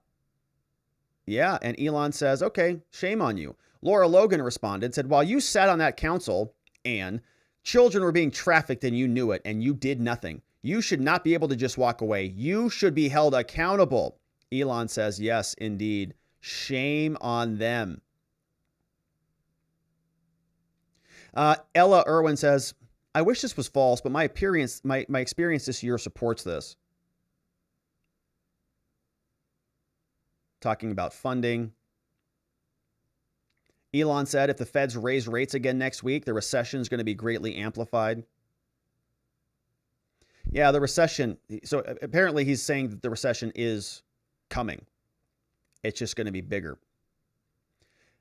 Elon says, okay, shame on you. Laura Logan responded, said, while you sat on that council, Ann, children were being trafficked and you knew it and you did nothing. You should not be able to just walk away. You should be held accountable. Elon says, yes, indeed. Shame on them. Ella Irwin says, I wish this was false, but my experience this year supports this. Talking about funding. Elon said if the Feds raise rates again next week, the recession is going to be greatly amplified. Yeah, the recession. So apparently he's saying that the recession is coming. It's just going to be bigger.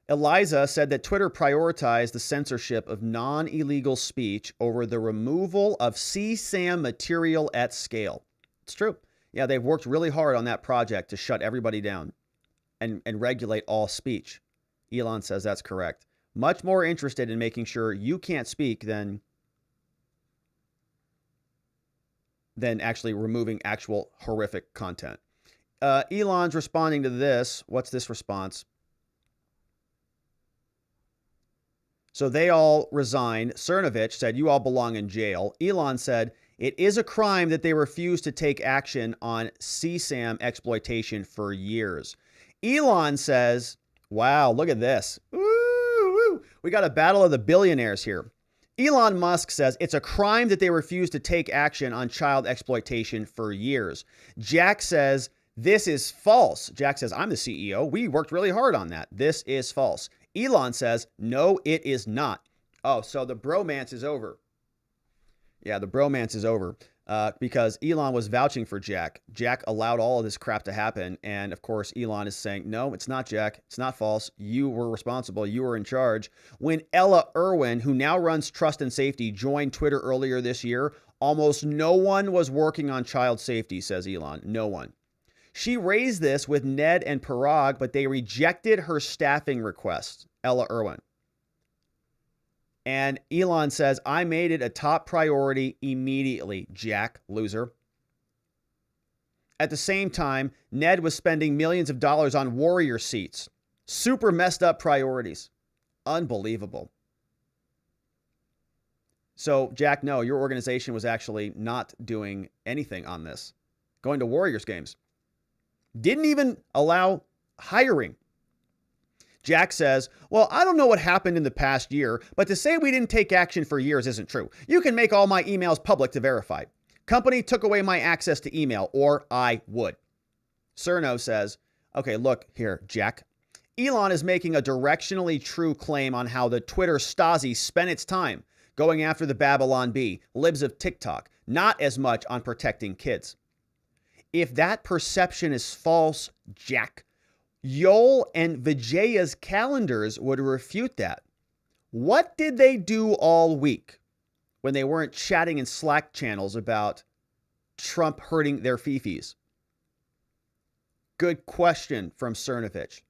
Eliza said that Twitter prioritized the censorship of non-illegal speech over the removal of CSAM material at scale. It's true. Yeah, they've worked really hard on that project to shut everybody down and regulate all speech. Elon says that's correct. Much more interested in making sure you can't speak than actually removing actual horrific content. Elon's responding to this. What's this response? So they all resigned. Cernovich said, you all belong in jail. Elon said, it is a crime that they refused to take action on CSAM exploitation for years. Elon says, wow, look at this. Woo. We got a battle of the billionaires here. Elon Musk says it's a crime that they refused to take action on child exploitation for years. Jack says, this is false. Jack says, I'm the CEO. We worked really hard on that. This is false. Elon says, no, it is not. Oh, so the bromance is over. Yeah, the bromance is over because Elon was vouching for Jack. Jack allowed all of this crap to happen. And of course, Elon is saying, no, it's not Jack. It's not false. You were responsible. You were in charge. When Ella Irwin, who now runs Trust and Safety, joined Twitter earlier this year, almost no one was working on child safety, says Elon. No one. She raised this with Ned and Parag, but they rejected her staffing request, Ella Irwin. And Elon says, I made it a top priority immediately, Jack, loser. At the same time, Ned was spending millions of dollars on warrior seats. Super messed up priorities. Unbelievable. So, Jack, no, your organization was actually not doing anything on this. Going to Warriors games. Didn't even allow hiring. Jack says, well, I don't know what happened in the past year, but to say we didn't take action for years isn't true. You can make all my emails public to verify. Company took away my access to email, or I would. Cerno says, okay, look here, Jack. Elon is making a directionally true claim on how the Twitter Stasi spent its time going after the Babylon Bee, libs of TikTok, not as much on protecting kids. If that perception is false, Jack, Yoel and Vijaya's calendars would refute that. What did they do all week when they weren't chatting in Slack channels about Trump hurting their fifis? Good question from Cernovich.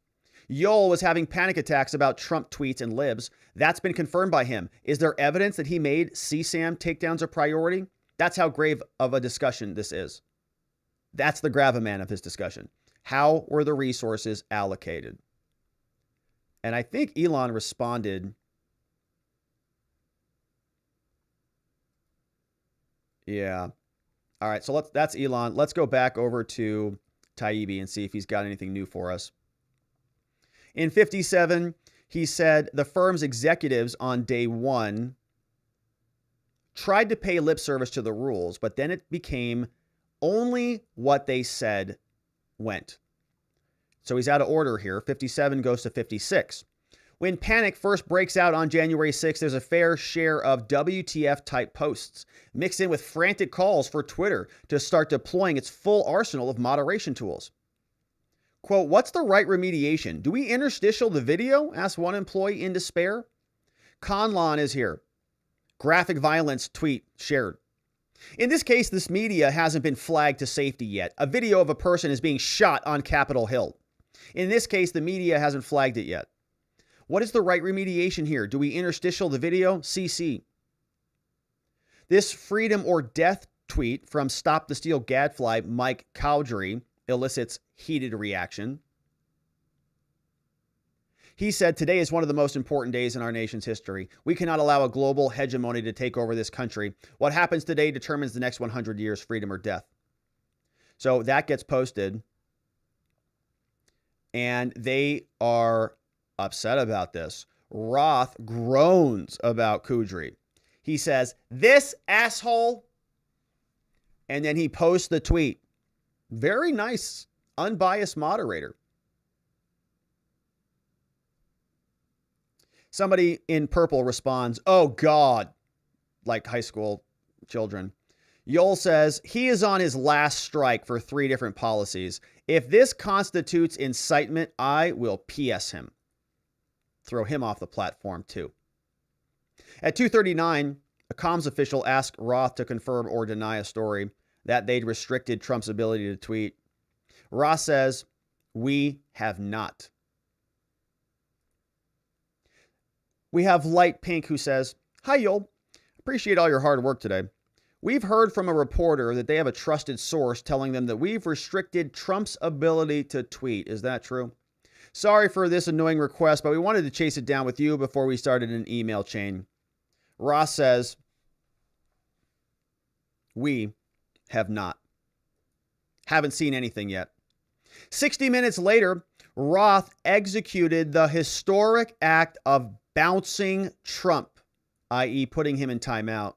Yoel was having panic attacks about Trump tweets and libs. That's been confirmed by him. Is there evidence that he made CSAM takedowns a priority? That's how grave of a discussion this is. That's the gravamen of his discussion. How were the resources allocated? And I think Elon responded. Yeah. All right. So that's Elon. Let's go back over to Taibbi and see if he's got anything new for us. In 57, he said the firm's executives on day one tried to pay lip service to the rules, but then it became only what they said went. So he's out of order here. 57 goes to 56. When panic first breaks out on January 6th, there's a fair share of WTF-type posts mixed in with frantic calls for Twitter to start deploying its full arsenal of moderation tools. Quote, what's the right remediation? Do we interstitial the video? Asked one employee in despair. Conlon is here. Graphic violence tweet shared. In this case, this media hasn't been flagged to safety yet. A video of a person is being shot on Capitol Hill. In this case, the media hasn't flagged it yet. What is the right remediation here? Do we interstitial the video? CC. This freedom or death tweet from Stop the Steal Gadfly Mike Cowdery elicits heated reaction. He said, today is one of the most important days in our nation's history. We cannot allow a global hegemony to take over this country. What happens today determines the next 100 years, freedom or death. So that gets posted. And they are upset about this. Roth groans about Cowdery. He says, this asshole. And then he posts the tweet. Very nice, unbiased moderator. Somebody in purple responds, "Oh, God," like high school children. Yoel says he is on his last strike for 3 different policies. If this constitutes incitement, I will PS him. Throw him off the platform, too. At 2:39, a comms official asked Roth to confirm or deny a story that they'd restricted Trump's ability to tweet. Roth says, "We have not." We have Light Pink who says, "Hi, Yoel. Appreciate all your hard work today. We've heard from a reporter that they have a trusted source telling them that we've restricted Trump's ability to tweet. Is that true? Sorry for this annoying request, but we wanted to chase it down with you before we started an email chain." Ross says, "We have not. Haven't seen anything yet." 60 minutes later, Roth executed the historic act of bouncing Trump, i.e. putting him in timeout.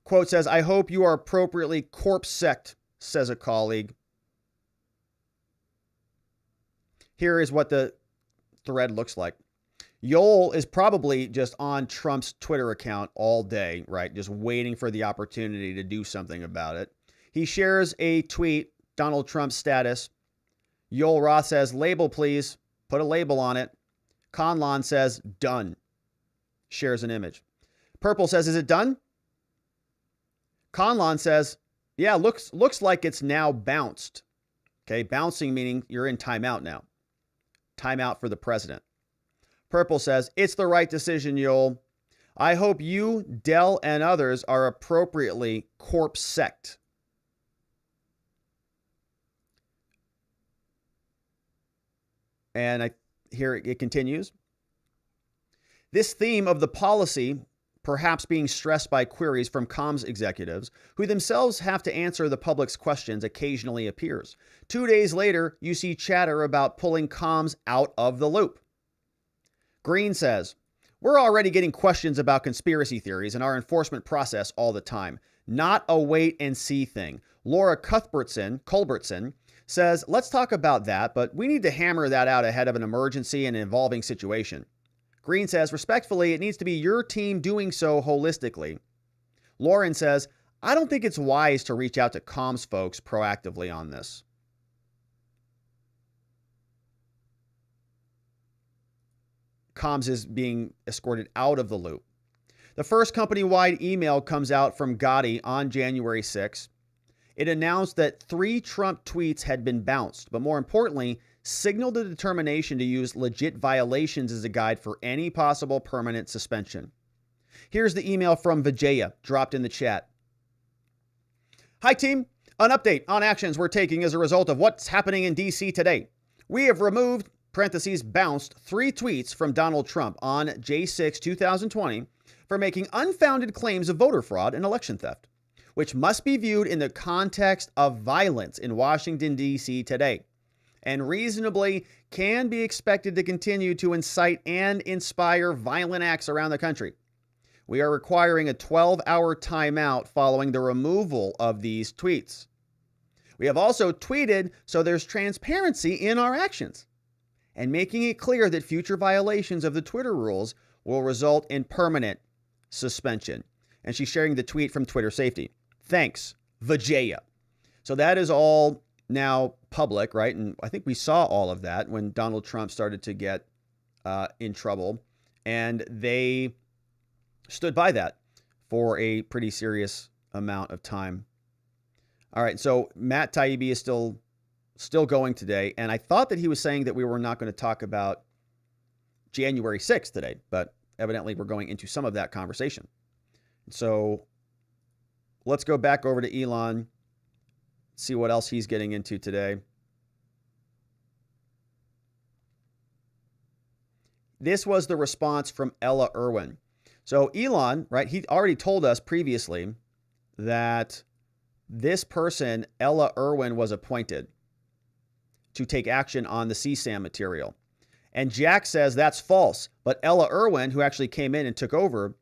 Quote says, "I hope you are appropriately corpse-sect," says a colleague. Here is what the thread looks like. Yoel is probably just on Trump's Twitter account all day, right? Just waiting for the opportunity to do something about it. He shares a tweet, Donald Trump's status. Yoel Roth says, "Label, please." Put a label on it. Conlon says, "Done." Shares an image. Purple says, "Is it done?" Conlon says, "Yeah, looks like it's now bounced." Okay, bouncing meaning you're in timeout now. Timeout for the president. Purple says, "It's the right decision, Yoel. I hope you, Dell, and others are appropriately corpse-sect." And here it continues. This theme of the policy perhaps being stressed by queries from comms executives who themselves have to answer the public's questions occasionally appears. 2 days later, you see chatter about pulling comms out of the loop. Green says, "We're already getting questions about conspiracy theories in our enforcement process all the time. Not a wait and see thing." Laura Culbertson says, "Let's talk about that, but we need to hammer that out ahead of an emergency and evolving situation." Green says, "Respectfully, it needs to be your team doing so holistically." Lauren says, "I don't think it's wise to reach out to comms folks proactively on this." Comms is being escorted out of the loop. The first company-wide email comes out from Gotti on January 6th. It announced that 3 Trump tweets had been bounced, but more importantly, signaled a determination to use legit violations as a guide for any possible permanent suspension. Here's the email from Vijaya, dropped in the chat. "Hi, team. An update on actions we're taking as a result of what's happening in D.C. today. We have removed, bounced 3 tweets from Donald Trump on J6 2020 for making unfounded claims of voter fraud and election theft, which must be viewed in the context of violence in Washington, D.C. today, and reasonably can be expected to continue to incite and inspire violent acts around the country. We are requiring a 12-hour timeout following the removal of these tweets. We have also tweeted so there's transparency in our actions, and making it clear that future violations of the Twitter rules will result in permanent suspension." And she's sharing the tweet from Twitter Safety. "Thanks, Vajaya." So that is all now public, right? And I think we saw all of that when Donald Trump started to get in trouble. And they stood by that for a pretty serious amount of time. All right, so Matt Taibbi is still going today. And I thought that he was saying that we were not going to talk about January 6th today, but evidently we're going into some of that conversation. So let's go back over to Elon, see what else he's getting into today. This was the response from Ella Irwin. So Elon, right, he already told us previously that this person, Ella Irwin, was appointed to take action on the CSAM material. And Jack says that's false. But Ella Irwin, who actually came in and took over,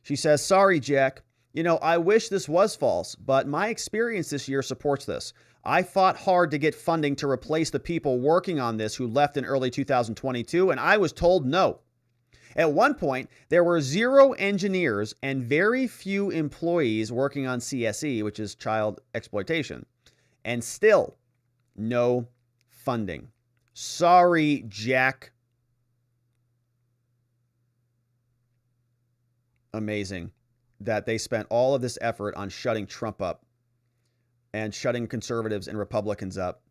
she says, "Sorry, Jack. You know, I wish this was false, but my experience this year supports this. I fought hard to get funding to replace the people working on this who left in early 2022, and I was told no. At one point, there were 0 engineers and very few employees working on CSE, which is child exploitation, and still no funding. Sorry, Jack. Amazing that they spent all of this effort on shutting Trump up and shutting conservatives and Republicans up,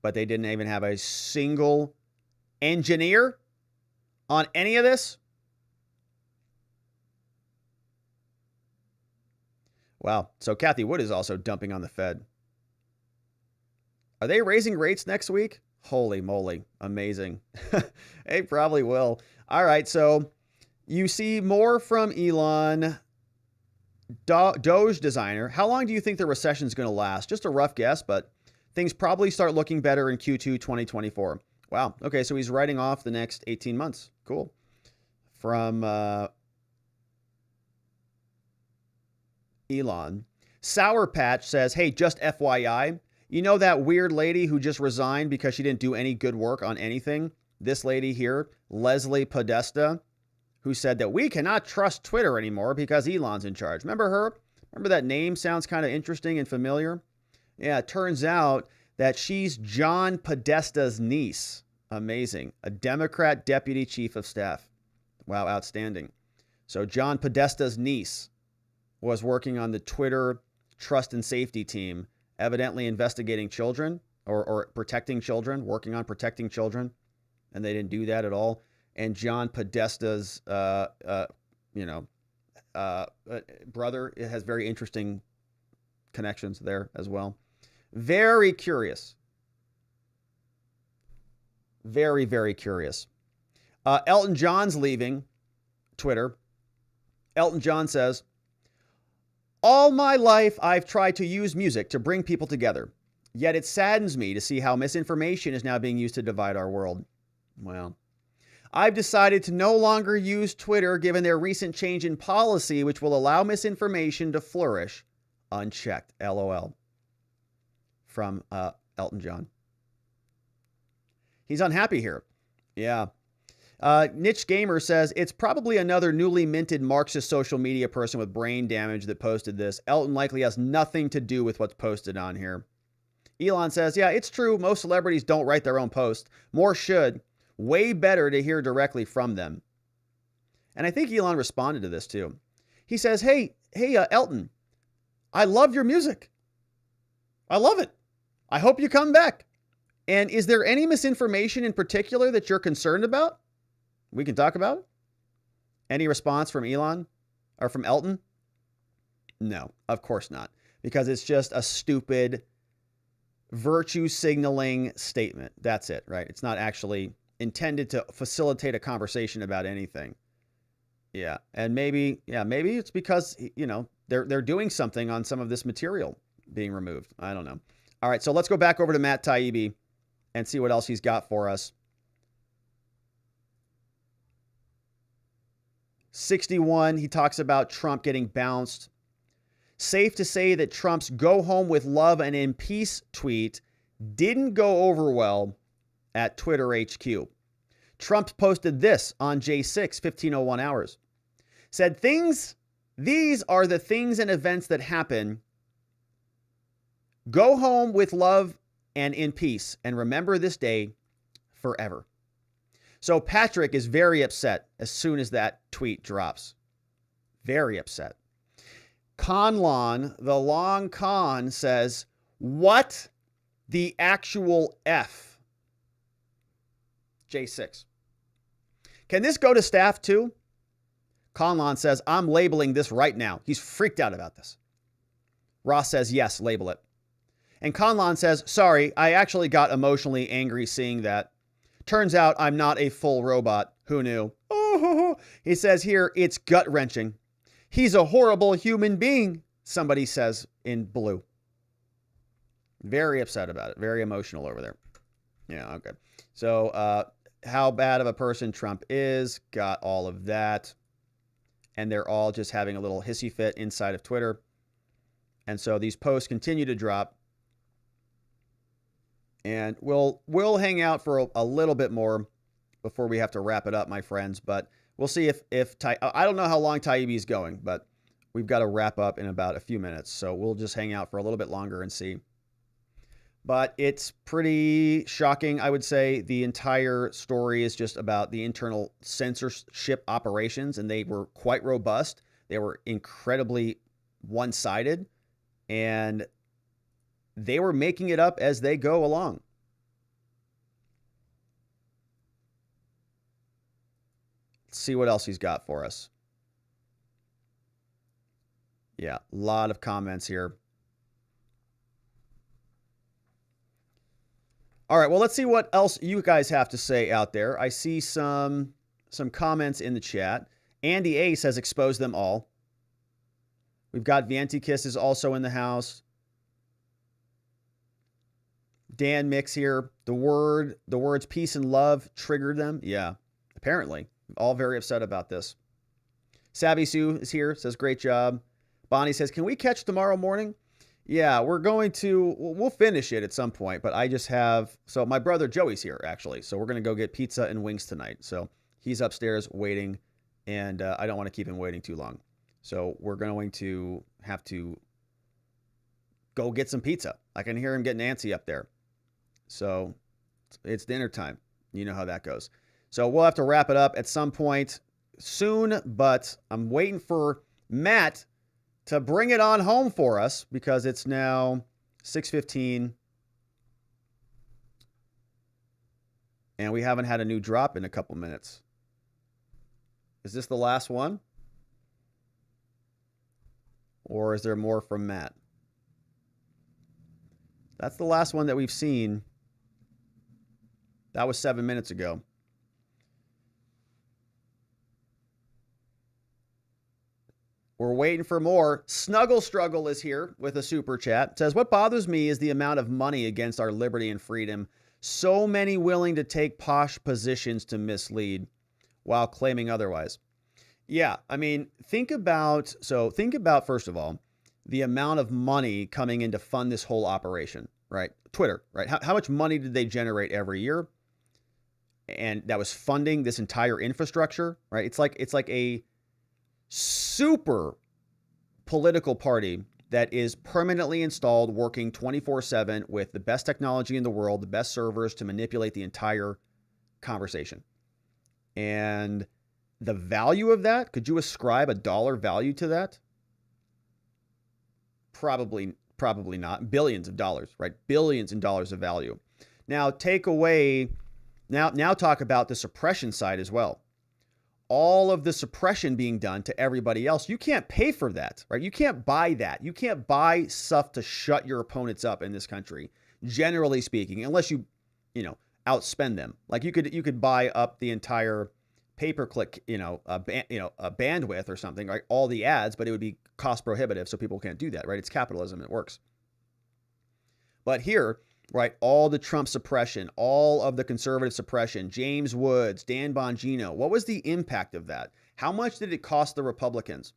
but they didn't even have a single engineer on any of this. Wow. So Kathy Wood is also dumping on the Fed. Are they raising rates next week? Holy moly. Amazing. They probably will. All right. So you see more from Elon. Doge designer. How long do you think the recession is going to last? Just a rough guess, but things probably start looking better in Q2 2024. Wow. Okay. So he's writing off the next 18 months. Cool. From Elon. Sour Patch says, hey, just FYI, you know that weird lady who just resigned because she didn't do any good work on anything? This lady here, Leslie Podesta, who said that we cannot trust Twitter anymore because Elon's in charge. Remember her? Remember that name sounds kind of interesting and familiar? Yeah, it turns out that she's John Podesta's niece. Amazing. A Democrat deputy chief of staff. Wow, outstanding. So John Podesta's niece was working on the Twitter trust and safety team, evidently investigating children or protecting children, working on protecting children. And they didn't do that at all. And John Podesta's, brother has very interesting connections there as well. Very curious. Very, very curious. Elton John's leaving Twitter. Elton John says, all my life, I've tried to use music to bring people together. Yet it saddens me to see how misinformation is now being used to divide our world. Well, I've decided to no longer use Twitter given their recent change in policy, which will allow misinformation to flourish unchecked. LOL. From Elton John. He's unhappy here. Yeah. Niche Gamer says, it's probably another newly minted Marxist social media person with brain damage that posted this. Elton likely has nothing to do with what's posted on here. Elon says, yeah, it's true. Most celebrities don't write their own posts. More should. Way better to hear directly from them. And I think Elon responded to this too. He says, hey, Elton, I love your music. I love it. I hope you come back. And is there any misinformation in particular that you're concerned about? We can talk about it. Any response from Elon or from Elton? No, of course not. Because it's just a stupid virtue signaling statement. That's it, right? It's not actually intended to facilitate a conversation about anything. Yeah. And maybe it's because, they're doing something on some of this material being removed. I don't know. All right. So let's go back over to Matt Taibbi and see what else he's got for us. 61, he talks about Trump getting bounced. Safe to say that Trump's go home with love and in peace tweet didn't go over well at Twitter HQ. Trump posted this on J6, 1501 hours. Said these are the things and events that happen. Go home with love and in peace and remember this day forever. So Patrick is very upset as soon as that tweet drops. Very upset. Conlon, the long con, says, what the actual F? J6. Can this go to staff too? Conlon says, I'm labeling this right now. He's freaked out about this. Ross says, yes, label it. And Conlon says, sorry, I actually got emotionally angry seeing that. Turns out I'm not a full robot. Who knew? Oh, he says here, it's gut-wrenching. He's a horrible human being, somebody says in blue. Very upset about it. Very emotional over there. Yeah, okay. So how bad of a person Trump is, got all of that. And they're all just having a little hissy fit inside of Twitter. And so these posts continue to drop. And we'll hang out for a little bit more before we have to wrap it up, my friends. But we'll see if I don't know how long Taibbi is going, but we've got to wrap up in about a few minutes. So we'll just hang out for a little bit longer and see. But it's pretty shocking, I would say. The entire story is just about the internal censorship operations, and they were quite robust. They were incredibly one-sided, and they were making it up as they go along. Let's see what else he's got for us. Yeah, a lot of comments here. All right, well, let's see what else you guys have to say out there. I see some comments in the chat. Andy Ace has exposed them all. We've got Vienti is also in the house. Dan Mix here. The words peace and love triggered them. Yeah, apparently. All very upset about this. Savvy Sue is here, says great job. Bonnie says, can we catch tomorrow morning? Yeah, we'll finish it at some point, but I just have, so my brother Joey's here actually. So we're going to go get pizza and wings tonight. So he's upstairs waiting, and I don't want to keep him waiting too long. So we're going to have to go get some pizza. I can hear him getting antsy up there. So it's dinner time. You know how that goes. So we'll have to wrap it up at some point soon, but I'm waiting for Matt to bring it on home for us because it's now 6:15 and we haven't had a new drop in a couple minutes. Is this the last one? Or is there more from Matt? That's the last one that we've seen. That was 7 minutes ago. We're waiting for more. Snuggle Struggle is here with a super chat. It says, what bothers me is the amount of money against our liberty and freedom. So many willing to take posh positions to mislead while claiming otherwise. Yeah, I mean, think about, first of all, the amount of money coming in to fund this whole operation, right? Twitter, right? How much money did they generate every year? And that was funding this entire infrastructure, right? It's like a super political party that is permanently installed, working 24/7 with the best technology in the world, the best servers to manipulate the entire conversation. And the value of that, could you ascribe a dollar value to that? Probably not. Billions of dollars, right? Billions in dollars of value. Now take away, now talk about the suppression side as well. All of the suppression being done to everybody else, you can't pay for that, right? You can't buy that. You can't buy stuff to shut your opponents up in this country, generally speaking, unless you outspend them. Like you could buy up the entire pay-per-click, a bandwidth or something, right? All the ads, but it would be cost prohibitive, so people can't do that, right? It's capitalism, it works. But here, right, all the Trump suppression, all of the conservative suppression, James Woods, Dan Bongino, what was the impact of that? How much did it cost the Republicans?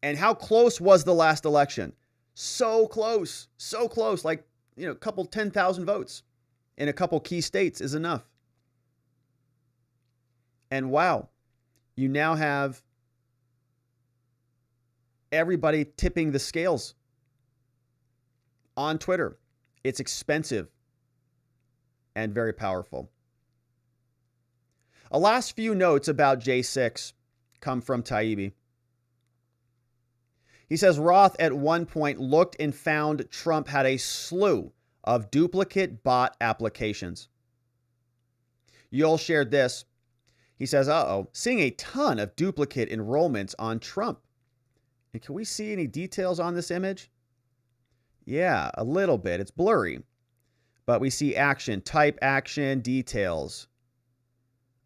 And how close was the last election? So close, like, a couple 10,000 votes in a couple key states is enough. And wow, you now have everybody tipping the scales on Twitter. It's expensive and very powerful. A last few notes about J6 come from Taibbi. He says Roth at one point looked and found Trump had a slew of duplicate bot applications. Yul shared this. He says, seeing a ton of duplicate enrollments on Trump. And can we see any details on this image? Yeah, a little bit. It's blurry. But we see action, type action, details.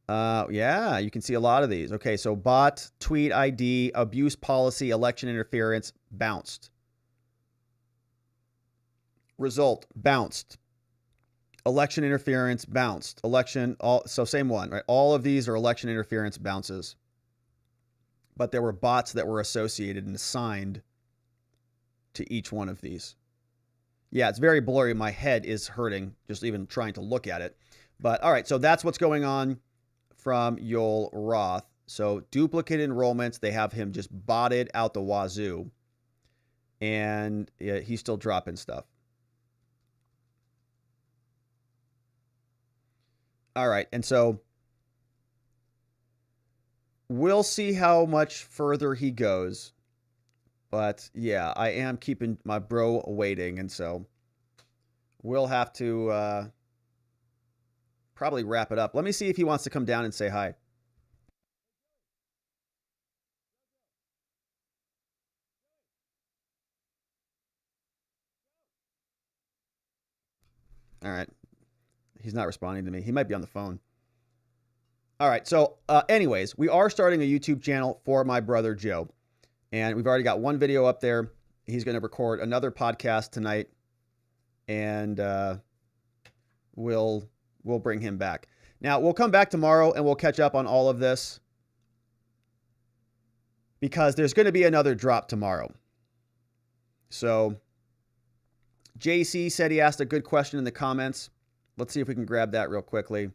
Yeah, you can see a lot of these. Okay, so bot, tweet ID, abuse policy, election interference, bounced. Result, bounced. Election interference, bounced. So same one, right? All of these are election interference bounces. But there were bots that were associated and assigned to each one of these. Yeah, it's very blurry. My head is hurting just even trying to look at it. But all right, so that's what's going on from Yoel Roth. So duplicate enrollments, they have him just botted out the wazoo. And yeah, he's still dropping stuff. All right, and so we'll see how much further he goes. But yeah, I am keeping my bro waiting, and so we'll have to probably wrap it up. Let me see if he wants to come down and say hi. All right. He's not responding to me. He might be on the phone. All right. So anyways, we are starting a YouTube channel for my brother Joe. And we've already got one video up there. He's going to record another podcast tonight. And we'll bring him back. Now, we'll come back tomorrow and we'll catch up on all of this. Because there's going to be another drop tomorrow. So JC said he asked a good question in the comments. Let's see if we can grab that real quickly.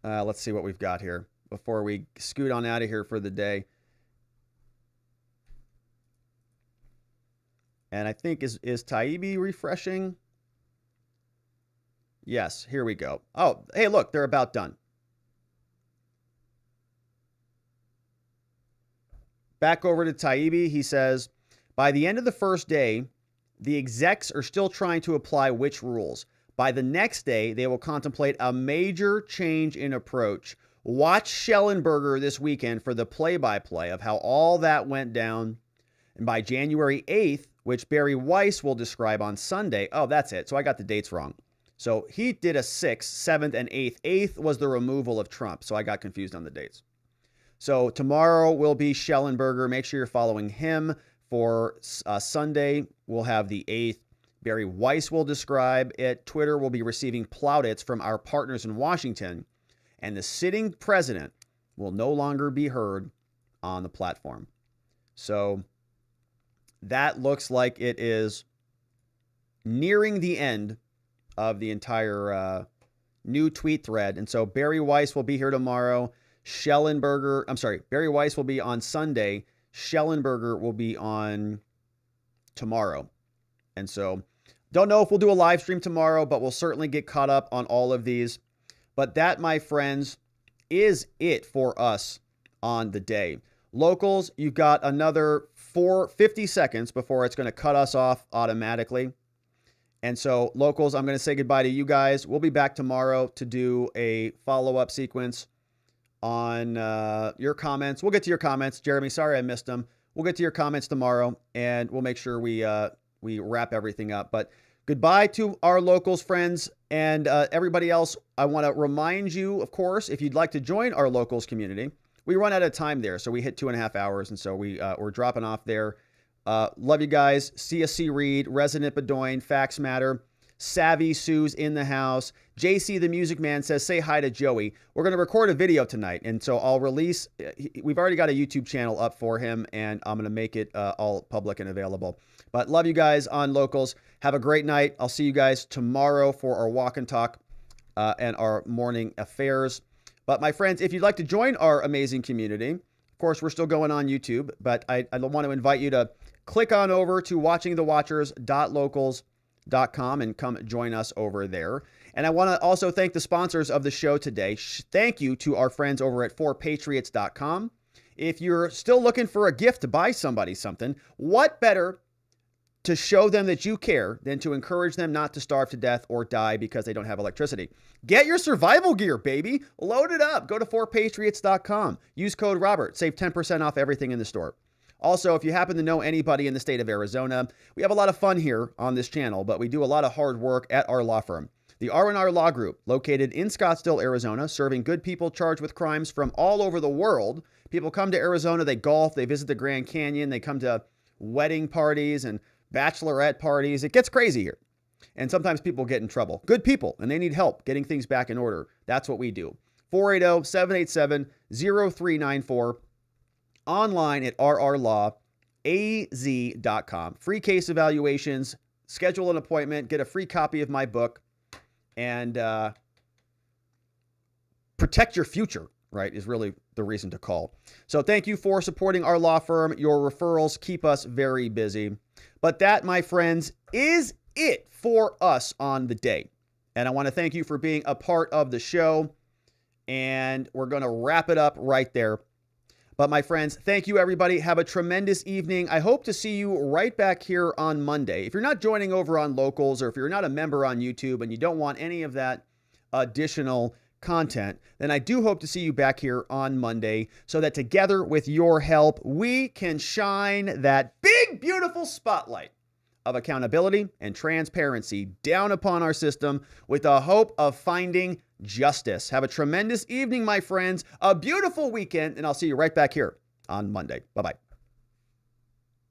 Let's see what we've got here before we scoot on out of here for the day. And I think, is Taibbi refreshing? Yes, here we go. Oh, hey, look, they're about done. Back over to Taibbi, he says, by the end of the first day, the execs are still trying to apply which rules. By the next day, they will contemplate a major change in approach. Watch Schellenberger this weekend for the play-by-play of how all that went down. And by January 8th, which Barry Weiss will describe on Sunday. Oh, that's it. So I got the dates wrong. So he did a 6th, 7th, and 8th. 8th was the removal of Trump. So I got confused on the dates. So tomorrow will be Schellenberger. Make sure you're following him. For Sunday, we'll have the 8th. Barry Weiss will describe it. Twitter will be receiving plaudits from our partners in Washington. And the sitting president will no longer be heard on the platform. So that looks like it is nearing the end of the entire new tweet thread. And so Barry Weiss will be here tomorrow. Barry Weiss will be on Sunday. Schellenberger will be on tomorrow. And so don't know if we'll do a live stream tomorrow, but we'll certainly get caught up on all of these. But that, my friends, is it for us on the day. Locals, you've got another 50 seconds before it's going to cut us off automatically. And so, locals, I'm going to say goodbye to you guys. We'll be back tomorrow to do a follow-up sequence on your comments. We'll get to your comments. Jeremy, sorry I missed them. We'll get to your comments tomorrow, and we'll make sure we wrap everything up. But goodbye to our locals, friends, and everybody else. I want to remind you, of course, if you'd like to join our locals community, we run out of time there, so we hit 2.5 hours, and so we're dropping off there. Love you guys. CSC Reed, Resident Bedoin, Facts Matter, Savvy Sue's in the house. JC the Music Man says, say hi to Joey. We're going to record a video tonight, and so I'll release, we've already got a YouTube channel up for him, and I'm going to make it all public and available. But love you guys on Locals. Have a great night. I'll see you guys tomorrow for our walk and talk and our morning affairs. But my friends, if you'd like to join our amazing community, of course, we're still going on YouTube, but I want to invite you to click on over to watchingthewatchers.locals.com and come join us over there. And I want to also thank the sponsors of the show today. Thank you to our friends over at 4patriots.com. If you're still looking for a gift to buy somebody something, what better to show them that you care than to encourage them not to starve to death or die because they don't have electricity? Get your survival gear, baby. Load it up. Go to 4patriots.com. Use code Robert. Save 10% off everything in the store. Also, if you happen to know anybody in the state of Arizona, we have a lot of fun here on this channel, but we do a lot of hard work at our law firm. The R&R Law Group, located in Scottsdale, Arizona, serving good people charged with crimes from all over the world. People come to Arizona, they golf, they visit the Grand Canyon, they come to wedding parties and bachelorette parties. It gets crazy here. And sometimes people get in trouble. Good people, and they need help getting things back in order. That's what we do. 480-787-0394. Online at RR Law. az.com. Free case evaluations. Schedule an appointment. Get a free copy of my book. And protect your future, right, is really the reason to call. So thank you for supporting our law firm. Your referrals keep us very busy. But that, my friends, is it for us on the day. And I want to thank you for being a part of the show. And we're going to wrap it up right there. But my friends, thank you, everybody. Have a tremendous evening. I hope to see you right back here on Monday. If you're not joining over on Locals, or if you're not a member on YouTube and you don't want any of that additional content, then I do hope to see you back here on Monday so that together with your help, we can shine that big, beautiful spotlight of accountability and transparency down upon our system with the hope of finding justice. Have a tremendous evening, my friends, a beautiful weekend, and I'll see you right back here on Monday. Bye-bye.